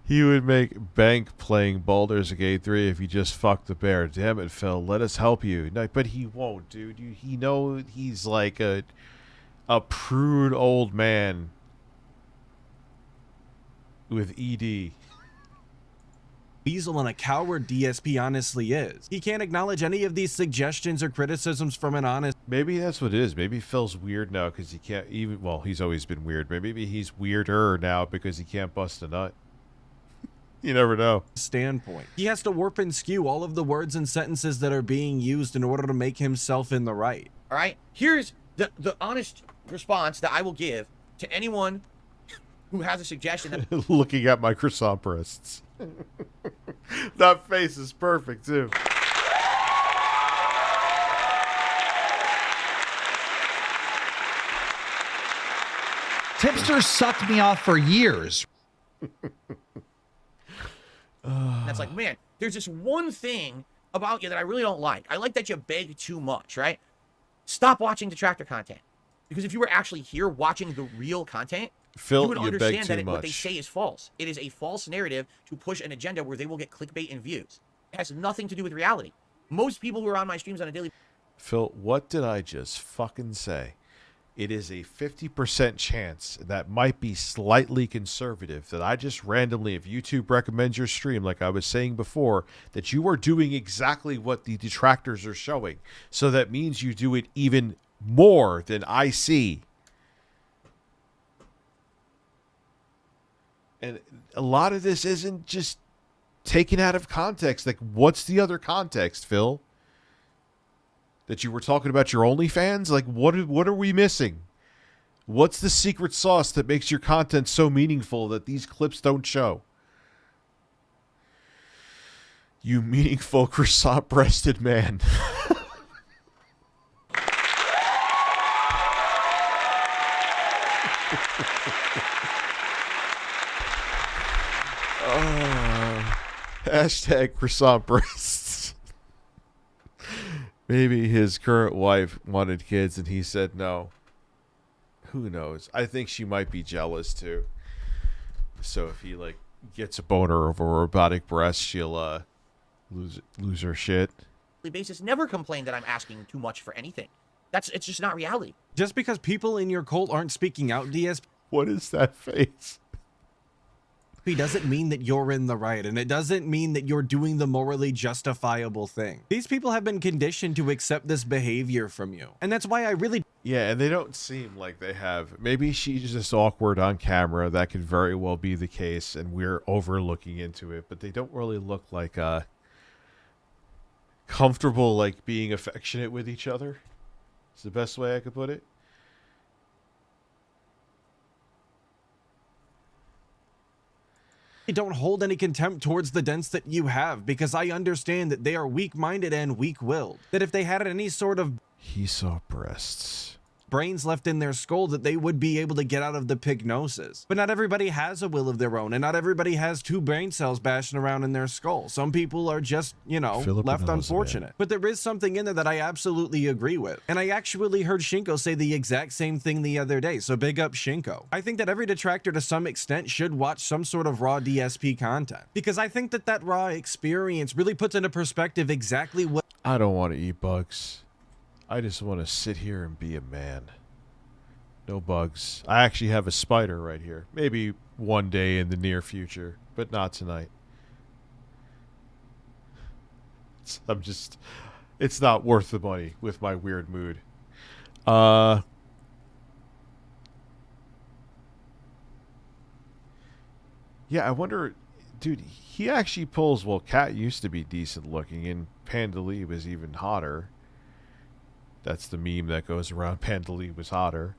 He would make bank playing Baldur's Gate 3 if he just fucked the bear. Damn it, Phil. Let us help you. No, but he won't, dude. He knows he's like a prude old man with ED. Weasel and a coward DSP honestly is. He can't acknowledge any of these suggestions or criticisms from an honest... Maybe that's what it is. Maybe Phil's weird now because he can't even... Well, he's always been weird, but maybe he's weirder now because he can't bust a nut. You never know. Standpoint. He has to warp and skew all of the words and sentences that are being used in order to make himself in the right. All right? Here's the honest response that I will give to anyone who has a suggestion that... Looking at my croissant breasts. That face is perfect, too. Tipster sucked me off for years. That's like, man, there's this one thing about you that I really don't like. I like that you beg too much, right? Stop watching detractor content. Because if you were actually here watching the real content, Phil, you would understand beg that too what they much. say is false. It is a false narrative to push an agenda where they will get clickbait and views. It has nothing to do with reality. Most people who are on my streams on a daily... Phil, what did I just fucking say? It is a 50% chance, that might be slightly conservative, that I just randomly, if YouTube recommends your stream, like I was saying before, that you are doing exactly what the detractors are showing. So that means you do it even more than I see. And a lot of this isn't just taken out of context. Like, what's the other context, Phil? That you were talking about your OnlyFans? Like, what are we missing? What's the secret sauce that makes your content so meaningful that these clips don't show? You meaningful croissant-breasted man. Hashtag croissant breasts. Maybe his current wife wanted kids and he said no. Who knows? I think she might be jealous too. So if he like gets a boner over robotic breasts, she'll lose her shit. Basis, never complain that I'm asking too much for anything. It's just not reality. Just because people in your cult aren't speaking out, DSP. What is that face? It doesn't mean that you're in the right, and it doesn't mean that you're doing the morally justifiable thing. These people have been conditioned to accept this behavior from you, and that's why I really... Yeah, and they don't seem like they have. Maybe she's just awkward on camera. That could very well be the case, and we're overlooking into it, but they don't really look like comfortable, like being affectionate with each other. It's the best way I could put it. I don't hold any contempt towards the dents that you have, because I understand that they are weak-minded and weak-willed. That if they had any sort of... He saw breasts. Brains left in their skull, that they would be able to get out of the pygnosis. But not everybody has a will of their own, and not everybody has two brain cells bashing around in their skull. Some people are just, you know, left unfortunate. But there is something in there that I absolutely agree with. And I actually heard Shinko say the exact same thing the other day, so big up Shinko. I think that every detractor to some extent should watch some sort of raw DSP content, because I think that that raw experience really puts into perspective exactly what... I don't want to eat bugs. I just want to sit here and be a man. No bugs. I actually have a spider right here. Maybe one day in the near future, but not tonight. It's not worth the money with my weird mood. Yeah, I wonder, dude, he actually pulls, well, Cat used to be decent looking, and Panda Lee was even hotter. That's the meme that goes around. Panda Lee was hotter.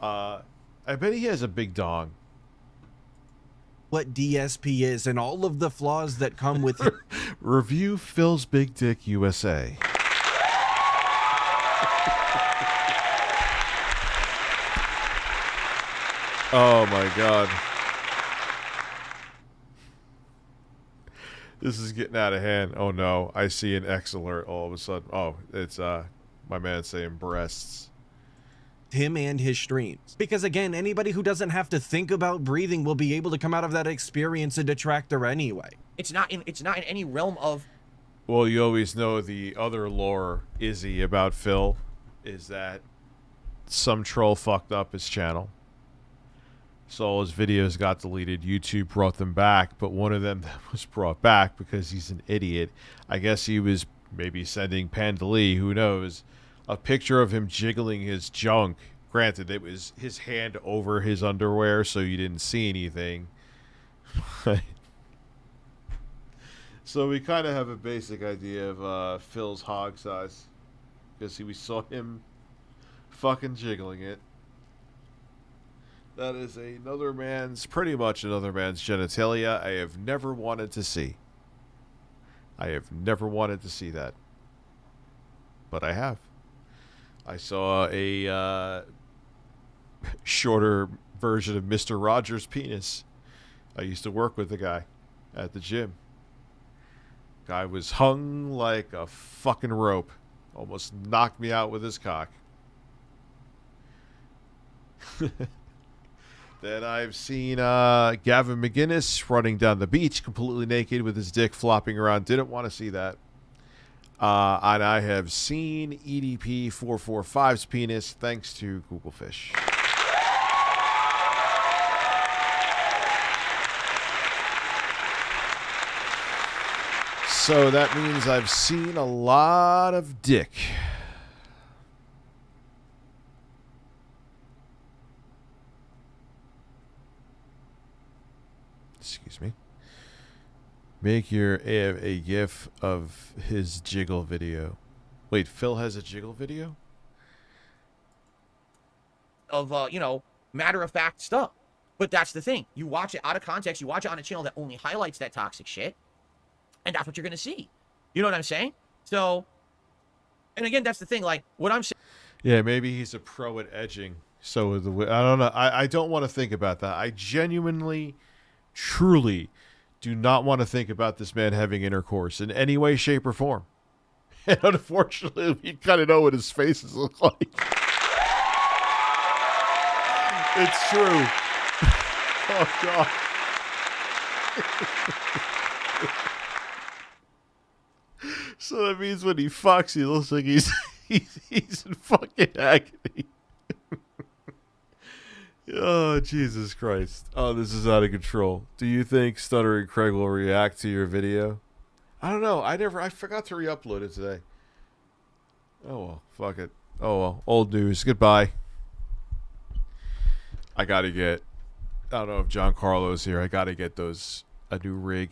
I bet he has a big dong. What DSP is and all of the flaws that come with it. Review Phil's Big Dick USA. Oh my god. This is getting out of hand. Oh no, I see an X alert all of a sudden. Oh, it's my man saying breasts. Him and his streams. Because again, anybody who doesn't have to think about breathing will be able to come out of that experience a detractor anyway. It's not in any realm of... Well, you always know the other lore, Izzy, about Phil is that some troll fucked up his channel. So all his videos got deleted. YouTube brought them back, but one of them that was brought back because he's an idiot. I guess he was maybe sending Panda Lee, who knows, a picture of him jiggling his junk. Granted, it was his hand over his underwear, so you didn't see anything. So we kind of have a basic idea of Phil's hog size, because we saw him fucking jiggling it. That is pretty much another man's genitalia I have never wanted to see. I have never wanted to see that. But I have. I saw a shorter version of Mr. Rogers' penis. I used to work with the guy at the gym. Guy was hung like a fucking rope. Almost knocked me out with his cock. Then I've seen Gavin McGinnis running down the beach completely naked with his dick flopping around. Didn't want to see that. And I have seen EDP445's penis thanks to Google Fish. So that means I've seen a lot of dick. Excuse me. Make your a gif of his jiggle video. Wait, Phil has a jiggle video? Of, matter-of-fact stuff. But that's the thing. You watch it out of context. You watch it on a channel that only highlights that toxic shit. And that's what you're going to see. You know what I'm saying? So, and again, that's the thing. Like, what I'm saying. Yeah, maybe he's a pro at edging. So, I don't know. I don't want to think about that. I genuinely, truly do not want to think about this man having intercourse in any way, shape, or form. And unfortunately, we kind of know what his faces look like. It's true. Oh, God. So that means when he fucks, he looks like he's in fucking agony. Oh, Jesus Christ. Oh, this is out of control. Do you think Stuttering Craig will react to your video? I don't know. I forgot to re-upload it today. Oh, well. Fuck it. Oh, well. Old news. Goodbye. I don't know if John Carlo's here. I gotta get a new rig.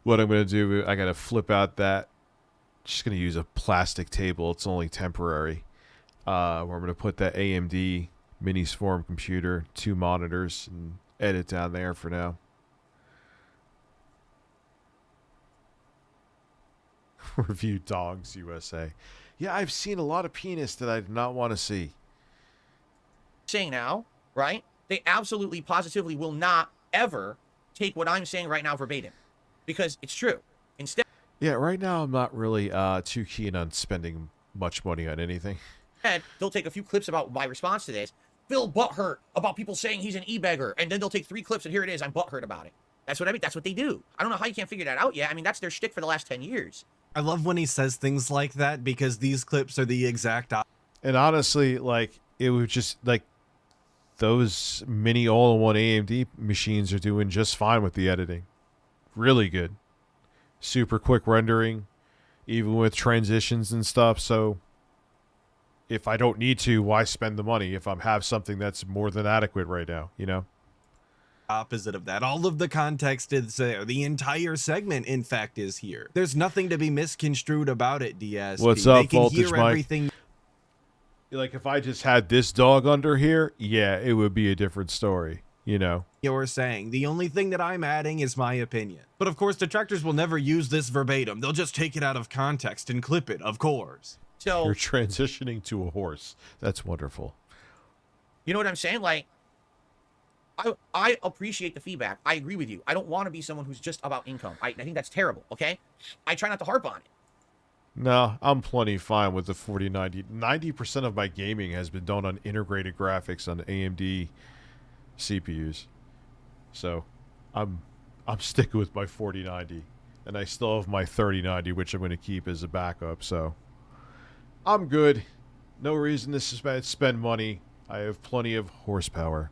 What I'm going to do, I got to flip out that. Just going to use a plastic table. It's only temporary. Where I'm going to put that AMD mini Swarm computer, 2 monitors, and edit down there for now. ReviewTechUSA. Yeah, I've seen a lot of penis that I did not want to see. Saying now, right? They absolutely, positively will not ever take what I'm saying right now verbatim. Because it's true. Instead, yeah, right now I'm not really too keen on spending much money on anything. They'll take a few clips about my response to this. Phil butthurt about people saying he's an e-beggar, and then they'll take 3 clips, and here it is. I'm butthurt about it. That's what I mean. That's what they do. I don't know how you can't figure that out yet. I mean, that's their shtick for the last 10 years. I love when he says things like that because these clips are the exact opposite. And honestly, like, it was just like those mini all-in-one AMD machines are doing just fine with the editing. Really good. Super quick rendering, even with transitions and stuff. So if I don't need to, why spend the money if I have something that's more than adequate right now, you know? Opposite of that. All of the context is there. The entire segment, in fact, is here. There's nothing to be misconstrued about it, DSP. What's up, they can Voltage hear Mike? everything. Like, if I just had this dog under here, yeah, it would be a different story. You know, you're saying. The only thing that I'm adding is my opinion. But of course, detractors will never use this verbatim. They'll just take it out of context and clip it, of course. So you're transitioning to a horse. That's wonderful. You know what I'm saying? Like, I appreciate the feedback. I agree with you. I don't want to be someone who's just about income. I think that's terrible, okay? I try not to harp on it. No, I'm plenty fine with the 4090. 90% of my gaming has been done on integrated graphics on AMD CPUs. So I'm sticking with my 4090, and I still have my 3090, which I'm going to keep as a backup. So I'm good. No reason to spend money. I have plenty of horsepower.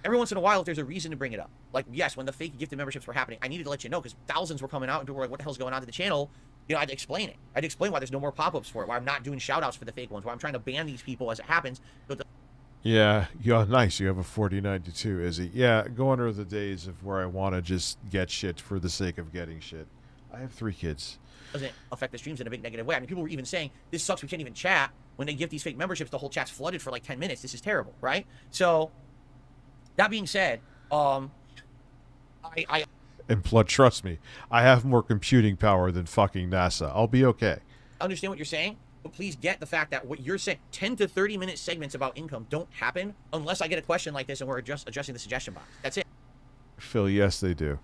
Every once in a while, if there's a reason to bring it up, like, yes, when the fake gifted memberships were happening, I needed to let you know because thousands were coming out and people were like, what the hell's going on to the channel? You know, I'd explain it. I'd explain why there's no more pop-ups for it, why I'm not doing shout-outs for the fake ones, why I'm trying to ban these people as it happens. Yeah, nice. You have a 4092, Izzy. Yeah, gone are the days of where I want to just get shit for the sake of getting shit. I have 3 kids. Doesn't affect the streams in a big negative way. I mean, people were even saying, this sucks, we can't even chat. When they give these fake memberships, the whole chat's flooded for like 10 minutes. This is terrible, right? So, that being said, And blood, trust me, I have more computing power than fucking NASA. I'll be okay. I understand what you're saying, but please get the fact that what you're saying, 10 to 30-minute segments about income don't happen unless I get a question like this and we're just addressing the suggestion box. That's it. Phil, yes, they do.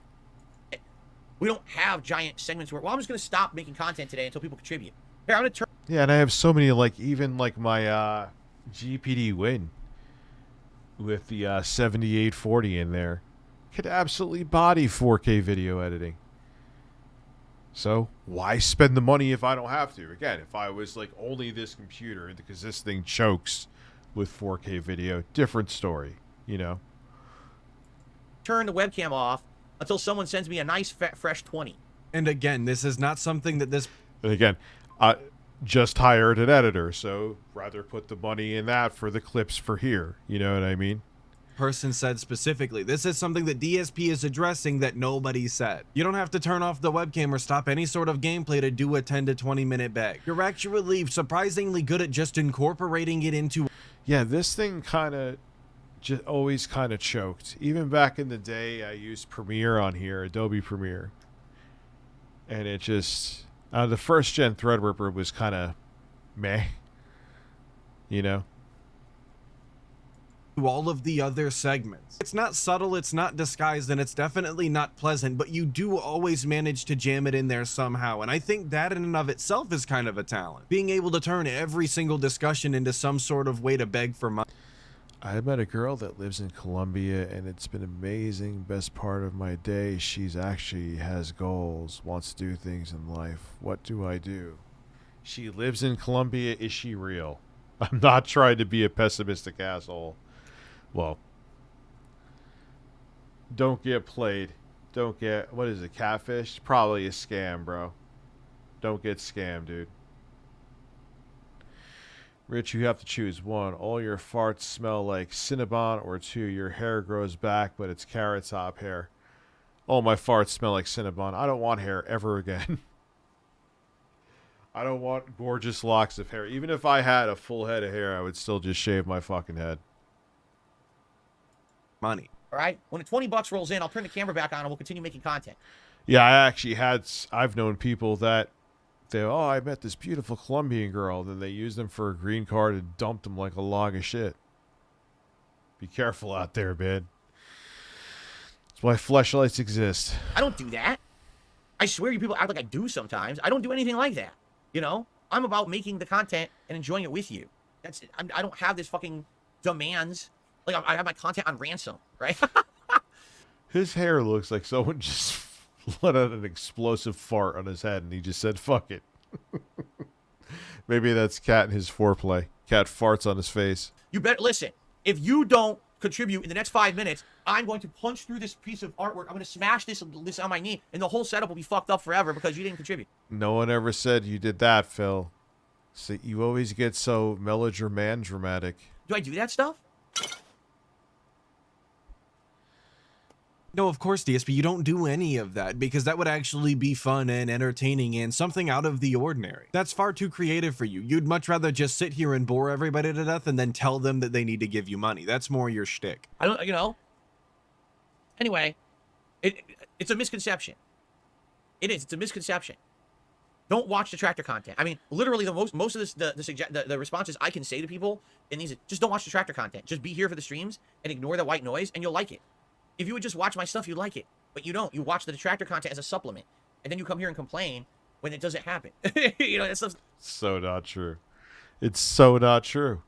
We don't have giant segments where, well, I'm just going to stop making content today until people contribute. Here, I'm going to turn... Yeah, and I have so many, like, even, like, my GPD win with the 7840 in there could absolutely body 4K video editing. So why spend the money if I don't have to? Again, if I was like only this computer, because this thing chokes with 4K video, different story, you know? Turn the webcam off until someone sends me a nice, fresh 20. And again, this is not something that this... And again, I just hired an editor, so rather put the money in that for the clips for here. You know what I mean? Person said specifically. This is something that DSP is addressing that nobody said. You don't have to turn off the webcam or stop any sort of gameplay to do a 10 to 20 minute bag. You're actually surprisingly good at just incorporating it into... Yeah, this thing kind of just always kind of choked. Even back in the day, I used Premiere on here, Adobe Premiere. And it just... the first gen Threadripper was kind of meh. You know? All of the other segments. It's not subtle, it's not disguised, and it's definitely not pleasant, but you do always manage to jam it in there somehow, and I think that in and of itself is kind of a talent. Being able to turn every single discussion into some sort of way to beg for money. I met a girl that lives in Colombia, and it's been amazing. Best part of my day. She's actually has goals, wants to do things in life. What do I do? She lives in Colombia. Is she real? I'm not trying to be a pessimistic asshole. Well, don't get played. Don't get, what is it, catfish? Probably a scam, bro. Don't get scammed, dude. Rich, you have to choose. 1, all your farts smell like Cinnabon, or 2, your hair grows back, but it's Carrot Top hair. All my farts smell like Cinnabon. I don't want hair ever again. I don't want gorgeous locks of hair. Even if I had a full head of hair, I would still just shave my fucking head. Money. All right? When the 20 bucks rolls in, I'll turn the camera back on and we'll continue making content. Yeah, I've known people that I met this beautiful Colombian girl, then they used them for a green card and dumped them like a log of shit. Be careful out there, man. That's why fleshlights exist. I don't do that. I swear you people act like I do sometimes. I don't do anything like that. You know? I'm about making the content and enjoying it with you. That's it. I don't have this fucking demands. Like, I have my content on ransom, right? His hair looks like someone just let out an explosive fart on his head and he just said, fuck it. Maybe that's Cat and his foreplay. Cat farts on his face. You better listen. If you don't contribute in the next 5 minutes, I'm going to punch through this piece of artwork. I'm going to smash this on my knee, and the whole setup will be fucked up forever because you didn't contribute. No one ever said you did that, Phil. So you always get so dramatic. Do I do that stuff? No, of course, DSP, you don't do any of that because that would actually be fun and entertaining and something out of the ordinary. That's far too creative for you. You'd much rather just sit here and bore everybody to death and then tell them that they need to give you money. That's more your shtick. I don't, you know. Anyway, it's a misconception. It is. It's a misconception. Don't watch detractor content. I mean, literally, most of this, the responses I can say to people in these, just don't watch detractor content. Just be here for the streams and ignore the white noise, and you'll like it. If you would just watch my stuff, you'd like it. But you don't. You watch the detractor content as a supplement. And then you come here and complain when it doesn't happen. You know, that stuff's... So not true. It's so not true.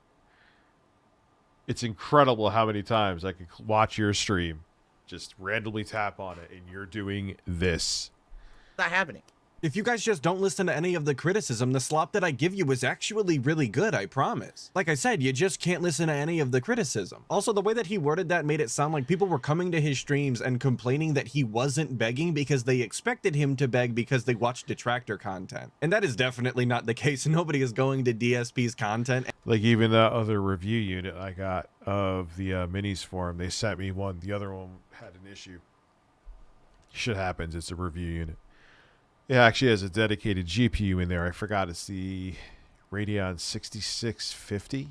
It's incredible how many times I can watch your stream, just randomly tap on it, and you're doing this. Not happening. If you guys just don't listen to any of the criticism, the slop that I give you is actually really good, I promise. Like I said, you just can't listen to any of the criticism. Also, the way that he worded that made it sound like people were coming to his streams and complaining that he wasn't begging because they expected him to beg because they watched detractor content. And that is definitely not the case. Nobody is going to DSP's content. Like even that other review unit I got of the minis for him, they sent me one. The other one had an issue. Shit happens. It's a review unit. It actually has a dedicated GPU in there. I forgot it's the Radeon 6650. You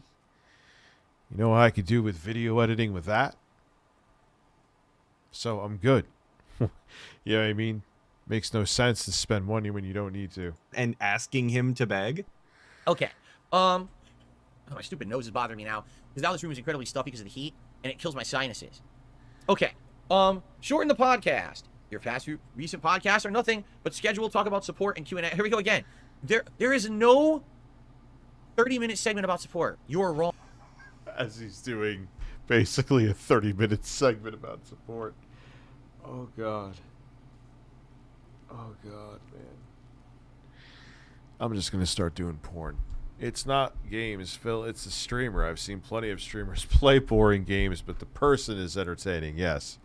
know what I could do with video editing with that? So I'm good. You know what I mean? Makes no sense to spend money when you don't need to. And asking him to beg? Okay. Oh, my stupid nose is bothering me now. Because now this room is incredibly stuffy because of the heat, and it kills my sinuses. Okay. Shorten the podcast. Your past recent podcasts are nothing but scheduled talk about support and Q&A. Here we go again. There is no 30-minute segment about support. You are wrong. As he's doing basically a 30-minute segment about support. Oh, God. Oh god, man. I'm just gonna start doing porn. It's not games, Phil. It's a streamer. I've seen plenty of streamers play boring games, but the person is entertaining. Yes,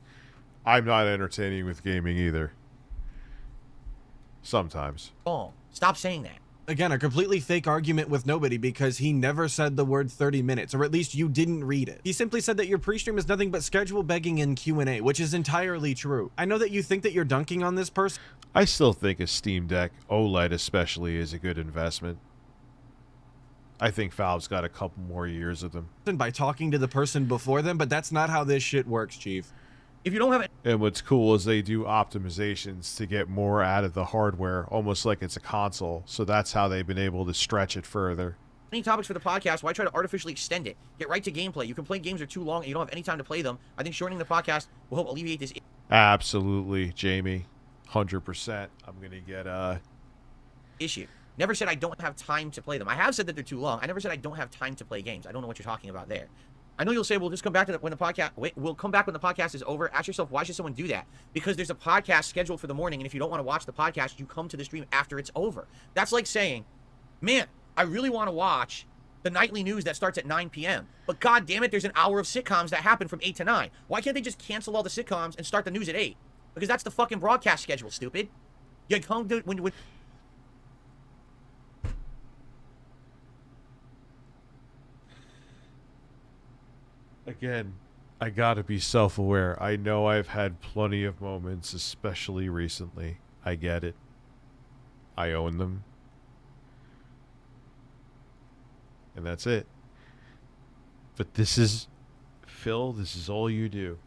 I'm not entertaining with gaming either. Sometimes. Oh, stop saying that. Again, a completely fake argument with nobody because he never said the word 30 minutes, or at least you didn't read it. He simply said that your pre-stream is nothing but schedule begging and Q&A, which is entirely true. I know that you think that you're dunking on this person. I still think a Steam Deck, OLED especially, is a good investment. I think Valve's got a couple more years of them. By talking to the person before them, but that's not how this shit works, Chief. If you don't have it. And what's cool is they do optimizations to get more out of the hardware, almost like it's a console. So that's how they've been able to stretch it further. Any topics for the podcast, why try to artificially extend it? Get right to gameplay. You complain games are too long and you don't have any time to play them. I think shortening the podcast will help alleviate this. Absolutely, Jamie. 100%. I'm going to get issue. Never said I don't have time to play them. I have said that they're too long. I never said I don't have time to play games. I don't know what you're talking about there. I know you'll say we'll just come back to when the podcast. Wait, we'll come back when the podcast is over. Ask yourself, why should someone do that? Because there's a podcast scheduled for the morning, and if you don't want to watch the podcast, you come to the stream after it's over. That's like saying, man, I really want to watch the nightly news that starts at 9 p.m. But god damn it, there's an hour of sitcoms that happen from 8 to 9. Why can't they just cancel all the sitcoms and start the news at 8? Because that's the fucking broadcast schedule, stupid. You come to when Again, I gotta be self-aware. I know I've had plenty of moments, especially recently. I get it. I own them. And that's it. But this is... Phil, this is all you do.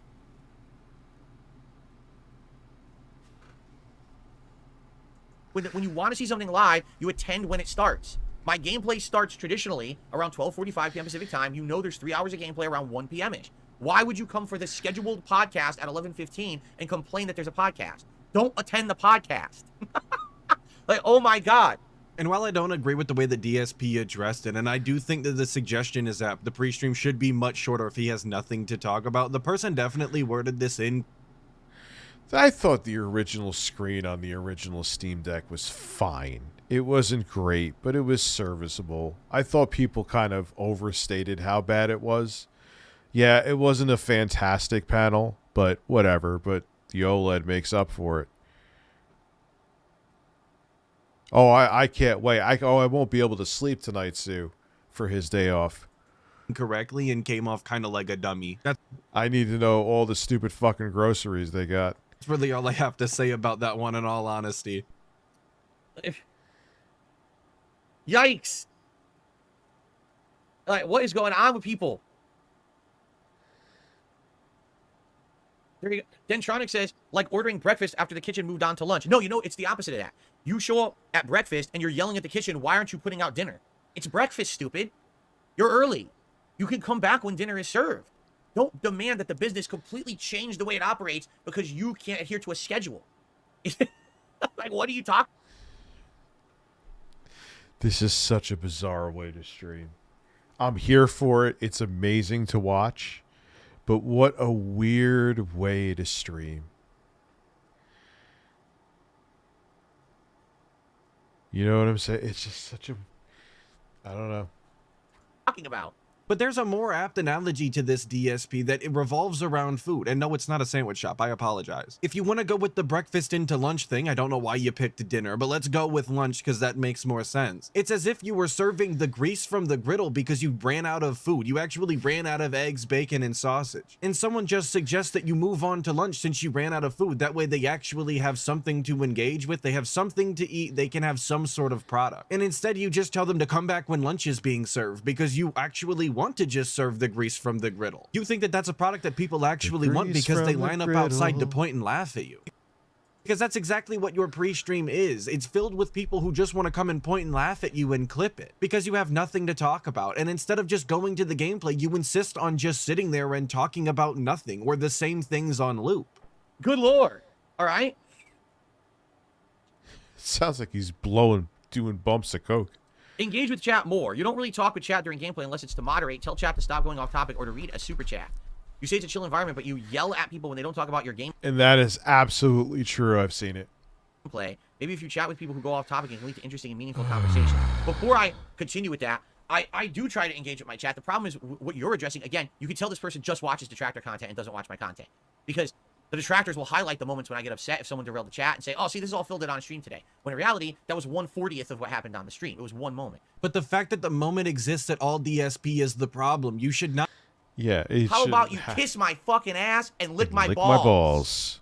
when you want to see something live, you attend when it starts. My gameplay starts traditionally around 12:45 p.m. Pacific time. You know there's 3 hours of gameplay around 1 p.m.-ish. Why would you come for the scheduled podcast at 11:15 and complain that there's a podcast? Don't attend the podcast. Like, oh my God. And while I don't agree with the way the DSP addressed it, and I do think that the suggestion is that the pre-stream should be much shorter if he has nothing to talk about, the person definitely worded this in. I thought the original screen on the original Steam Deck was fine. It wasn't great, but it was serviceable. I thought people kind of overstated how bad it was. Yeah, it wasn't a fantastic panel, but whatever. But the OLED makes up for it. Oh, I can't wait. I won't be able to sleep tonight, Sue, for his day off. Correctly and came off kind of like a dummy. I need to know all the stupid fucking groceries they got. That's really all I have to say about that one, in all honesty. Yikes. Like, what is going on with people? There you go. Dentronic says, like ordering breakfast after the kitchen moved on to lunch. No, you know, it's the opposite of that. You show up at breakfast and you're yelling at the kitchen, why aren't you putting out dinner? It's breakfast, stupid. You're early. You can come back when dinner is served. Don't demand that the business completely change the way it operates because you can't adhere to a schedule. Like, what are you talking? This is such a bizarre way to stream. I'm here for it. It's amazing to watch. But what a weird way to stream. You know what I'm saying? It's just such a... I don't know. Talking about. But there's a more apt analogy to this DSP that it revolves around food. And no, it's not a sandwich shop. I apologize. If you want to go with the breakfast into lunch thing, I don't know why you picked dinner, but let's go with lunch because that makes more sense. It's as if you were serving the grease from the griddle because you ran out of food. You actually ran out of eggs, bacon, and sausage. And someone just suggests that you move on to lunch since you ran out of food. That way they actually have something to engage with. They have something to eat. They can have some sort of product. And instead you just tell them to come back when lunch is being served because you actually want to just serve the grease from the griddle. You think that that's a product that people actually want because they line up outside to point and laugh at you. Because that's exactly what your pre-stream is. It's filled with people who just want to come and point and laugh at you and clip it because you have nothing to talk about. And instead of just going to the gameplay, you insist on just sitting there and talking about nothing or the same things on loop. Good Lord. All right. Sounds like he's doing bumps of coke. Engage with chat more. You don't really talk with chat during gameplay unless it's to moderate, tell chat to stop going off topic, or to read a super chat. You say it's a chill environment, but you yell at people when they don't talk about your game. And that is absolutely true. I've seen it. play. Maybe if you chat with people who go off topic and can lead to interesting and meaningful conversations. Before I continue with that, I do try to engage with my chat. The problem is what you're addressing. Again, you can tell this person just watches detractor content and doesn't watch my content. Because the detractors will highlight the moments when I get upset if someone derailed the chat and say, oh, see, this is all filled in on stream today. When in reality, that was 1/40th of what happened on the stream. It was one moment. But the fact that the moment exists at all DSP is the problem. You should not. Yeah. How about you kiss my fucking ass and lick my lick balls? my balls.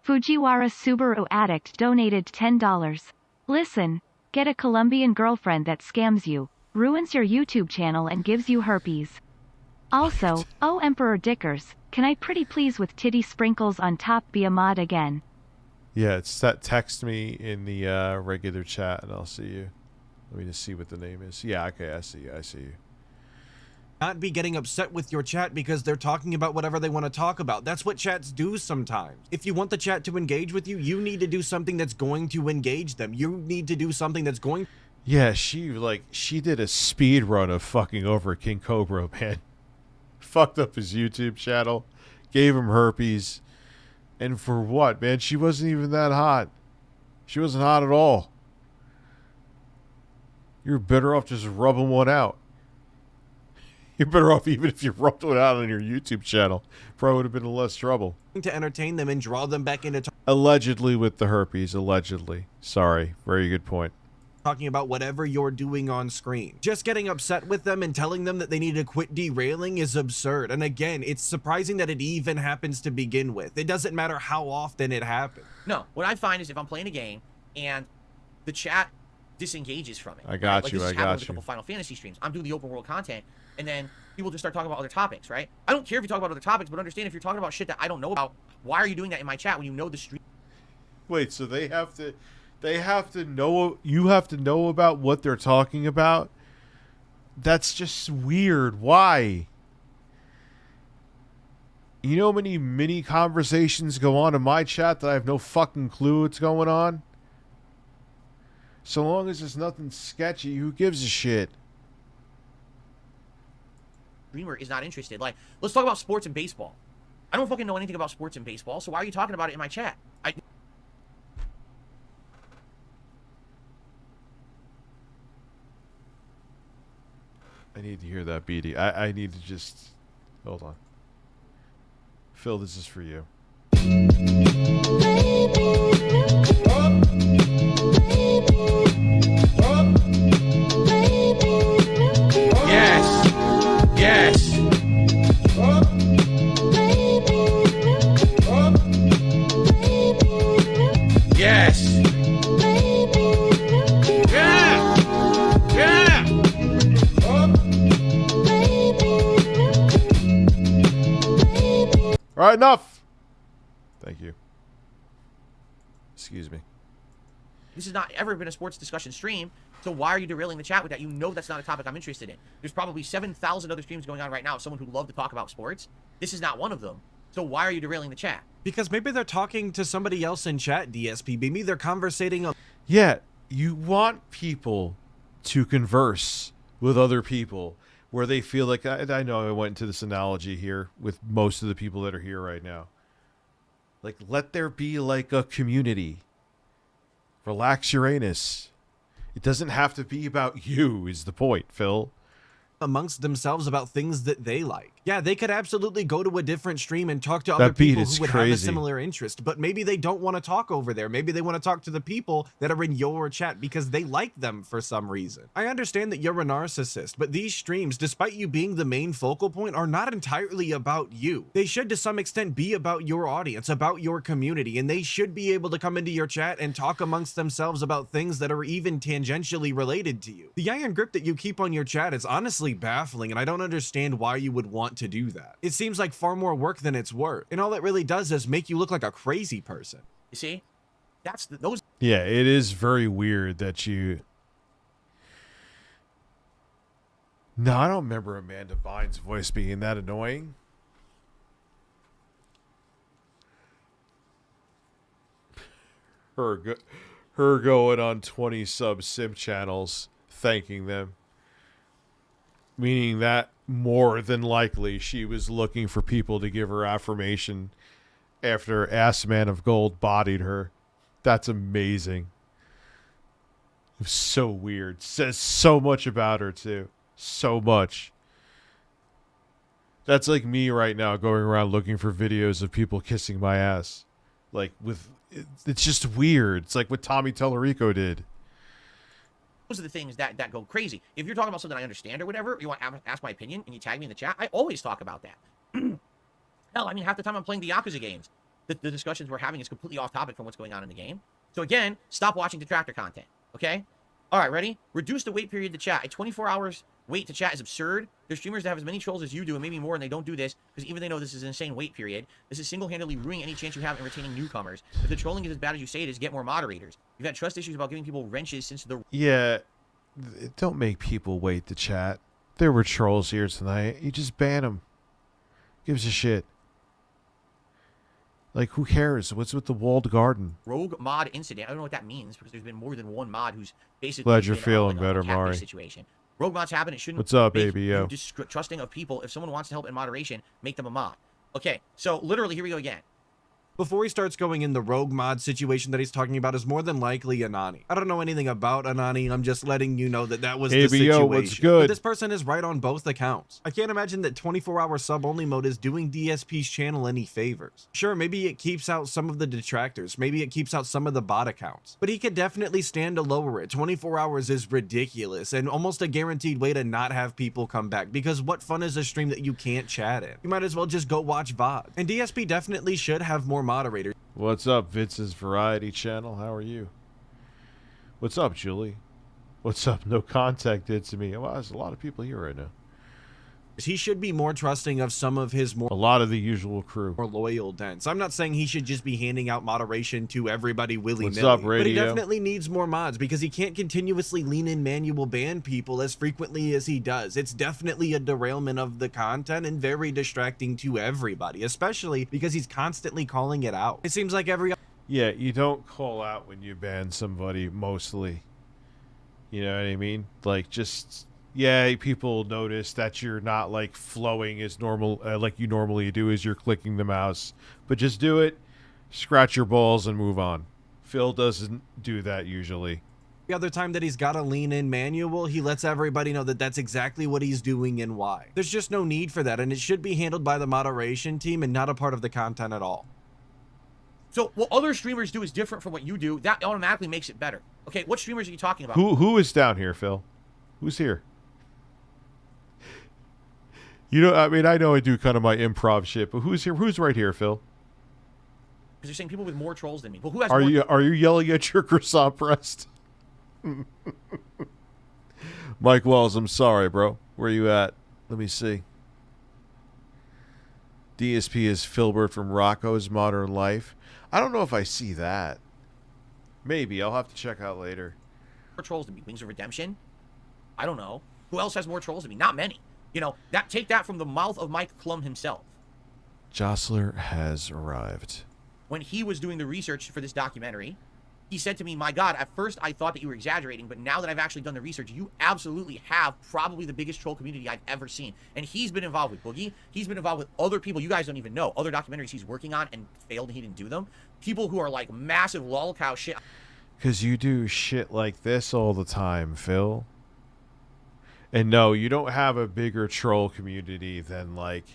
Fujiwara Subaru Addict donated $10. Listen, get a Colombian girlfriend that scams you, ruins your YouTube channel and gives you herpes. Also, oh Emperor Dickers, can I pretty please with titty sprinkles on top be a mod again? Yeah, it's that. Text me in the regular chat and I'll see you. Let me just see what the name is. Yeah, okay, I see you. I see you. Not be getting upset with your chat because they're talking about whatever they want to talk about. That's what chats do sometimes. If you want the chat to engage with you, you need to do something that's going to engage them. You need to do something that's going. Yeah, she did a speed run of fucking over King Cobra, man. Fucked up his YouTube channel, gave him herpes, and for what, man? She wasn't even that hot. She wasn't hot at all. You're better off just rubbing one out. You're better off even if you rubbed one out on your YouTube channel. Probably would have been less trouble. To entertain them and draw them back into Allegedly with the herpes, allegedly. Sorry, very good point. Talking about whatever you're doing on screen. Just getting upset with them and telling them that they need to quit derailing is absurd. And again, it's surprising that it even happens to begin with. It doesn't matter how often it happens. No, what I find is if I'm playing a game and the chat disengages from it. I got right? you, Like this I has happened got with a couple you. Final Fantasy streams. I'm doing the open world content, and then people just start talking about other topics, right? I don't care if you talk about other topics, but understand if you're talking about shit that I don't know about, why are you doing that in my chat when you know the stream? Wait, so they have to know, you have to know about what they're talking about? That's just weird. Why? You know how many mini conversations go on in my chat that I have no fucking clue what's going on? So long as there's nothing sketchy, who gives a shit? Streamer is not interested. Like, let's talk about sports and baseball. I don't fucking know anything about sports and baseball, so why are you talking about it in my chat? I need to hear that, BD. I need to just... Hold on. Phil, this is for you. Yes. Yes. Yes. Yeah. Yeah. All right, enough. Thank you. Excuse me. This has not ever been a sports discussion stream, so why are you derailing the chat with that? You know that's not a topic I'm interested in. There's probably 7,000 other streams going on right now of someone who loved to talk about sports. This is not one of them. So why are you derailing the chat? Because maybe they're talking to somebody else in chat, DSP. Maybe they're conversating on... Yeah, you want people to converse with other people where they feel like... I know I went into this analogy here with most of the people that are here right now. Like, let there be like a community. Relax your anus. It doesn't have to be about you, is the point, Phil. Amongst themselves about things that they like. Yeah, they could absolutely go to a different stream and talk to That other beat people is who would have a crazy. similar interest, but maybe they don't want to talk over there. Maybe they want to talk to the people that are in your chat because they like them for some reason. I understand that you're a narcissist, but these streams, despite you being the main focal point, are not entirely about you. They should to some extent be about your audience, about your community, and they should be able to come into your chat and talk amongst themselves about things that are even tangentially related to you. The iron grip that you keep on your chat is honestly baffling, and I don't understand why you would want to do that. It seems like far more work than it's worth, and all it really does is make you look like a crazy person. You see? That's those... Yeah, it is very weird that you... No, I don't remember Amanda Bynes' voice being that annoying. Her going on 20 sub sim channels, thanking them. Meaning that more than likely she was looking for people to give her affirmation after Ass Man of Gold bodied her. That's amazing. It was so weird. Says so much about her, too. So much. That's like me right now going around looking for videos of people kissing my ass. Like, it's just weird. It's like what Tommy Tellerico did. Those are the things that go crazy. If you're talking about something I understand or whatever, you want to ask my opinion and you tag me in the chat, I always talk about that. Hell, I mean, half the time I'm playing the Yakuza games, the discussions we're having is completely off topic from what's going on in the game. So again, stop watching detractor content, okay? All right, ready? Reduce the wait period to chat. A 24 hours wait to chat is absurd. There's streamers that have as many trolls as you do and maybe more, and they don't do this because even they know this is an insane wait period. This is single-handedly ruining any chance you have in retaining newcomers. If the trolling is as bad as you say it is, get more moderators. You've had trust issues about giving people wrenches since the... Yeah, don't make people wait to chat. There were trolls here tonight. You just ban them. Gives a shit. Like, who cares? What's with the walled garden? Rogue mod incident. I don't know what that means because there's been more than one mod who's basically... Glad you're feeling better, Mari. Situation. Rogue mods happen. It shouldn't... What's up, make baby? you trusting of people. If someone wants to help in moderation, make them a mod. Okay, so literally, here we go again. Before he starts going in, the rogue mod situation that he's talking about is more than likely Anani. I don't know anything about Anani. I'm just letting you know that was the situation. What's good? But this person is right on both accounts. I can't imagine that 24-hour sub-only mode is doing DSP's channel any favors. Sure, maybe it keeps out some of the detractors. Maybe it keeps out some of the bot accounts. But he could definitely stand to lower it. 24 hours is ridiculous and almost a guaranteed way to not have people come back. Because what fun is a stream that you can't chat in? You might as well just go watch VOD. And DSP definitely should have more moderators. What's up, Vince's Variety Channel? How are you? What's up, Julie? What's up? No contact did to me. Well, there's a lot of people here right now. He should be more trusting of some of his a lot of the usual crew. More loyal dents. I'm not saying he should just be handing out moderation to everybody willy-nilly. What's up, Radio? But he definitely needs more mods because he can't continuously lean in manual ban people as frequently as he does. It's definitely a derailment of the content and very distracting to everybody, especially because he's constantly calling it out. It seems like Yeah, you don't call out when you ban somebody, mostly. You know what I mean? Like, just... Yeah, people notice that you're not like flowing as normal, like you normally do as you're clicking the mouse. But just do it, scratch your balls, and move on. Phil doesn't do that usually. The other time that he's got to lean in manual, he lets everybody know that that's exactly what he's doing and why. There's just no need for that, and it should be handled by the moderation team and not a part of the content at all. So what other streamers do is different from what you do. That automatically makes it better. Okay, what streamers are you talking about? Who is down here, Phil? Who's here? You know, I mean, I know I do kind of my improv shit, but who's here? Who's right here, Phil? Because you're saying people with more trolls than me. Well, who has are more? you yelling at your croissant breast? Mike Wells, I'm sorry, bro. Where you at? Let me see. DSP is Filbert from Rocco's Modern Life. I don't know if I see that. Maybe. I'll have to check out later. More trolls than me. Wings of Redemption? I don't know. Who else has more trolls than me? Not many. You know, take that from the mouth of Mike Klum himself. Jostler has arrived. When he was doing the research for this documentary, he said to me, my God, at first I thought that you were exaggerating, but now that I've actually done the research, you absolutely have probably the biggest troll community I've ever seen. And he's been involved with Boogie. He's been involved with other people you guys don't even know. Other documentaries he's working on and failed and he didn't do them. People who are like massive lolcow shit. Because you do shit like this all the time, Phil. And no, you don't have a bigger troll community than, like,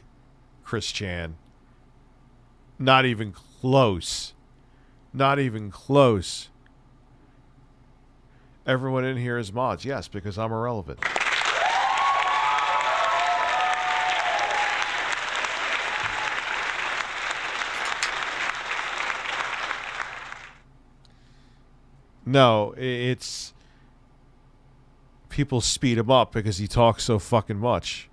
Chris Chan. Not even close. Not even close. Everyone in here is mods. Yes, because I'm irrelevant. No, it's... people speed him up because he talks so fucking much.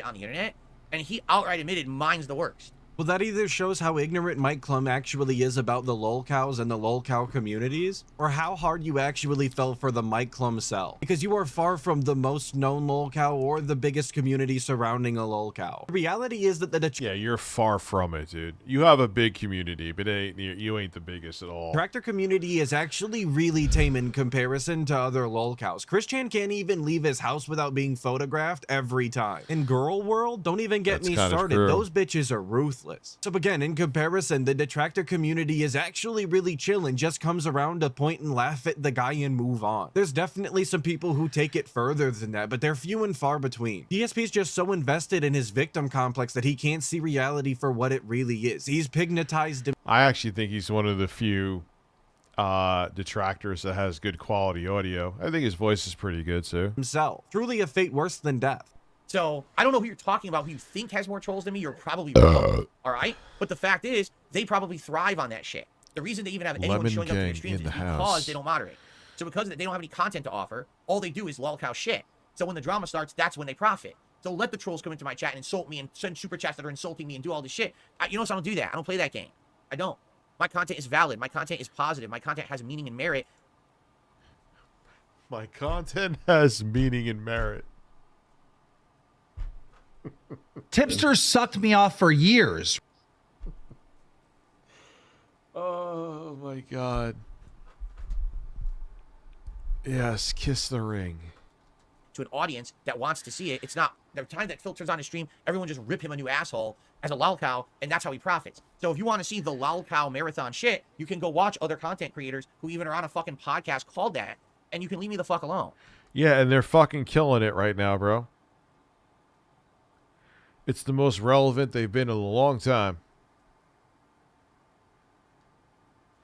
On the internet, and he outright admitted mine's the worst. Well, that either shows how ignorant Mike Klum actually is about the lolcows and the lolcow communities, or how hard you actually fell for the Mike Klum sell. Because you are far from the most known lolcow or the biggest community surrounding a lolcow. The reality is that yeah, you're far from it, dude. You have a big community, but you ain't the biggest at all. Tractor community is actually really tame in comparison to other lolcows. Chris Chan can't even leave his house without being photographed every time. In girl world, don't even get me started. Those bitches are ruthless. lifeless. So again, in comparison, the detractor community is actually really chill and just comes around to point and laugh at the guy and move on. There's definitely some people who take it further than that, but they're few and far between. DSP is just so invested in his victim complex that he can't see reality for what it really is. He's pignatized. I actually think he's one of the few detractors that has good quality audio. I think his voice is pretty good too. Himself. Truly a fate worse than death. So I don't know who you're talking about, who you think has more trolls than me. You're probably wrong, all right? But the fact is, they probably thrive on that shit. The reason they even have anyone showing up to their streams is because they don't moderate. So because they don't have any content to offer, all they do is lolcow shit. So when the drama starts, that's when they profit. So let the trolls come into my chat and insult me and send super chats that are insulting me and do all this shit. You know, so I don't do that. I don't play that game. I don't. My content is valid. My content is positive. My content has meaning and merit. My content has meaning and merit. Tipster sucked me off for years. Oh my god. Yes, kiss the ring. To an audience that wants to see it, it's not the time that Phil turns on his stream, everyone just rip him a new asshole as a lolcow, and that's how he profits. So if you want to see the lolcow marathon shit, you can go watch other content creators who even are on a fucking podcast called that, and you can leave me the fuck alone. Yeah, and they're fucking killing it right now, bro. It's the most relevant they've been in a long time.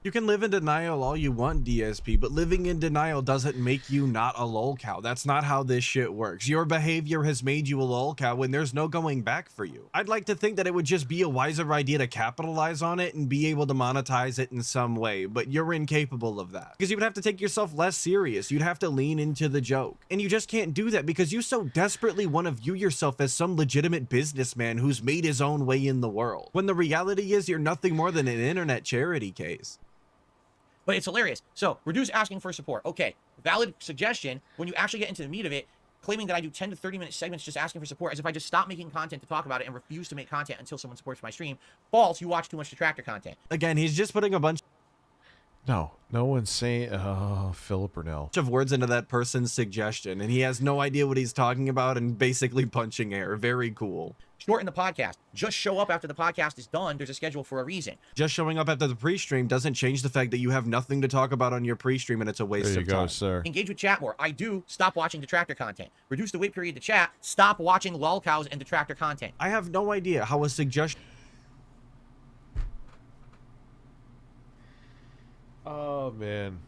You can live in denial all you want, DSP, but living in denial doesn't make you not a lolcow. That's not how this shit works. Your behavior has made you a lolcow when there's no going back for you. I'd like to think that it would just be a wiser idea to capitalize on it and be able to monetize it in some way, but you're incapable of that. Because you would have to take yourself less serious. You'd have to lean into the joke. And you just can't do that because you so desperately want to view yourself as some legitimate businessman who's made his own way in the world. When the reality is you're nothing more than an internet charity case. But it's hilarious. So, Reduce asking for support. Okay, valid suggestion. When you actually get into the meat of it, claiming that I do 10 to 30-minute segments just asking for support, as if I just stop making content to talk about it and refuse to make content until someone supports my stream. False, you watch too much detractor content. Again, he's just putting a bunch No one's saying, Philip Burnell. of words into that person's suggestion, and he has no idea what he's talking about and basically punching air. Very cool. Shorten the podcast. Just show up after the podcast is done. There's a schedule for a reason. Just showing up after the pre-stream doesn't change the fact that you have nothing to talk about on your pre-stream and it's a waste of time. Sir. Engage with chat more. I do. Stop watching detractor content. Reduce the wait period to chat. Stop watching lolcows and detractor content. I have no idea how a suggestion... Oh, man.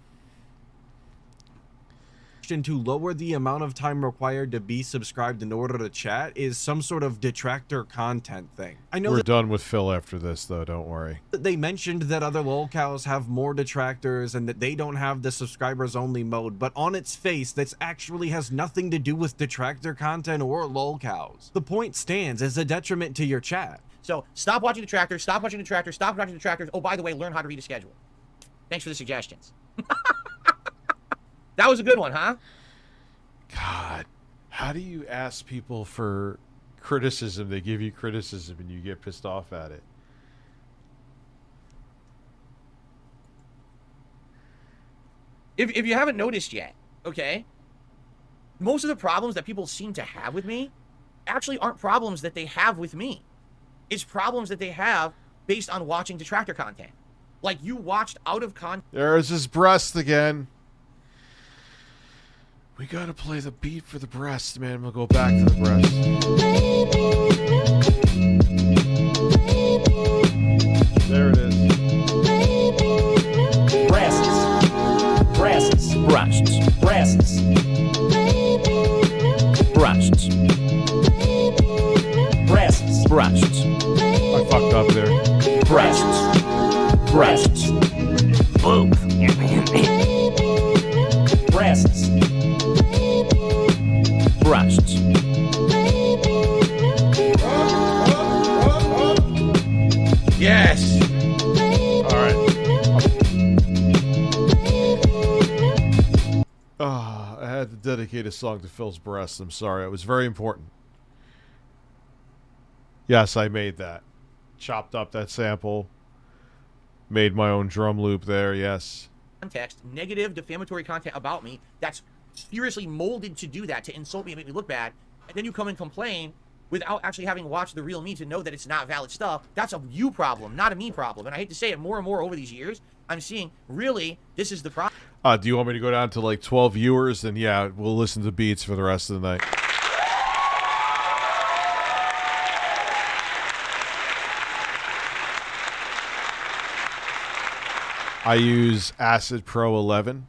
to lower the amount of time required to be subscribed in order to chat is some sort of detractor content thing. I know We're done with Phil after this, though. Don't worry. they mentioned that other lolcows have more detractors and that they don't have the subscribers only mode, but on its face, this actually has nothing to do with detractor content or lolcows. The point stands as a detriment to your chat. So stop watching detractors, stop watching detractors, stop watching detractors. Oh, by the way, learn how to read a schedule. Thanks for the suggestions. That was a good one, huh? God, how do you ask people for criticism? They give you criticism and you get pissed off at it. If you haven't noticed yet, okay, most of the problems that people seem to have with me actually aren't problems that they have with me. It's problems that they have based on watching detractor content. Like, you watched out of context. There's his breast again. We gotta play the beat for the breast, man. We'll go back to the breast. There it is. Breasts. Breasts. Breasts. Breasts. Breasts. Breasts. Breasts. I fucked up there. Breasts. Breasts. Boom. Breasts. Breasts. Yes. All right. I had to dedicate a song to Phil's breast. I'm sorry. It was very important. Yes, I made that. Chopped up that sample. Made my own drum loop there, yes. Context, negative, defamatory content about me that's seriously molded to do that, to insult me and make me look bad, and then you come and complain without actually having watched the real me to know that it's not valid stuff, that's a you problem, not a me problem. And I hate to say it, more and more over these years, I'm seeing, really, this is the problem. Do you want me to go down to like 12 viewers? And yeah, we'll listen to beats for the rest of the night. I use Acid Pro 11.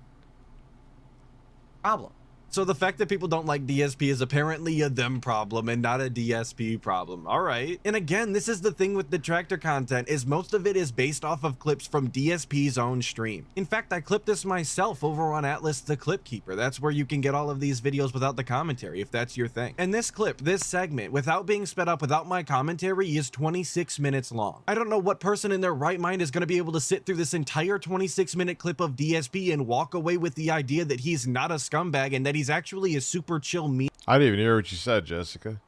Problem. So the fact that people don't like DSP is apparently a them problem and not a DSP problem. All right. And again, this is the thing with detractor content, is most of it is based off of clips from DSP's own stream. In fact, I clipped this myself over on Atlas the Clip Keeper. That's where you can get all of these videos without the commentary, if that's your thing. And this clip, this segment, without being sped up, without my commentary, is 26 minutes long. I don't know what person in their right mind is going to be able to sit through this entire 26-minute clip of DSP and walk away with the idea that he's not a scumbag and that he's actually a super chill, I didn't even hear what you said, Jessica.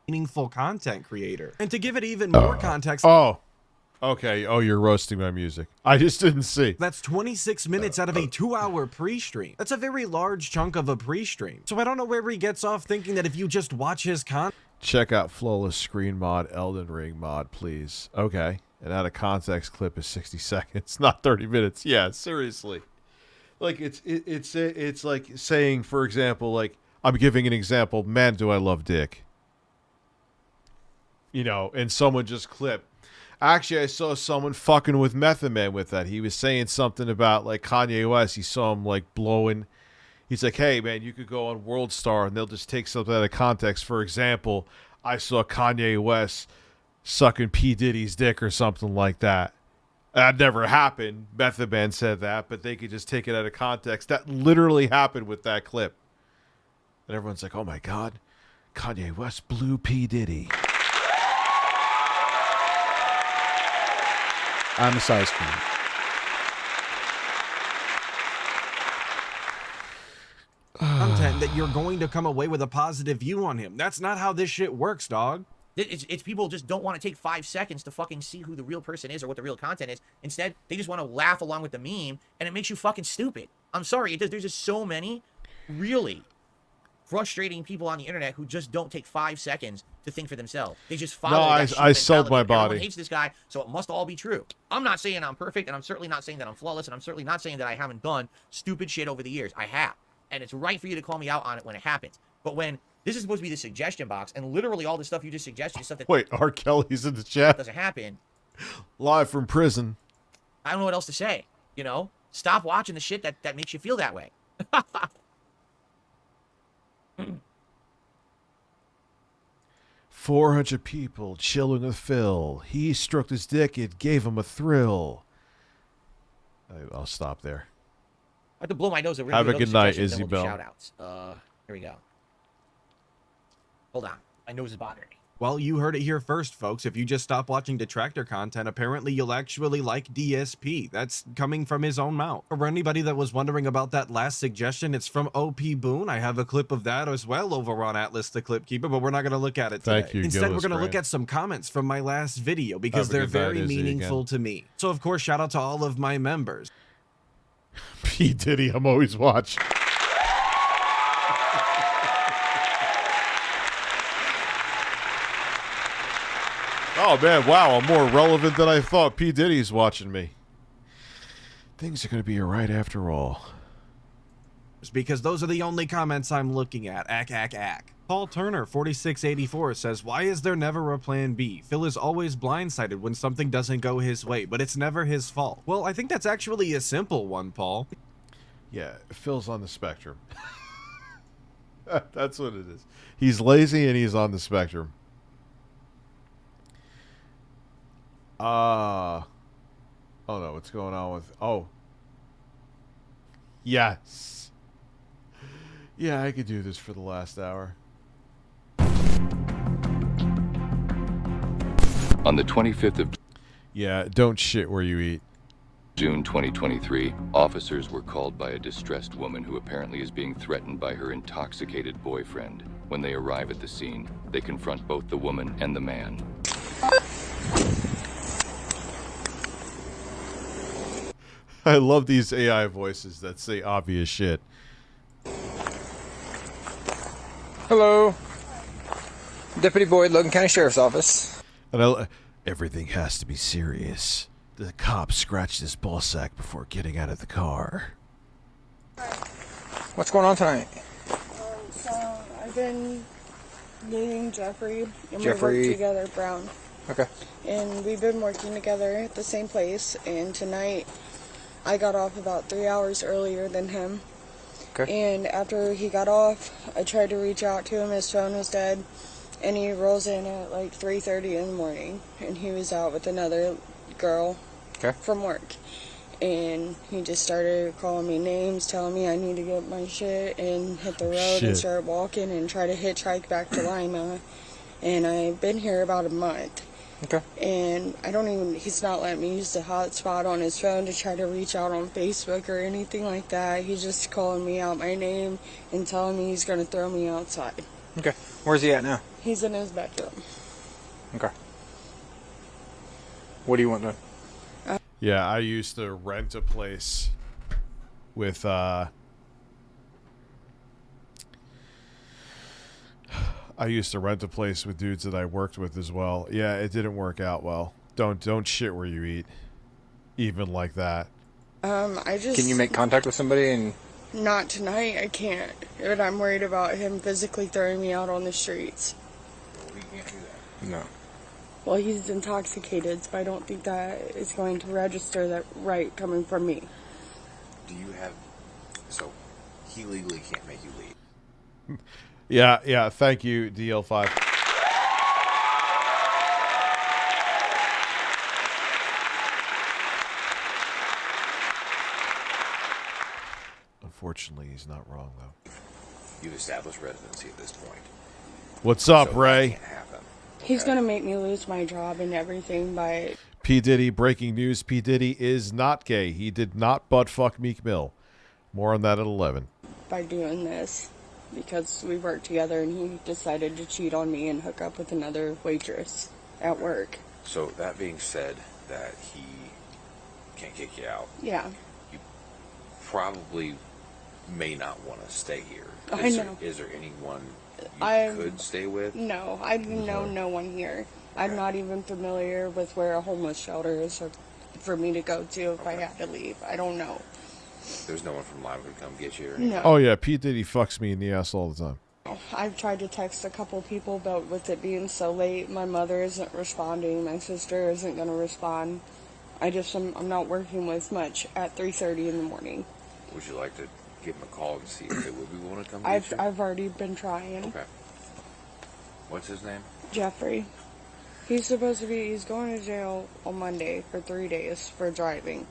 meaningful content creator. And to give it even more context... Oh, okay. Oh, you're roasting my music. I just didn't see. That's 26 minutes out of a 2-hour pre-stream. That's a very large chunk of a pre-stream. So I don't know where he gets off thinking that if you just watch his content... Check out Flawless Screen Mod, Elden Ring Mod, please. Okay. And out of context clip is 60 seconds, not 30 minutes. Yeah, seriously. Like, it's like saying, for example, like, I'm giving an example, man, do I love dick. You know, and someone just clipped. Actually, I saw someone fucking with Method Man with that. He was saying something about, like, Kanye West. He saw him, like, blowing. He's like, hey, man, you could go on World Star, and they'll just take something out of context. For example, I saw Kanye West sucking P. Diddy's dick or something like that. That never happened. Method Man said that, but they could just take it out of context. That literally happened with that clip. And everyone's like, oh, my God, Kanye West blew P. Diddy. I'm a size queen. content that you're going to come away with a positive view on him. That's not how this shit works, dog. It's people just don't want to take 5 seconds to fucking see who the real person is or what the real content is. Instead, they just want to laugh along with the meme, and it makes you fucking stupid. I'm sorry, it does. There's just so many really frustrating people on the internet who just don't take 5 seconds to think for themselves. They just follow. No, I sold my body. Everyone hates this guy, so it must all be true. I'm not saying I'm perfect, and I'm certainly not saying that I'm flawless, and I'm certainly not saying that I haven't done stupid shit over the years. I have, and it's right for you to call me out on it when it happens. But when this is supposed to be the suggestion box, and literally all the stuff you just suggested is stuff that wait, R. Kelly's in the chat. Doesn't happen. Live from prison. I don't know what else to say. You know, stop watching the shit that makes you feel that way. 400 people chilling with Phil. He stroked his dick. It gave him a thrill. I'll stop there. I have to blow my nose. Have a good night, Isabel. Shout outs. Here we go. Hold on. My nose is bothering me. Well, you heard it here first, folks. If you just stop watching detractor content, apparently you'll actually like DSP. That's coming from his own mouth. For anybody that was wondering about that last suggestion, it's from OP Boone. I have a clip of that as well over on Atlas the Clip Keeper, but we're not going to look at it today. Thank you, Instead, Gillis we're going to look Grant. at some comments from my last video because they're very meaningful to me. So, of course, shout out to all of my members. P. Diddy, I'm always watching. Oh, man, wow, I'm more relevant than I thought. P. Diddy's watching me. Things are going to be all right after all. Because those are the only comments I'm looking at. Ack. Paul Turner, 4684, says, why is there never a plan B? Phil is always blindsided when something doesn't go his way, but it's never his fault. Well, I think that's actually a simple one, Paul. Yeah, Phil's on the spectrum. That's what it is. He's lazy and he's on the spectrum. Oh no, what's going on with... Oh. Yes. Yeah, I could do this for the last hour. On the 25th of Yeah, don't shit where you eat. June 2023, officers were called by a distressed woman who apparently is being threatened by her intoxicated boyfriend. When they arrive at the scene, they confront both the woman and the man. I love these AI voices that say obvious shit. Hello. Deputy Boyd, Logan County Sheriff's Office. And everything has to be serious. The cop scratched his ball sack before getting out of the car. What's going on tonight? So I've been dating Jeffrey, and Jeffrey. we work together, Brown. Okay. And we've been working together at the same place, and tonight I got off about 3 hours earlier than him. Okay. And after he got off, I tried to reach out to him. His phone was dead, and he rolls in at like 3:30 in the morning, and he was out with another girl from work. And he just started calling me names, telling me I need to get my shit and hit the road and start walking and try to hitchhike back to Lima. And I've been here about a month. Okay. And he's not letting me use the hotspot on his phone to try to reach out on Facebook or anything like that. He's just calling me out my name and telling me he's going to throw me outside. Okay. Where's he at now? He's in his bedroom. Okay. What do you want done? Yeah, I used to rent a place with dudes that I worked with as well. Yeah, it didn't work out well. Don't shit where you eat. Even like that. Can you make contact with somebody and... Not tonight, I can't. But I'm worried about him physically throwing me out on the streets. We can't do that. No. Well, he's intoxicated, so I don't think that is going to register that right coming from me. Do you have... So, he legally can't make you leave. Yeah, thank you, DL5. Unfortunately, he's not wrong, though. You've established residency at this point. What's up, Ray? He's going to make me lose my job and everything by... P. Diddy, breaking news. P. Diddy is not gay. He did not butt-fuck Meek Mill. More on that at 11. By doing this. Because we worked together and he decided to cheat on me and hook up with another waitress at work. So, that being said, that he can't kick you out. Yeah. You probably may not want to stay here. I know. Is there anyone you could stay with? No, I know no one here. I'm not even familiar with where a homeless shelter is for me to go to if I had to leave. I don't know. There's no one from Lima who come get you? Or No. Oh, yeah, P. Diddy fucks me in the ass all the time. I've tried to text a couple people, but with it being so late, my mother isn't responding. My sister isn't going to respond. I'm not working with much at 3:30 in the morning. Would you like to give him a call and see if they would be willing to come get you? I've already been trying. Okay. What's his name? Jeffrey. He's going to jail on Monday for 3 days for driving.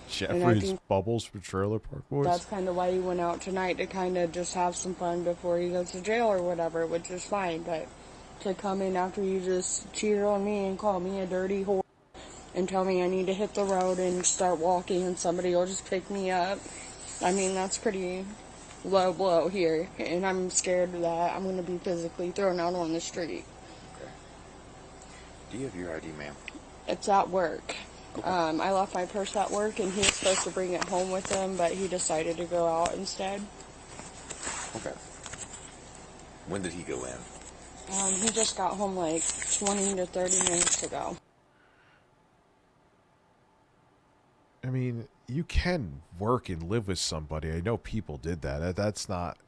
Jeffrey's Bubbles for Trailer Park Boys? That's kind of why he went out tonight, to kind of just have some fun before he goes to jail or whatever, which is fine. But to come in after you just cheated on me and call me a dirty whore and tell me I need to hit the road and start walking and somebody will just pick me up, I mean, that's pretty low blow here. And I'm scared that I'm going to be physically thrown out on the street. Okay. Do you have your ID, ma'am? It's at work. Okay. I left my purse at work, and he was supposed to bring it home with him, but he decided to go out instead. Okay. When did he go in? He just got home like 20 to 30 minutes ago. I mean, you can work and live with somebody. I know people did that. That's not...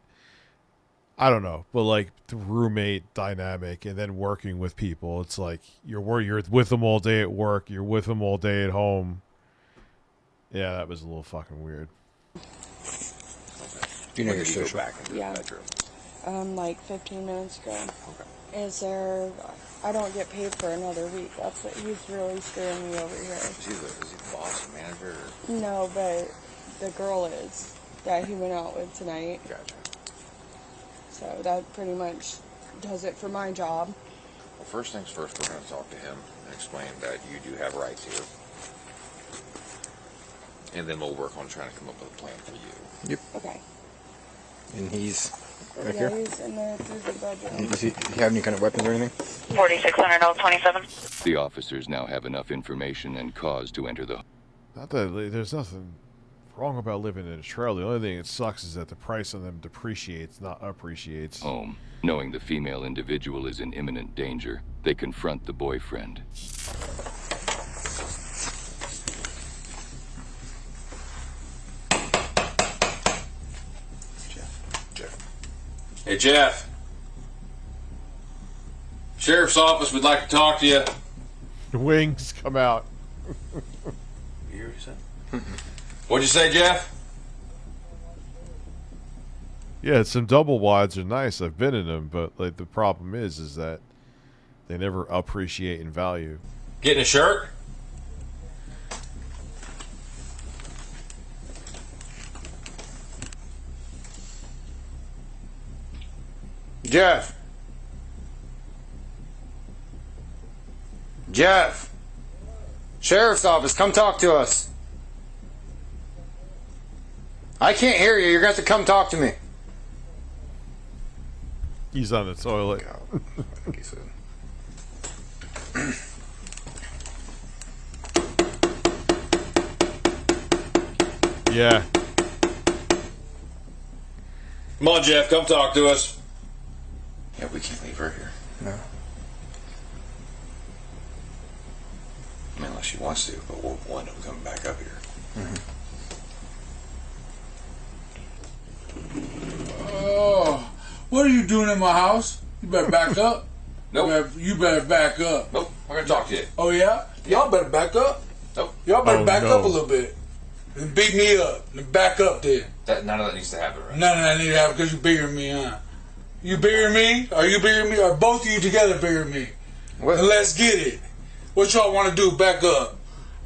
I don't know, but like the roommate dynamic and then working with people, it's like you're with them all day at work, you're with them all day at home. Yeah, that was a little fucking weird. Do you know your social? Back into the bedroom? Like 15 minutes ago. Okay. I don't get paid for another week. That's what he's really screwing me over here. Is he the boss or manager? Or? No, but the girl is that he went out with tonight. Gotcha. So that pretty much does it for my job. Well, first things first, we're going to talk to him and explain that you do have rights here. And then we'll work on trying to come up with a plan for you. Yep. Okay. And he's right here? Yeah, he's in there through the bedroom. Does he have any kind of weapons or anything? 4600 27. The officers now have enough information and cause to enter the... Not that there's nothing wrong about living in a trailer. The only thing that sucks is that the price on them depreciates, not appreciates. Home. Knowing the female individual is in imminent danger, they confront the boyfriend. Hey, Jeff. Sheriff's office would like to talk to you. The wings come out. You hear what he said? What'd you say, Jeff? Yeah, some double wides are nice. I've been in them, but like the problem is that they never appreciate in value. Getting a shirt? Jeff. Jeff. Sheriff's office, come talk to us. I can't hear you. You're going to have to come talk to me. He's on the toilet. Yeah. Come on, Jeff, come talk to us. Yeah, we can't leave her here. No. I mean, unless she wants to, but we'll end up coming back up here. Oh, what are you doing in my house? You better back up. Nope. You better back up. Nope. I'm gonna talk to you. Oh yeah? Y'all better back up. Nope. Y'all better Oh, back no. up a little bit. And beat me up. And back up then. None of that needs to happen, right? None of that need to happen because you bigger than me, huh? You bigger than me? Are you bigger than me? Are both of you together bigger than me? And let's get it. What y'all want to do? Back up.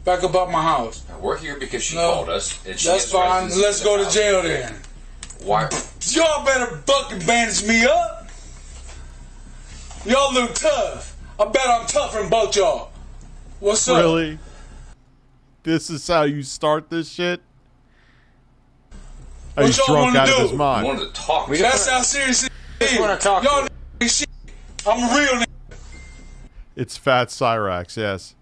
Back up out my house. Now, we're here because she called us. And she That's has fine. residency Let's in the go to house. jail then. Why? Y'all better fucking bandage me up. Y'all look tough. I bet I'm tougher than both y'all. What's up? Really? This is how you start this shit? Are you What y'all drunk wanna out of do? his mind? We wanted to talk. That's how serious it is. Y'all ain't shit. I'm a real nigga. It's Fat Cyrax, yes.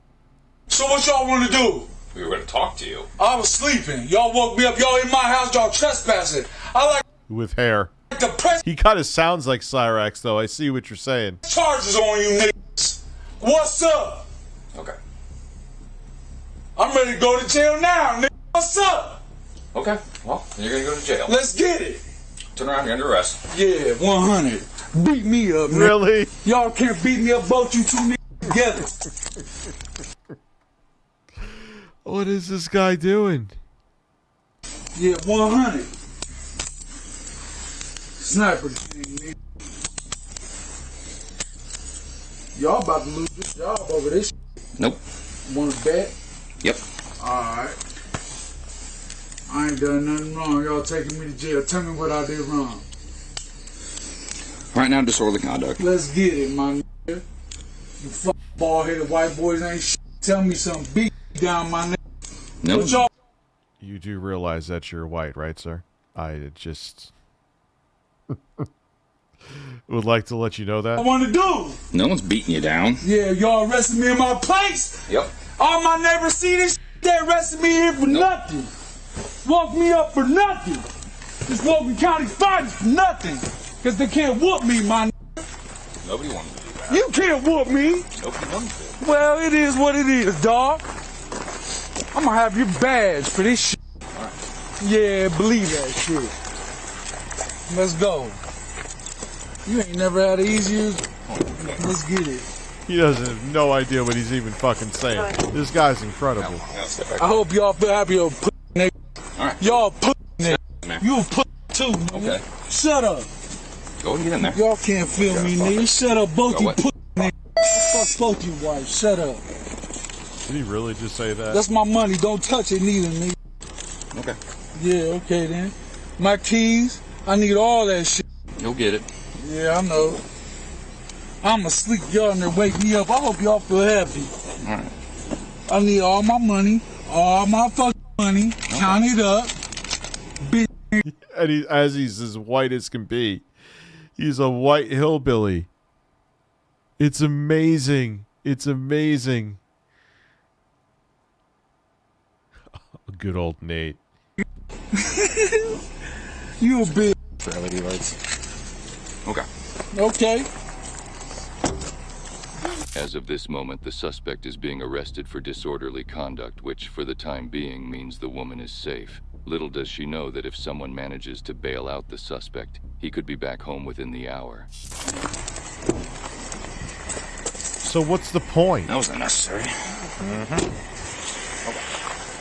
So what y'all want to do? We were going to talk to you. I was sleeping. Y'all woke me up. Y'all in my house. Y'all trespassing. I like With hair. the press He kind of sounds like Cyrax, though. I see what you're saying. charges on you niggas. What's up? Okay. I'm ready to go to jail now, nigga. What's up? Okay. Well, then you're going to go to jail. Let's get it. Turn around. You're under arrest. Yeah, 100. Beat me up, nigga. Really? Y'all can't beat me up, both you two niggas together. What is this guy doing? Yeah, 100. Sniper thing, nigga. Y'all about to lose this job over this shit. Nope. Want to bet? Yep. Alright. I ain't done nothing wrong. Y'all taking me to jail. Tell me what I did wrong. Right now, disorderly conduct. Let's get it, my nigga. You fucking bald-headed white boys ain't shit. Tell me something. Beat down, my nigga. Nope. What y'all You do realize that you're white, right, sir? I just would like to let you know that. want to do? No one's beating you down. Yeah, y'all arrested me in my place. Yep. All my neighbors see this shit. They arrested me here for nothing. Woke me up for nothing. Just Logan County fighters for nothing. Because they can't whoop me, my nigga. Nobody wanted to do that. You can't whoop me. Nobody wanted to. Well, it is what it is, dog. I'm gonna have your badge for this shit. Yeah, believe that shit. Let's go. You ain't never had it easier. Let's get it. He doesn't have no idea what he's even fucking saying. This guy's incredible. I hope y'all feel happy on put nigga. Alright. Y'all put nigga. Man. You a put too, nigga. Okay. Shut up. Go and get in there. Y'all can't feel me, nigga. Shut up, both Go you what? put nigga. Fuck both you wives. Shut up. Did he really just say that? That's my money. Don't touch it neither, nigga. Okay. Yeah, okay then. My keys. I need all that shit. Go get it. Yeah, I know. I'm asleep. Y'all in there wake me up. I hope y'all feel happy. Alright. I need all my money. All my fucking money. Count it up. Bitch. And he's as white as can be. He's a white hillbilly. It's amazing. It's amazing. Good old Nate. You a bitch. For LED lights. Okay. Okay. As of this moment, the suspect is being arrested for disorderly conduct, which for the time being means the woman is safe. Little does she know that if someone manages to bail out the suspect, he could be back home within the hour. So what's the point? That was unnecessary. Okay.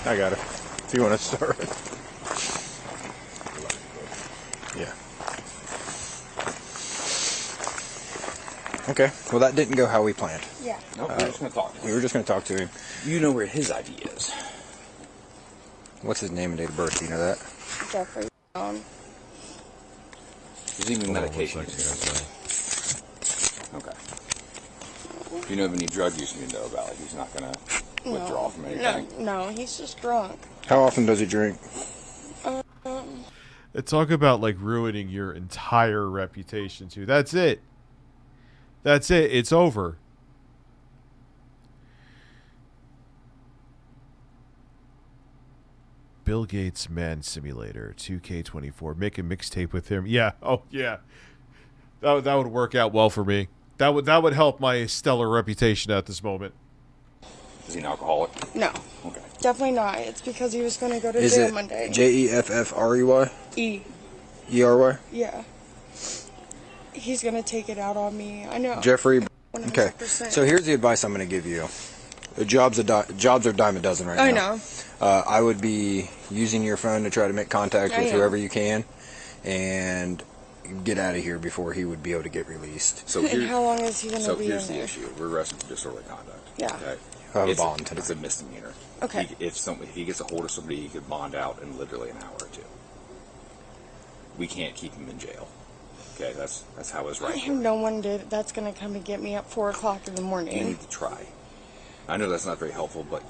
I got it. If you want to start. Yeah. Okay. Well, that didn't go how we planned. Yeah. Nope, we were just going to talk to him. We were just going to talk to him. You know where his ID is. What's his name and date of birth? Do you know that? Jeffrey. There's even medication. Okay. Do you know of any drug use you know about? Like he's not going to withdraw from anything? No, he's just drunk. How often does he drink? Talk about like ruining your entire reputation too. That's it. That's it. It's over. Bill Gates Man Simulator 2K24. Make a mixtape with him. Yeah. Oh yeah. That would work out well for me. That would help my stellar reputation at this moment. Is he an alcoholic? No. Okay. Definitely not. It's because he was going to go to Is jail it Monday. Jeffrey? E. ERY? Yeah. He's going to take it out on me. I know. Jeffrey. 100%. Okay. So here's the advice I'm going to give you. Jobs are a dime a dozen right now. I know. I would be using your phone to try to make contact with whoever you can, and get out of here before he would be able to get released. So and how long is he going to be in there? So here's the issue: we're arrested for disorderly conduct. Yeah. Okay. It's a misdemeanor. Okay. If he gets a hold of somebody, he could bond out in literally an hour or two. We can't keep him in jail. Okay, that's how it's right. No one did. That's going to come and get me at 4 o'clock in the morning. You need to try. I know that's not very helpful, but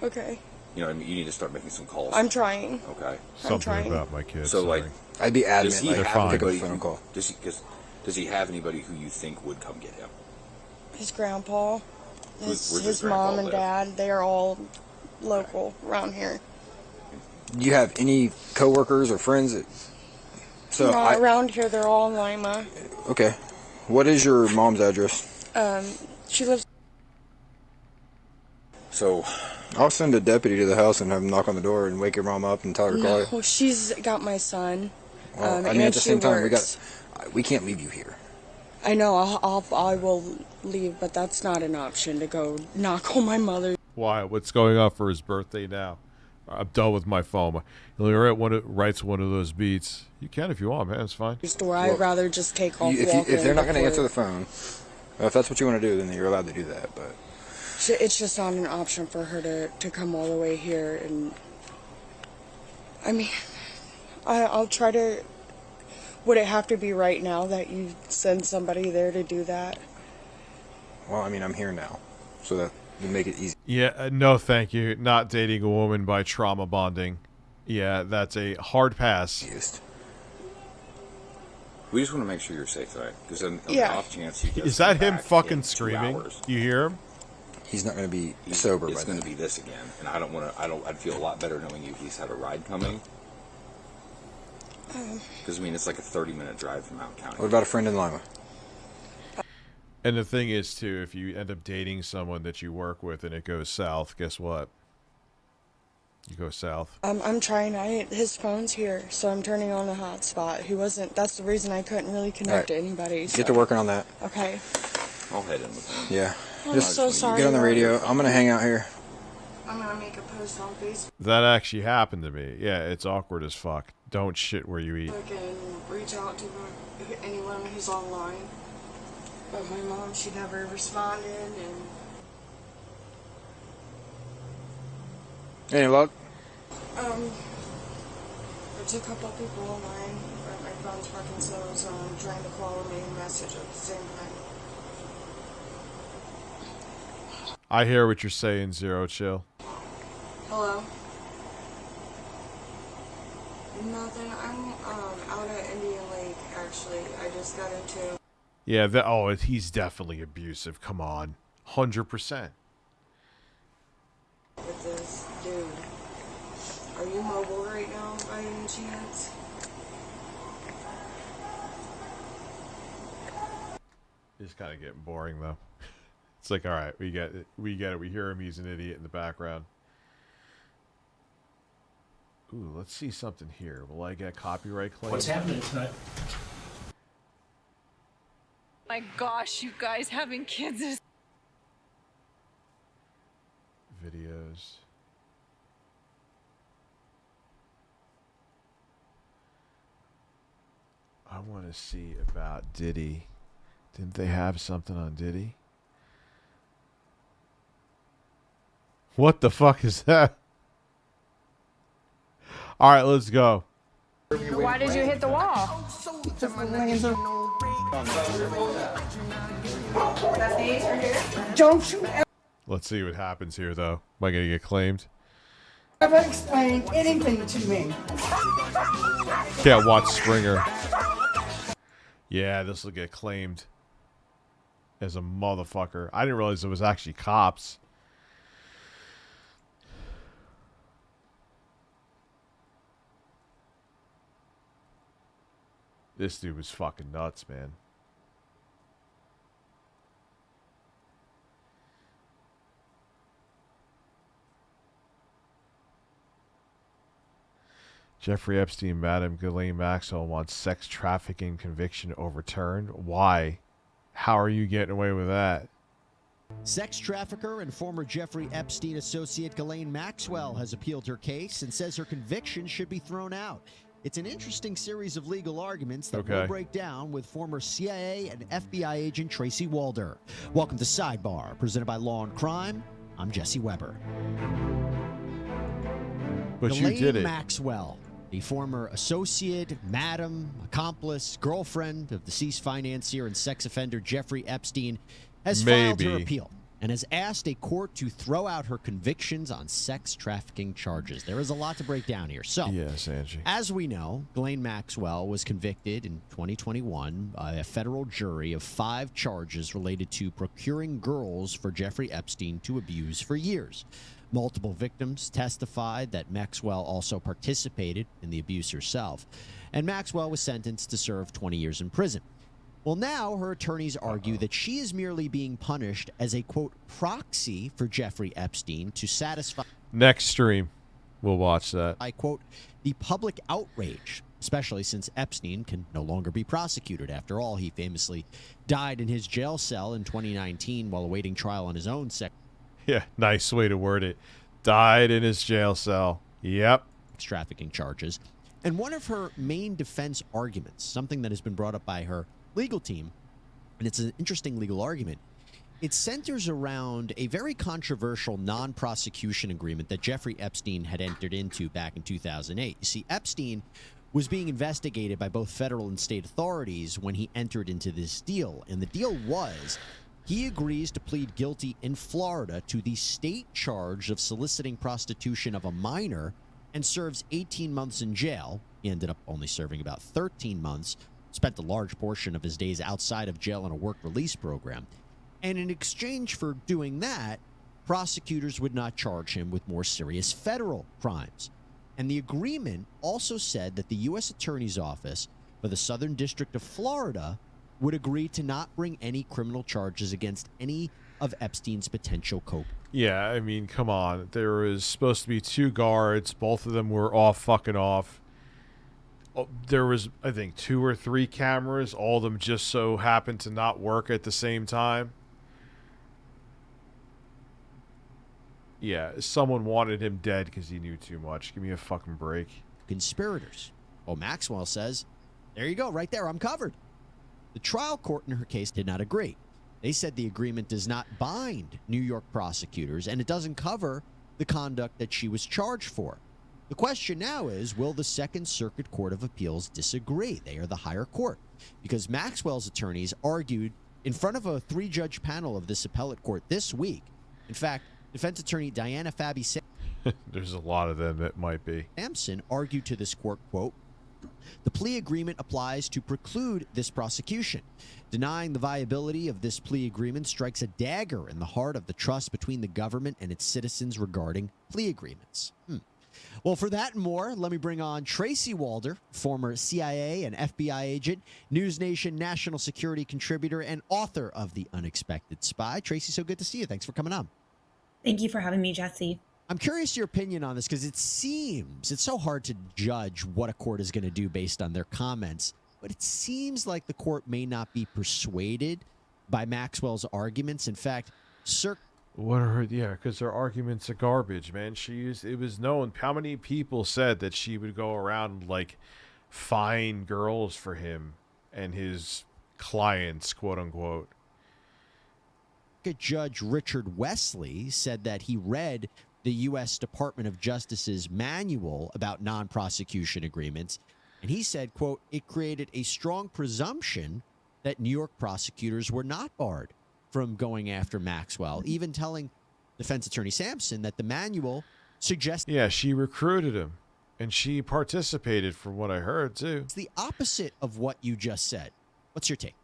okay. You know, what I mean, you need to start making some calls. I'm trying. Okay. Something about my kids. So, sorry. like, I'd be adamant. Does he They're have fine. anybody phone call? Does he have anybody who you think would come get him? His grandpa, Where's his grandpa mom and live? dad, they are all local around here. Do you have any coworkers or friends that... No, around here, they're all in Lima. Okay. What is your mom's address? She lives... So, I'll send a deputy to the house and have him knock on the door and wake your mom up and tell her to call you. No, she's got my son. Well, I mean, at the same time, we can't leave you here. I know, I will leave, but that's not an option to go knock on my mother. Why? What's going on for his birthday now? I'm done with my phone. He'll writes one of those beats. You can if you want, man. It's fine. I'd rather just take off. If they're not going to answer the phone, if that's what you want to do, then you're allowed to do that. But it's just not an option for her to come all the way here. And I mean, I'll try to. Would it have to be right now that you send somebody there to do that? Well, I mean, I'm here now, so that would make it easy. Yeah, no, thank you. Not dating a woman by trauma bonding. Yeah, that's a hard pass. We just want to make sure you're safe, right? Because on the off chance he is that him fucking screaming? You hear him? He's not going to be sober. It's going to be this again, and I don't want to. I'd feel a lot better knowing he's had a ride coming. Because I mean, it's like a 30-minute drive from Mount County. What about a friend in Lima? And the thing is, too, if you end up dating someone that you work with and it goes south, guess what? You go south. I'm trying. His phone's here, so I'm turning on the hotspot. He wasn't. That's the reason I couldn't really connect to anybody. So. Get to working on that. Okay. I'll head in with him. Yeah. I'm so sorry. Get on the radio. I'm gonna hang out here. I'm gonna make a post on Facebook. That actually happened to me. Yeah, it's awkward as fuck. Don't shit where you eat. I can reach out to anyone who's online. But my mom, she never responded, and... Any luck? There's a couple people online, but my phone's fucking slow, so I'm trying to call them and message at the same time. I hear what you're saying, Zero Chill. Hello? Nothing. I'm out at Indian Lake, actually. I just got into... Yeah, he's definitely abusive. Come on. 100%. with this dude. Are you mobile right now by any chance? It's kind of getting boring though. It's like, all right, we get it. We hear him. He's an idiot in the background. Ooh, let's see something here. Will I get copyright claim? What's happening tonight? My gosh, you guys having kids is Videos. I want to see about Diddy. Didn't they have something on Diddy? What the fuck is that? All right, let's go. Why did you hit the wall? Don't you Let's see what happens here, though. Am I gonna get claimed? ever explain anything to me? Can't watch Springer. Yeah, this will get claimed as a motherfucker. I didn't realize it was actually cops. This dude was fucking nuts, man. Jeffrey Epstein, Madam Ghislaine Maxwell wants sex trafficking conviction overturned. Why? How are you getting away with that? Sex trafficker and former Jeffrey Epstein associate Ghislaine Maxwell has appealed her case and says her conviction should be thrown out. It's an interesting series of legal arguments that we'll break down with former CIA and FBI agent Tracy Walder. Welcome to Sidebar, presented by Law and Crime. I'm Jesse Weber. But Ghislaine you did it. Maxwell, the former associate, madam, accomplice, girlfriend of deceased financier and sex offender Jeffrey Epstein, has filed her appeal and has asked a court to throw out her convictions on sex trafficking charges. There is a lot to break down here. So, yes, Angie. as we know, Ghislaine Maxwell was convicted in 2021 by a federal jury of 5 charges related to procuring girls for Jeffrey Epstein to abuse for years. Multiple victims testified that Maxwell also participated in the abuse herself, and Maxwell was sentenced to serve 20 years in prison. Well, now her attorneys argue that she is merely being punished as a, quote, proxy for Jeffrey Epstein to satisfy... Next stream, we'll watch that. I quote, the public outrage, especially since Epstein can no longer be prosecuted. After all, he famously died in his jail cell in 2019 while awaiting trial on his own sex... Yeah, nice way to word it. Died in his jail cell. Yep. Trafficking charges. And one of her main defense arguments, something that has been brought up by her legal team, and it's an interesting legal argument, it centers around a very controversial non-prosecution agreement that Jeffrey Epstein had entered into back in 2008. You see, Epstein was being investigated by both federal and state authorities when he entered into this deal, and the deal was he agrees to plead guilty in Florida to the state charge of soliciting prostitution of a minor and serves 18 months in jail. He ended up only serving about 13 months, spent a large portion of his days outside of jail in a work release program. And in exchange for doing that, prosecutors would not charge him with more serious federal crimes. And the agreement also said that the U.S. Attorney's Office for the Southern District of Florida would agree to not bring any criminal charges against any of Epstein's potential Yeah, I mean, come on. There was supposed to be 2 guards. Both of them were off fucking off. There was, I think, 2 or 3 cameras. All of them just so happened to not work at the same time. Yeah, someone wanted him dead because he knew too much. Give me a fucking break. Conspirators. Well, Maxwell says, there you go, right there, I'm covered. The trial court in her case did not agree. They said the agreement does not bind New York prosecutors, and it doesn't cover the conduct that she was charged for. The question now is, will the Second Circuit Court of Appeals disagree? They are the higher court, because Maxwell's attorneys argued in front of a 3-judge panel of this appellate court this week. In fact, defense attorney Diana Fabi There's a lot of them that might be. Sampson argued to this court, quote, the plea agreement applies to preclude this prosecution. Denying the viability of this plea agreement strikes a dagger in the heart of the trust between the government and its citizens regarding plea agreements. Well, for that and more, let me bring on Tracy Walder, former CIA and FBI agent, News Nation national security contributor, and author of The Unexpected Spy. Tracy, so good to see you. Thanks for coming on. Thank you for having me, Jesse. I'm curious your opinion on this because it seems it's so hard to judge what a court is going to do based on their comments, but it seems like the court may not be persuaded by Maxwell's arguments. In fact, because her arguments are garbage, man. It was known how many people said that she would go around and, like, find girls for him and his clients, quote unquote. Judge Richard Wesley said that he read the U.S. Department of Justice's manual about non-prosecution agreements, and he said, quote, it created a strong presumption that New York prosecutors were not barred from going after Maxwell, even telling defense attorney Sampson that the manual suggests... Yeah, she recruited him, and she participated from what I heard, too. It's the opposite of what you just said. What's your take?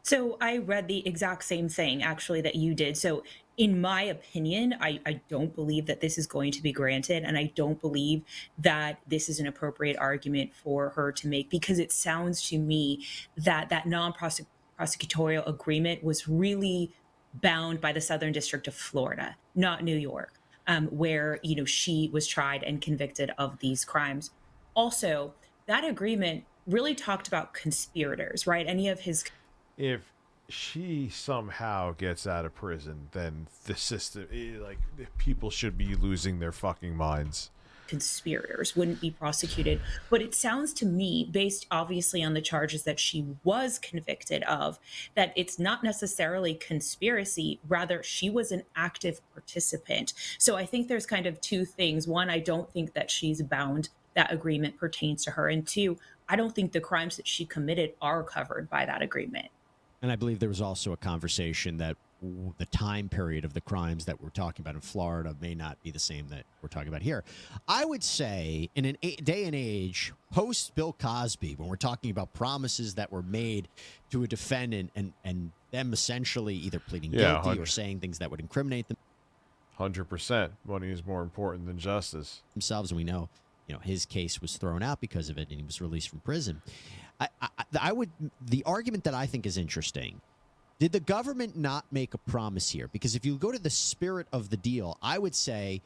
So I read the exact same thing, actually, that you did. So in my opinion, I don't believe that this is going to be granted. And I don't believe that this is an appropriate argument for her to make, because it sounds to me that that non-prosecutorial agreement was really bound by the Southern District of Florida, not New York, where, you know, she was tried and convicted of these crimes. Also, that agreement really talked about conspirators, right? Any of his... If she somehow gets out of prison, then the system, people should be losing their fucking minds. Conspirators wouldn't be prosecuted. But it sounds to me, based obviously on the charges that she was convicted of, that it's not necessarily conspiracy, rather she was an active participant. So I think there's kind of two things. One, I don't think that she's bound. That agreement pertains to her. And two, I don't think the crimes that she committed are covered by that agreement. And I believe there was also a conversation that the time period of the crimes that we're talking about in Florida may not be the same that we're talking about here. I would say in a day and age post Bill Cosby, when we're talking about promises that were made to a defendant and them essentially either pleading guilty or saying things that would incriminate them. 100%. Money is more important than justice. Themselves, and we know, his case was thrown out because of it, and he was released from prison. The argument that I think is interesting, did the government not make a promise here? Because if you go to the spirit of the deal, I would say,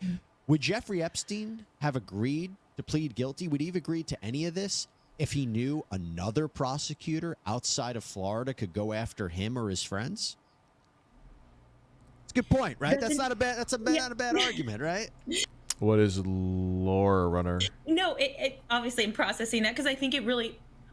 would Jeffrey Epstein have agreed to plead guilty? Would he have agreed to any of this if he knew another prosecutor outside of Florida could go after him or his friends? It's a good point, right? That's not a bad argument, right? What is Laura Runner? No, it obviously I'm processing that because I think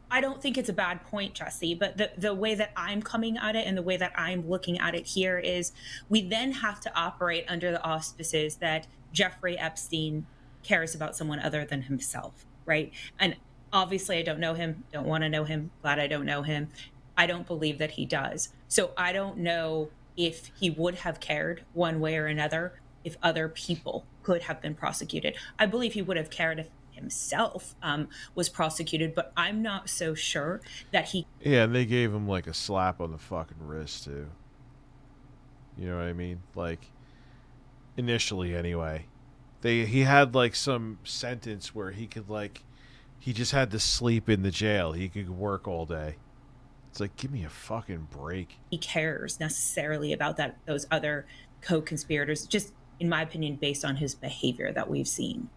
I don't think it's a bad point, Jesse, but the way that I'm coming at it and the way that I'm looking at it here is we then have to operate under the auspices that Jeffrey Epstein cares about someone other than himself, right? And obviously I don't know him, don't want to know him, glad I don't know him. I don't believe that he does. So I don't know if he would have cared one way or another if other people could have been prosecuted. I believe he would have cared if himself was prosecuted, but I'm not so sure that he... Yeah, and they gave him like a slap on the fucking wrist too. You know what I mean? Like, initially anyway. He had like some sentence where he could he just had to sleep in the jail. He could work all day. It's like, give me a fucking break. He cares necessarily about those other co-conspirators, just in my opinion, based on his behavior that we've seen.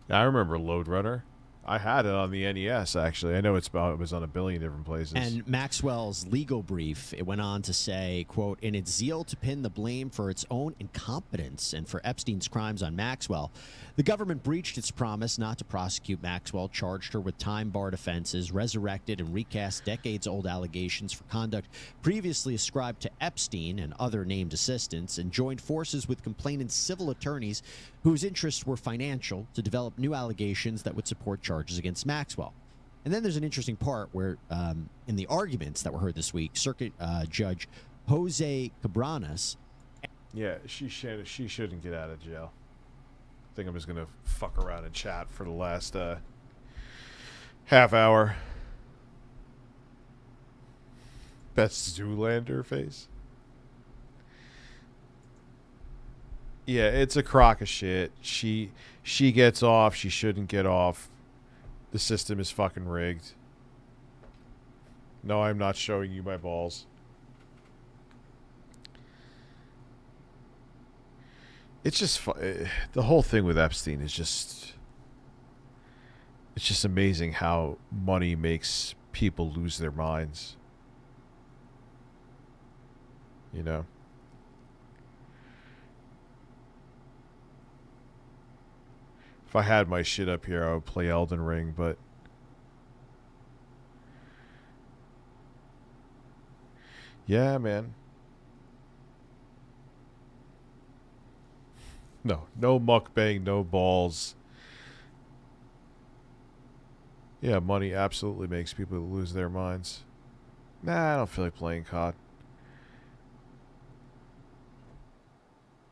I remember Lode Runner. I had it on the NES, actually. I know it was on a billion different places. And Maxwell's legal brief, it went on to say, quote, in its zeal to pin the blame for its own incompetence and for Epstein's crimes on Maxwell, the government breached its promise not to prosecute Maxwell, charged her with time-barred offenses, resurrected and recast decades-old allegations for conduct previously ascribed to Epstein and other named assistants, and joined forces with complainant's civil attorneys whose interests were financial to develop new allegations that would support charges against Maxwell. And then there's an interesting part where, in the arguments that were heard this week, Circuit Judge Jose Cabranes... Yeah, she shouldn't get out of jail. I think I'm just going to fuck around and chat for the last half hour. Best Zoolander face. Yeah, it's a crock of shit. She gets off. She shouldn't get off. The system is fucking rigged. No, I'm not showing you my balls. It's just the whole thing with Epstein is just, it's just amazing how money makes people lose their minds. You know? If I had my shit up here, I would play Elden Ring, but yeah, man. No mukbang, no balls. Yeah, money absolutely makes people lose their minds. Nah, I don't feel like playing COD.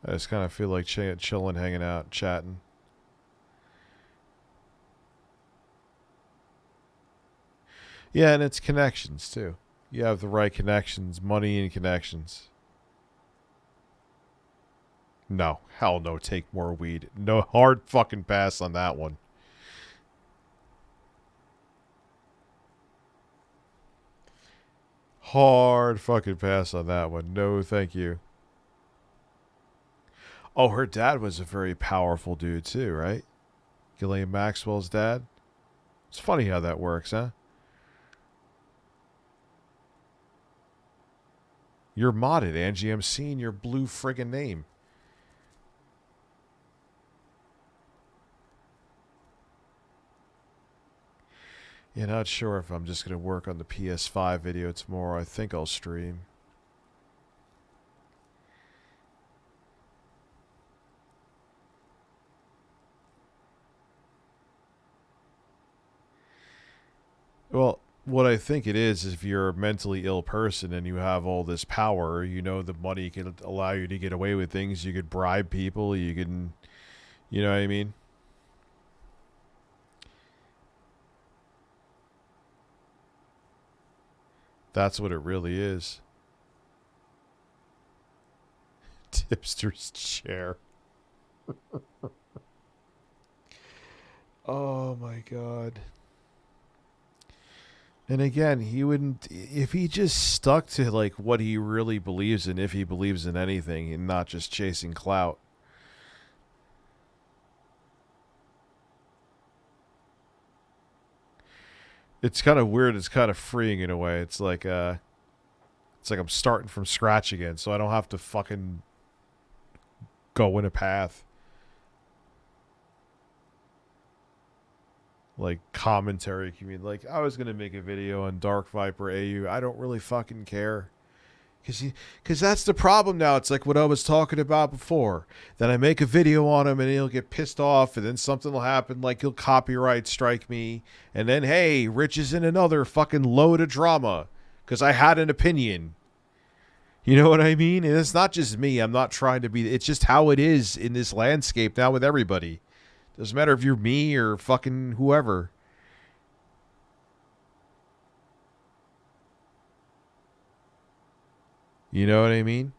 I just kind of feel like chilling, hanging out, chatting. Yeah, and it's connections, too. You have the right connections, money and connections. No, hell no, take more weed. No, hard fucking pass on that one. Hard fucking pass on that one. No, thank you. Oh, her dad was a very powerful dude, too, right? Ghislaine Maxwell's dad? It's funny how that works, huh? You're modded, Angie. I'm seeing your blue friggin' name. Yeah, not sure if I'm just going to work on the PS5 video tomorrow. I think I'll stream. Well, what I think it is if you're a mentally ill person and you have all this power, you know the money can allow you to get away with things. You could bribe people. You can, you know what I mean? That's what it really is. Tipster's chair. Oh my god. And again, he wouldn't, if he just stuck to like what he really believes in, if he believes in anything and not just chasing clout. It's kind of weird. It's kind of freeing in a way. It's like I'm starting from scratch again, so I don't have to fucking go in a path. Like commentary community. Like I was gonna make a video on Dark Viper AU. I don't really fucking care. Because that's the problem now. It's like what I was talking about before. That I make a video on him and he'll get pissed off and then something will happen like he'll copyright strike me. And then, hey, Rich is in another fucking load of drama because I had an opinion. You know what I mean? And it's not just me. I'm not trying to be. It's just how it is in this landscape now with everybody. Doesn't matter if you're me or fucking whoever. You know what I mean?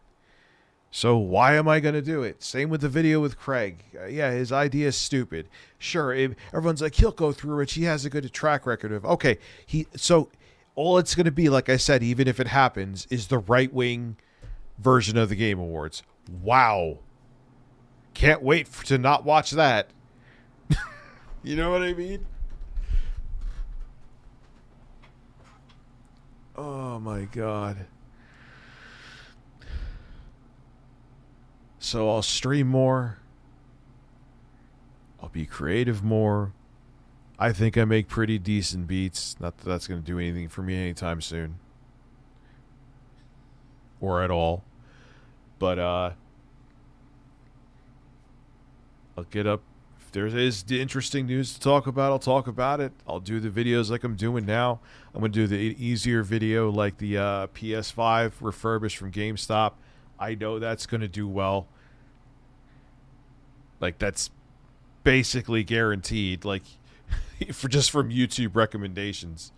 So why am I going to do it? Same with the video with Craig. Yeah, his idea is stupid. Sure, everyone's like, he'll go through it. He has a good track record of... Okay, so all it's going to be, like I said, even if it happens, is the right-wing version of the Game Awards. Wow. Can't wait to not watch that. You know what I mean? Oh, my God. So I'll stream more. I'll be creative more. I think I make pretty decent beats. Not that that's going to do anything for me anytime soon. Or at all. But, I'll get up. If there is interesting news to talk about, I'll talk about it. I'll do the videos like I'm doing now. I'm going to do the easier video like the PS5 refurbished from GameStop. I know that's going to do well. Like, that's basically guaranteed, like, for just from YouTube recommendations.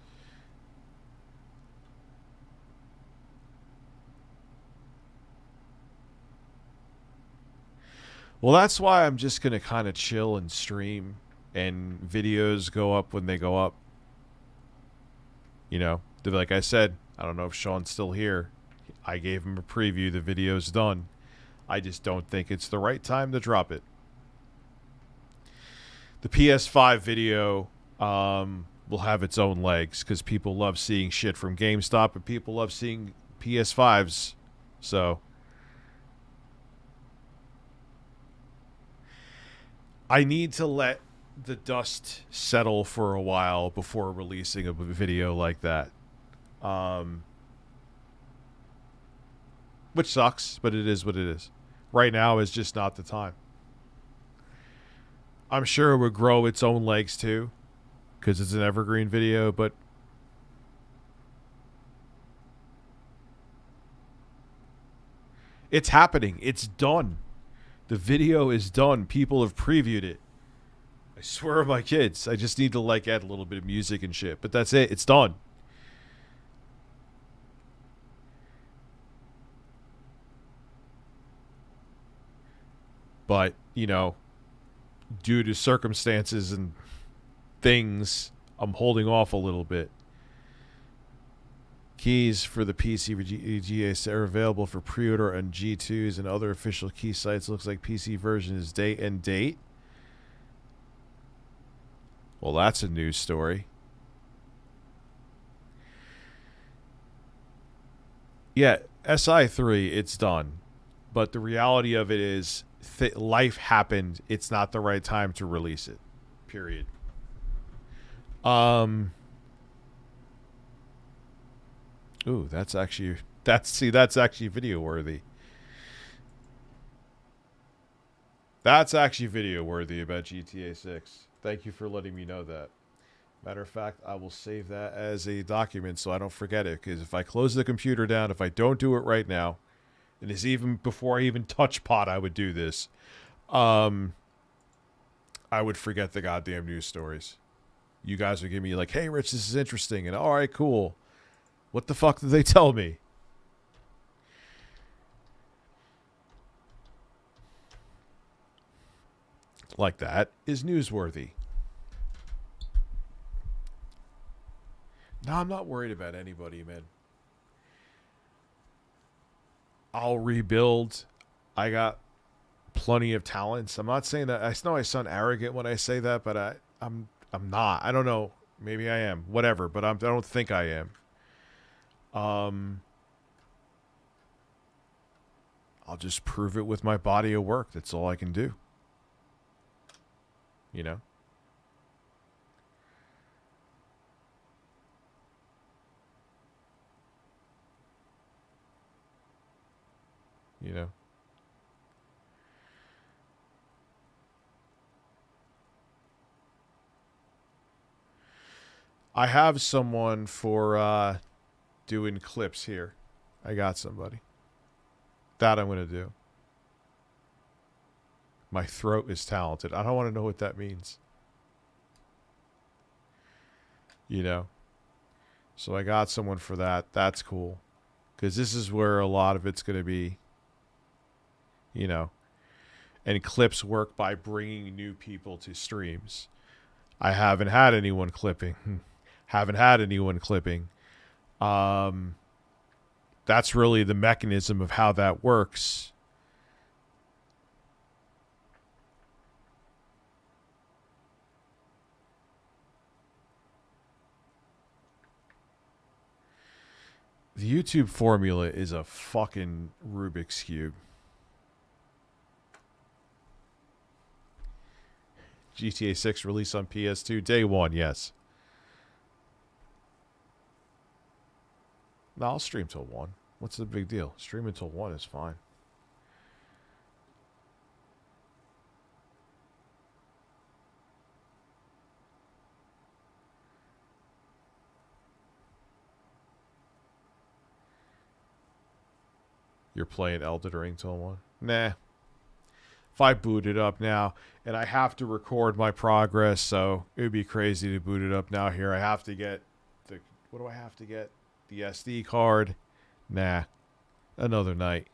Well, that's why I'm just going to kind of chill and stream, and videos go up when they go up. You know, like I said, I don't know if Sean's still here. I gave him a preview. The video's done. I just don't think it's the right time to drop it. The PS5 video will have its own legs because people love seeing shit from GameStop and people love seeing PS5s. So I need to let the dust settle for a while before releasing a video like that. Which sucks, but it is what it is. Right now is just not the time. I'm sure it would grow its own legs too, because it's an evergreen video, but it's happening. It's done. The video is done. People have previewed it. I swear on my kids. I just need to like add a little bit of music and shit, but that's it. It's done. But, you know, due to circumstances and things, I'm holding off a little bit. Keys for the PC VGA are available for pre-order on G2s and other official key sites. Looks like PC version is date and date. Well, that's a news story. Yeah, SI3, it's done. But the reality of it is life happened. It's not the right time to release it. Period. Ooh, that's actually video worthy. That's actually video worthy about GTA 6. Thank you for letting me know that. Matter of fact, I will save that as a document so I don't forget it, because if I close the computer down, if I don't do it right now, and it's even before I even touch pot, I would do this. I would forget the goddamn news stories. You guys would give me like, hey, Rich, this is interesting. And all right, cool. What the fuck did they tell me? Like that is newsworthy. No, I'm not worried about anybody, man. I'll rebuild. I got plenty of talents. I'm not saying that. I know I sound arrogant when I say that, but I'm not. I don't know. Maybe I am. Whatever. But I don't think I am. I'll just prove it with my body of work. That's all I can do. You know? You know? I have someone for doing clips here. I got somebody. That I'm going to do. My throat is talented. I don't want to know what that means. You know? So I got someone for that. That's cool. Because this is where a lot of it's going to be. You know? And clips work by bringing new people to streams. I haven't had anyone clipping. That's really the mechanism of how that works. The YouTube formula is a fucking Rubik's Cube. GTA 6 release on PS2 day one, yes. No, I'll stream till 1. What's the big deal? Stream until 1 is fine. You're playing Elden Ring till 1? Nah. If I boot it up now, and I have to record my progress, so it would be crazy to boot it up now here. I have to get the... What do I have to get? The SD card. Nah. Another night.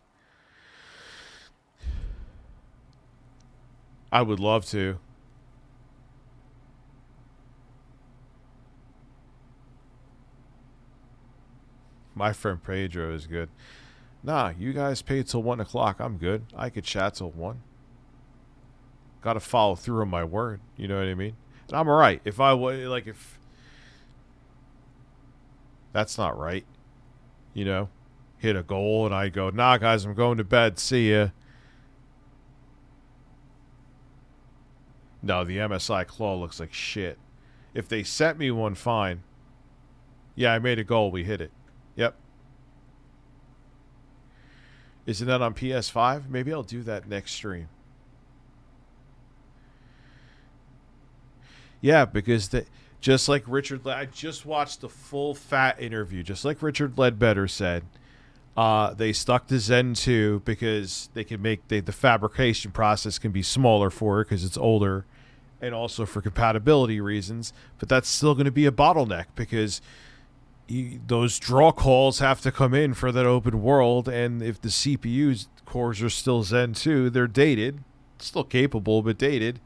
I would love to. My friend Pedro is good. Nah, you guys paid till 1 o'clock. I'm good. I could chat till 1. Got to follow through on my word. You know what I mean? And I'm alright. If that's not right, you know, hit a goal and I go, nah, guys, I'm going to bed. See ya. No, the MSI claw looks like shit. If they sent me one, fine. Yeah, I made a goal. We hit it. Yep. Isn't that on PS5? Maybe I'll do that next stream. Yeah, because just like I just watched the full fat interview. Just like Richard Ledbetter said, they stuck to Zen 2 because they can make the fabrication process can be smaller for it because it's older, and also for compatibility reasons. But that's still going to be a bottleneck because those draw calls have to come in for that open world, and if the CPU's cores are still Zen 2, they're dated, still capable but dated,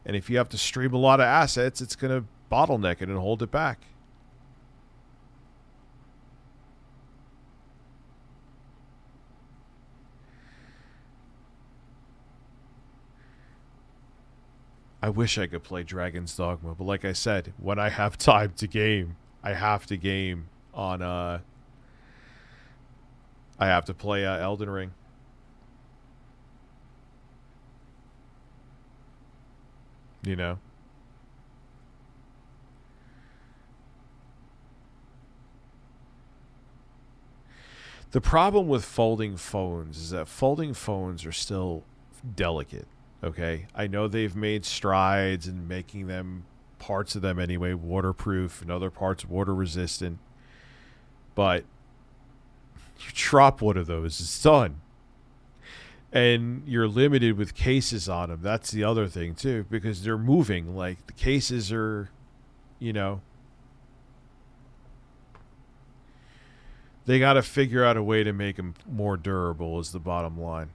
and if you have to stream a lot of assets, it's going to bottleneck it and hold it back. I wish I could play Dragon's Dogma, but like I said, when I have time to game, I have to game on I have to play Elden Ring. You know? The problem with folding phones is that folding phones are still delicate, okay? I know they've made strides in making them, parts of them anyway, waterproof and other parts water resistant. But you drop one of those, it's done. And you're limited with cases on them. That's the other thing, too, because they're moving. Like, the cases are, you know, they got to figure out a way to make them more durable is the bottom line.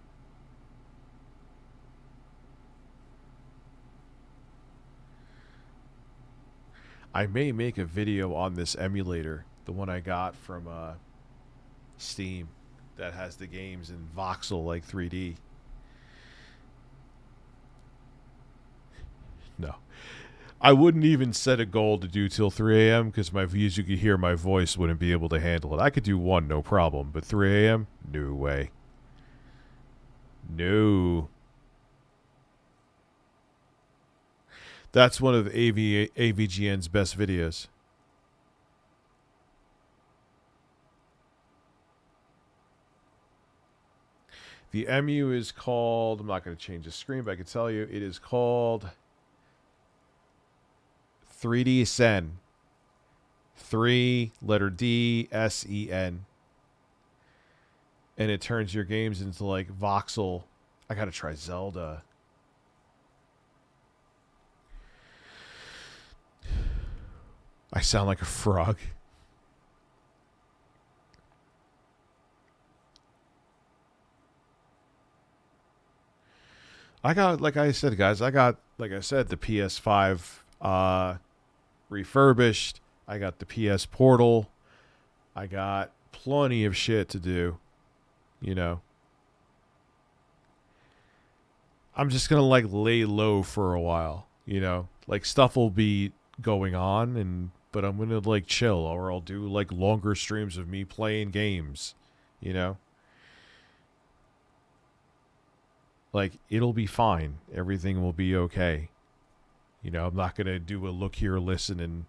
I may make a video on this emulator, the one I got from Steam, that has the games in voxel like 3D. No. I wouldn't even set a goal to do till 3 a.m. because my views, you could hear my voice, wouldn't be able to handle it. I could do 1, no problem, but 3 a.m.? No way. No. That's one of AVGN's best videos. The MU is called, I'm not going to change the screen, but I can tell you, it is called 3D Sen. 3, letter D, S-E-N. And it turns your games into like voxel. I got to try Zelda. I sound like a frog. I got, like I said, guys, I got, like I said, the PS5 refurbished. I got the PS Portal. I got plenty of shit to do, you know. I'm just going to, like, lay low for a while, you know. Like, stuff will be going on, but I'm going to, like, chill, or I'll do, like, longer streams of me playing games, you know. Like, it'll be fine. Everything will be okay. You know, I'm not going to do a look here, listen, and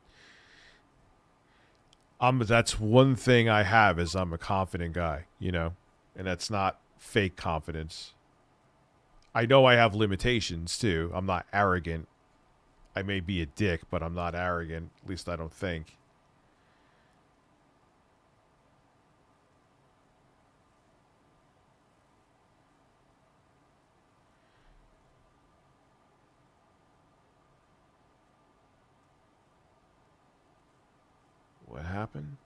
that's one thing I have is I'm a confident guy, you know, and that's not fake confidence. I know I have limitations, too. I'm not arrogant. I may be a dick, but I'm not arrogant. At least I don't think. What happened?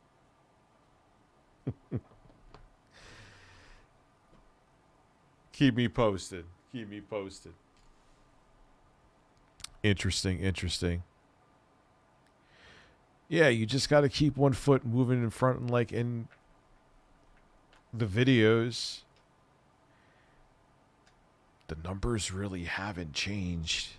Keep me posted. Keep me posted. Interesting, interesting. Yeah, you just got to keep one foot moving in front, and like in the videos, the numbers really haven't changed.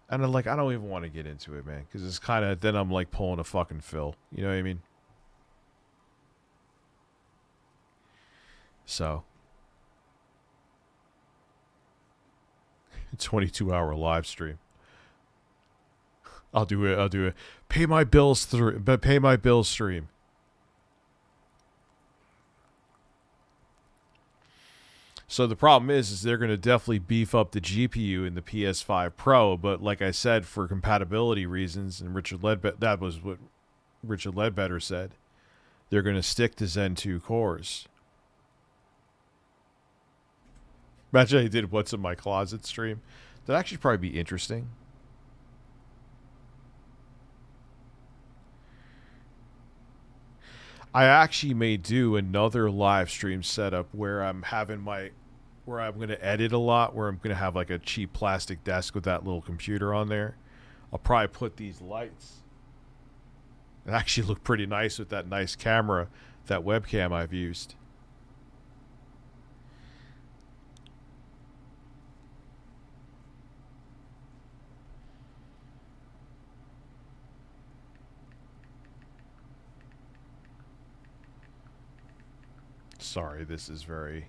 And I'm like, I don't even want to get into it, man, because it's kind of, then I'm like pulling a fucking Phil. You know what I mean? So, 22-hour live stream. I'll do it. I'll do it. Pay my bills through, but pay my bills stream. So the problem is they're going to definitely beef up the GPU in the PS5 Pro, but like I said, for compatibility reasons, and that was what Richard Ledbetter said, they're going to stick to Zen 2 cores. Imagine I did What's in My Closet stream. That'd actually probably be interesting. I actually may do another live stream setup where I'm going to edit a lot, where I'm going to have like a cheap plastic desk with that little computer on there. I'll probably put these lights. It actually look pretty nice with that nice camera, that webcam I've used. Sorry, this is very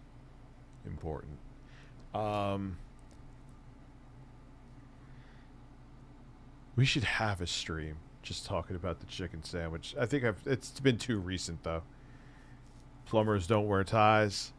important. We should have a stream just talking about the chicken sandwich. I think it's been too recent though. Plumbers don't wear ties.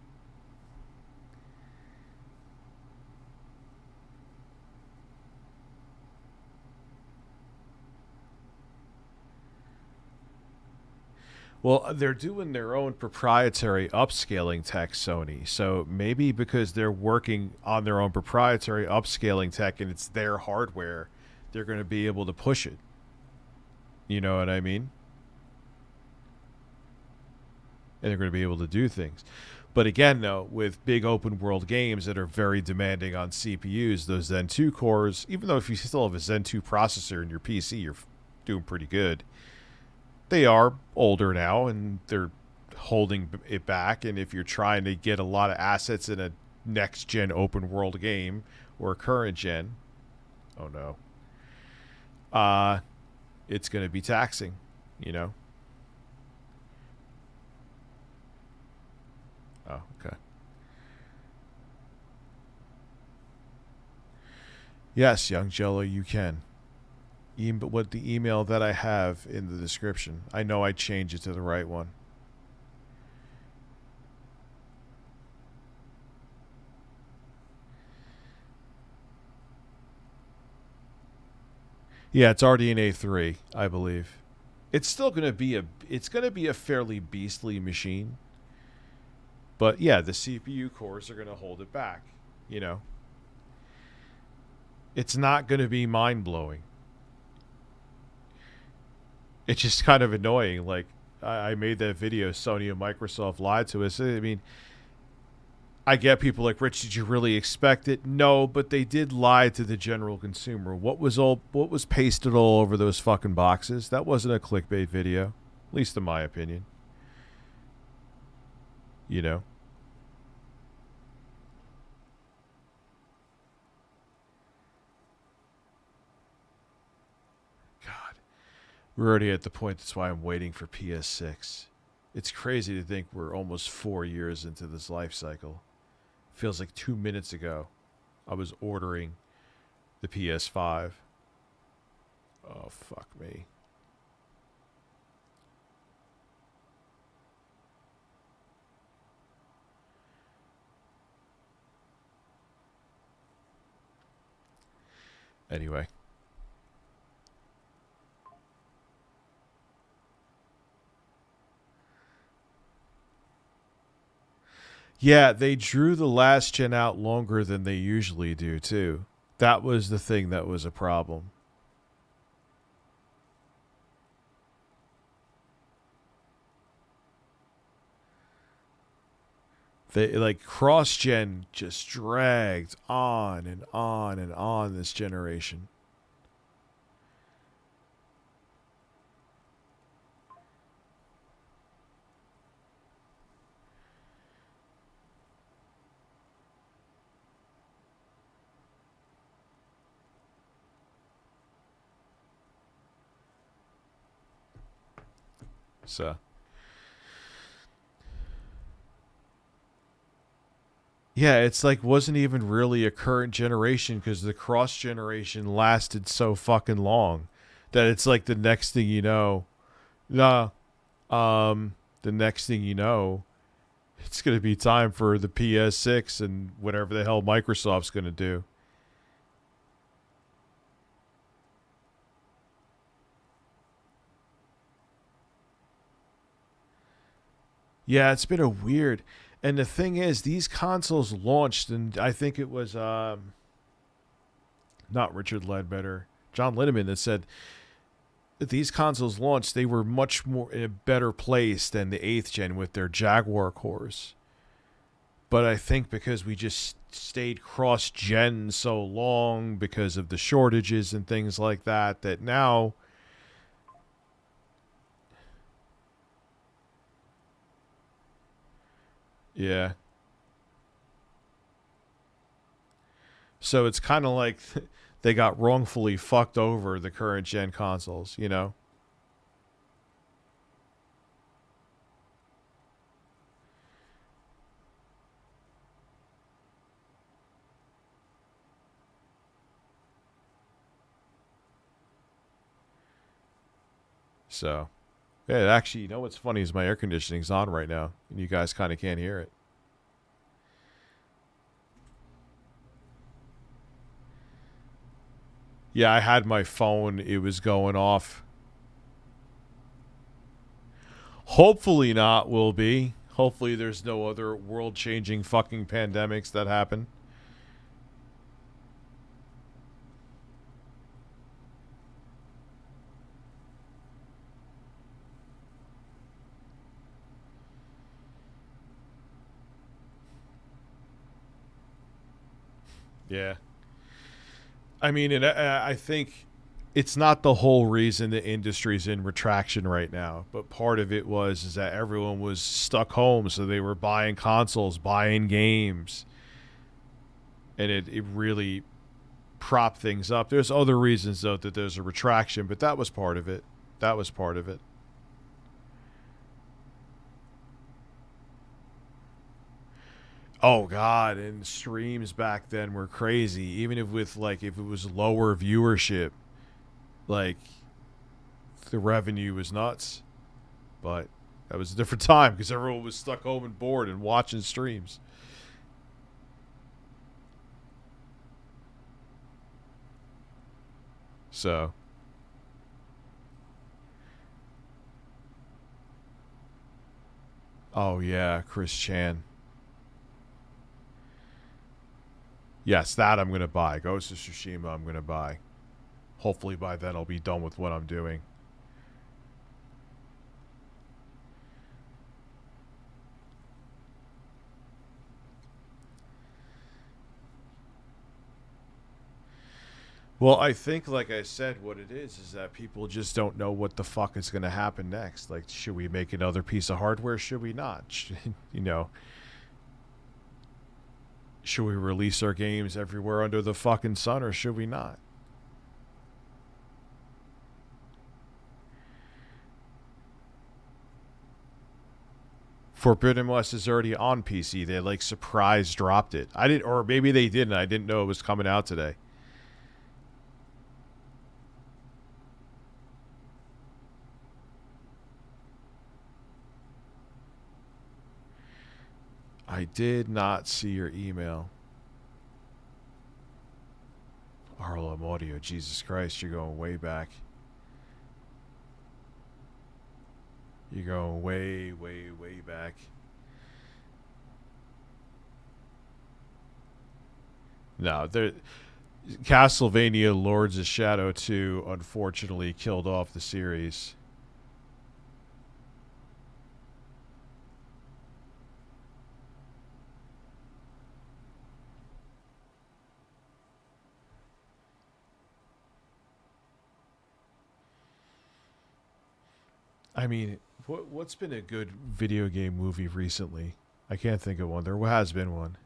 Well, they're doing their own proprietary upscaling tech, Sony. So maybe because they're working on their own proprietary upscaling tech and it's their hardware, they're going to be able to push it. You know what I mean? And they're going to be able to do things. But again, though, with big open world games that are very demanding on CPUs, those Zen 2 cores, even though if you still have a Zen 2 processor in your PC, you're doing pretty good. They are older now, and they're holding it back. And if you're trying to get a lot of assets in a next-gen open-world game or a current-gen, oh no, it's going to be taxing, you know? Oh, okay. Yes, Young Jello, you can. What the email that I have in the description. I know I changed it to the right one. Yeah, it's RDNA 3, I believe. It's still going to be a fairly beastly machine. But yeah, the CPU cores are going to hold it back, you know. It's not going to be mind-blowing. It's just kind of annoying. Like, I made that video, Sony and Microsoft lied to us. I mean, I get people like, Rich, did you really expect it? No, but they did lie to the general consumer. What was pasted all over those fucking boxes? That wasn't a clickbait video, at least in my opinion. You know? We're already at the point, that's why I'm waiting for PS6. It's crazy to think we're almost 4 years into this life cycle. Feels like 2 minutes ago I was ordering the PS5. Oh, fuck me. Anyway. Yeah, they drew the last gen out longer than they usually do, too. That was the thing that was a problem. They like cross-gen just dragged on and on and on this generation. So yeah, it's like wasn't even really a current generation because the cross generation lasted so fucking long that it's like the next thing you know, the next thing you know, it's gonna be time for the PS6 and whatever the hell Microsoft's gonna do. Yeah, it's been a weird. And the thing is, these consoles launched, and I think it was not Richard Ledbetter, John Linneman that said that these consoles launched, they were much more in a better place than the 8th gen with their Jaguar cores. But I think because we just stayed cross-gen so long because of the shortages and things like that, that now... Yeah. So it's kind of like they got wrongfully fucked over the current gen consoles, you know? So, yeah, actually, you know what's funny is my air conditioning's on right now, and you guys kind of can't hear it. Yeah, I had my phone. It was going off. Hopefully not, will be. Hopefully there's no other world-changing fucking pandemics that happen. Yeah. I mean, and I think it's not the whole reason the industry's in retraction right now, but part of it is that everyone was stuck home, so they were buying consoles, buying games, and it really propped things up. There's other reasons, though, that there's a retraction, but that was part of it. That was part of it. Oh God, and streams back then were crazy. Even if if it was lower viewership, like the revenue was nuts. But that was a different time because everyone was stuck home and bored and watching streams. So oh yeah, Chris Chan. Yes, that I'm going to buy. Ghost of Tsushima I'm going to buy. Hopefully by then I'll be done with what I'm doing. Well, I think, like I said, what it is that people just don't know what the fuck is going to happen next. Like, should we make another piece of hardware? Should we not? You know... Should we release our games everywhere under the fucking sun, or should we not? Forbidden West is already on PC. They like surprise dropped it. I didn't, or maybe they didn't. I didn't know it was coming out today. I did not see your email. Harlem Audio, Jesus Christ, you're going way back. You're going way, way, way back. No, Castlevania Lords of Shadow 2 unfortunately killed off the series. I mean, what's been a good video game movie recently? I can't think of one. There has been one.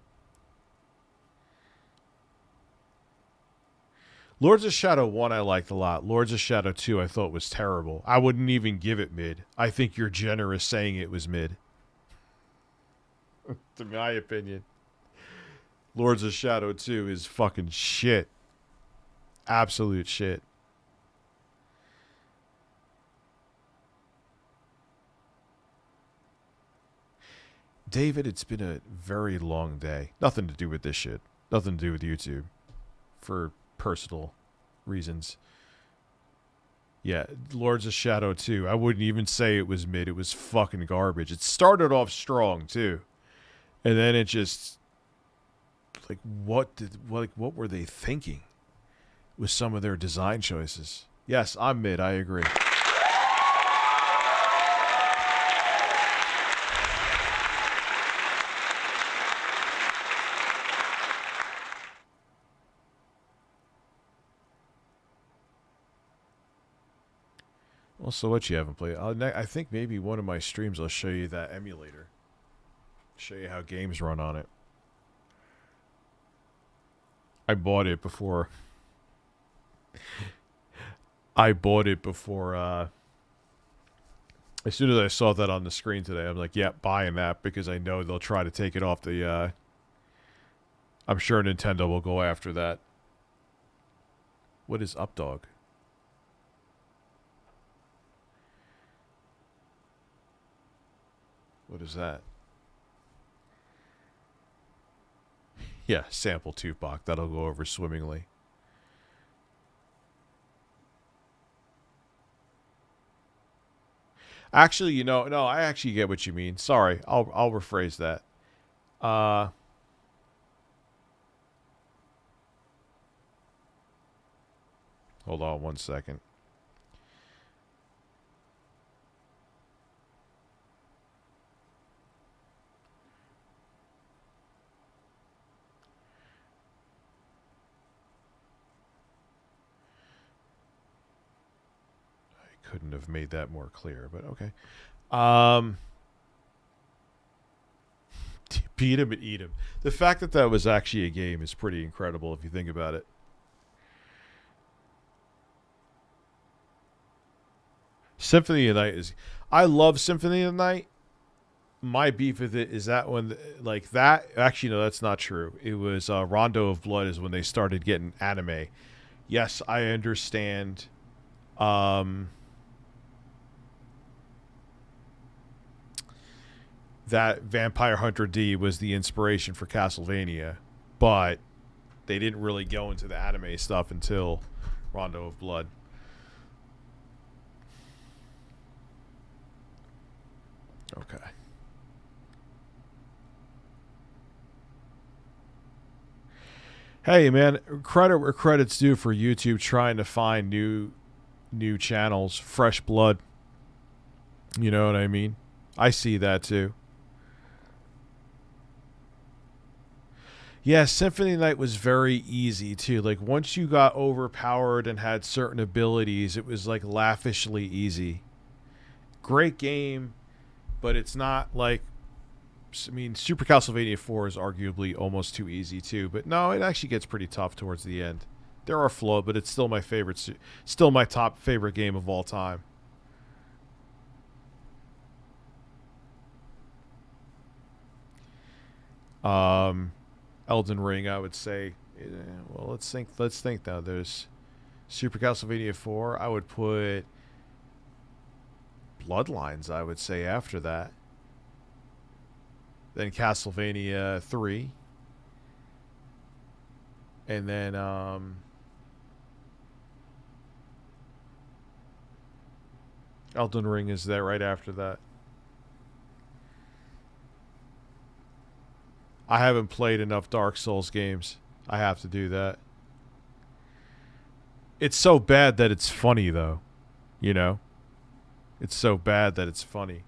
Lords of Shadow 1 I liked a lot. Lords of Shadow 2 I thought was terrible. I wouldn't even give it mid. I think you're generous saying it was mid. To my opinion. Lords of Shadow 2 is fucking shit. Absolute shit. David, it's been a very long day. Nothing to do with this shit. Nothing to do with YouTube. For personal reasons. Yeah, Lords of Shadow 2. I wouldn't even say it was mid. It was fucking garbage. It started off strong, too. And then it just... Like, what were they thinking with some of their design choices? Yes, I'm mid. I agree. Well, so what you haven't played? I think maybe one of my streams I'll show you that emulator. Show you how games run on it. I bought it before. As soon as I saw that on the screen today, I'm like, yeah, buying that because I know they'll try to take it off the, I'm sure Nintendo will go after that. What is Updog? What is that? Yeah, sample Tupac. That'll go over swimmingly. Actually, no, I actually get what you mean. Sorry, I'll rephrase that. Hold on one second. Couldn't have made that more clear, but okay. Beat him and eat him. The fact that that was actually a game is pretty incredible if you think about it. Symphony of the Night is... I love Symphony of the Night. My beef with it is that when... Like that... Actually, no, that's not true. It was Rondo of Blood is when they started getting anime. Yes, I understand... that Vampire Hunter D was the inspiration for Castlevania, but they didn't really go into the anime stuff until Rondo of Blood. Okay. Hey, man, credit where credit's due for YouTube trying to find new channels, fresh blood. You know what I mean? I see that too. Yeah, Symphony Night was very easy too. Like once you got overpowered and had certain abilities, it was like lavishly easy. Great game, but it's not like... I mean, Super Castlevania 4 is arguably almost too easy too, but no, it actually gets pretty tough towards the end. There are flaws, but it's still my favorite, still my top favorite game of all time. Elden Ring, I would say. Well, let's think now. There's Super Castlevania 4. I would put Bloodlines, I would say, after that. Then Castlevania 3. And then Elden Ring is there right after that. I haven't played enough Dark Souls games. I have to do that. It's so bad that it's funny, though. You know? It's so bad that it's funny.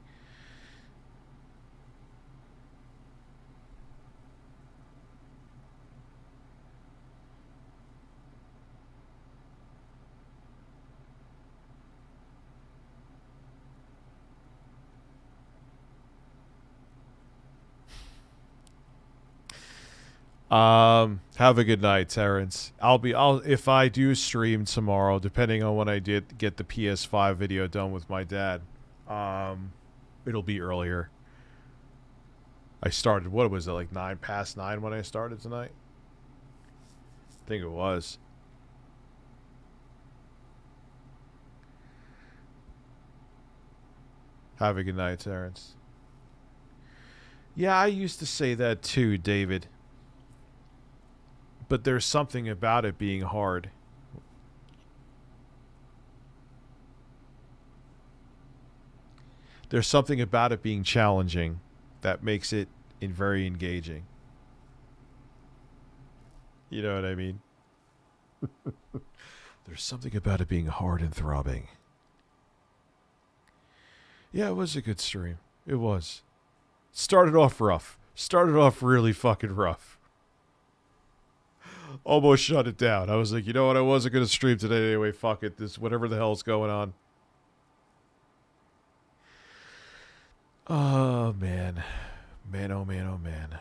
Have a good night, Terrence. If I do stream tomorrow, depending on when I did get the PS5 video done with my dad, it'll be earlier. I started, what was it, like 9:09 when I started tonight? I think it was. Have a good night, Terrence. Yeah, I used to say that too, David. But there's something about it being hard. There's something about it being challenging that makes it very engaging. You know what I mean? There's something about it being hard and throbbing. Yeah, it was a good stream. It was. Started off rough. Started off really fucking rough. Almost shut it down. I was like, you know what? I wasn't going to stream today anyway. Fuck it. This, whatever the hell's going on. Oh, man. Man, oh, man, oh, man.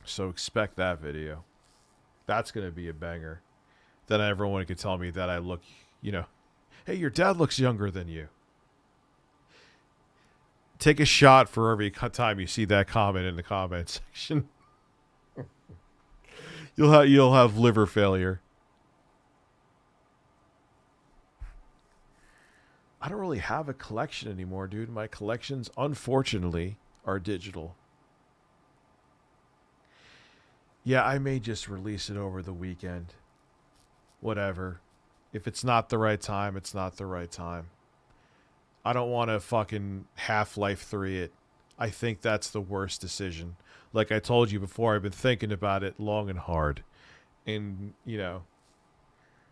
So expect that video. That's going to be a banger. Then everyone could tell me that I look, you know, hey, your dad looks younger than you. Take a shot for every time you see that comment in the comment section. You'll have liver failure. I don't really have a collection anymore, dude. My collections, unfortunately, are digital. Yeah, I may just release it over the weekend. Whatever. If it's not the right time, it's not the right time. I don't want to fucking Half-Life 3 it. I think that's the worst decision. Like I told you before, I've been thinking about it long and hard. And, you know,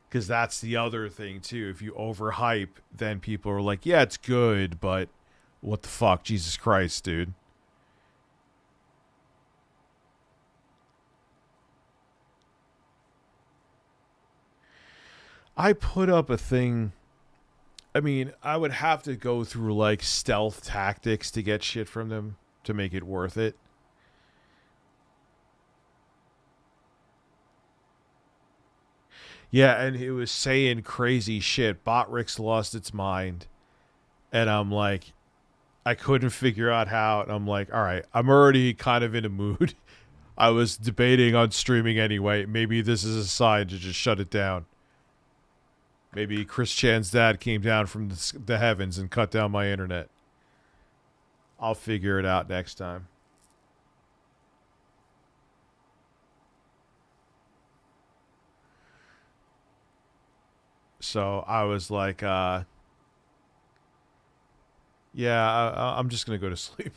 because that's the other thing, too. If you overhype, then people are like, yeah, it's good, but what the fuck? Jesus Christ, dude. I put up a thing. I mean, I would have to go through like stealth tactics to get shit from them to make it worth it. Yeah, and it was saying crazy shit. Botrix lost its mind. And I'm like, I couldn't figure out how. And I'm like, all right, I'm already kind of in a mood. I was debating on streaming anyway. Maybe this is a sign to just shut it down. Maybe Chris Chan's dad came down from the heavens and cut down my internet. I'll figure it out next time. So I was like, yeah, I'm just going to go to sleep.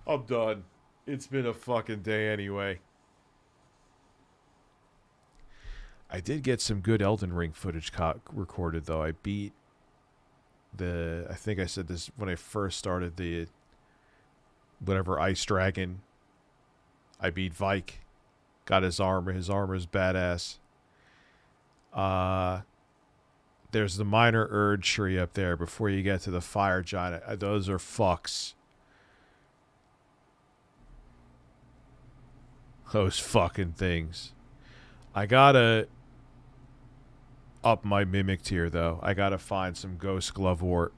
I'm done. It's been a fucking day anyway. I did get some good Elden Ring footage recorded, though. I beat I think I said this when I first started the whatever Ice Dragon. I beat Vike. Got his armor. His armor is badass. There's the minor Urge tree up there before you get to the Fire Giant. Those are fucks. Those fucking things. I gotta up my Mimic tier, though. I gotta find some Ghost Glovewort.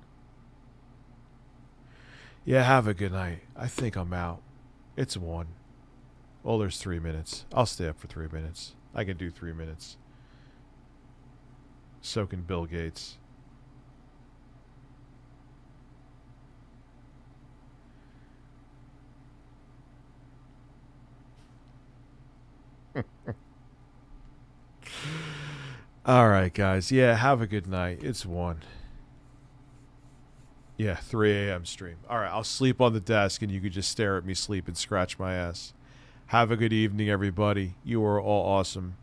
Yeah, have a good night. I think I'm out. It's 1. Well, there's 3 minutes. I'll stay up for 3 minutes. I can do 3 minutes. So can Bill Gates. All right, guys. Yeah, have a good night. It's 1. Yeah, 3 a.m. stream. All right, I'll sleep on the desk, and you could just stare at me sleep and scratch my ass. Have a good evening, everybody. You are all awesome.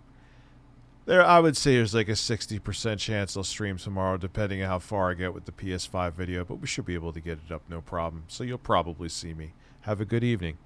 I would say there's like a 60% chance I'll stream tomorrow, depending on how far I get with the PS5 video, but we should be able to get it up no problem. So you'll probably see me. Have a good evening.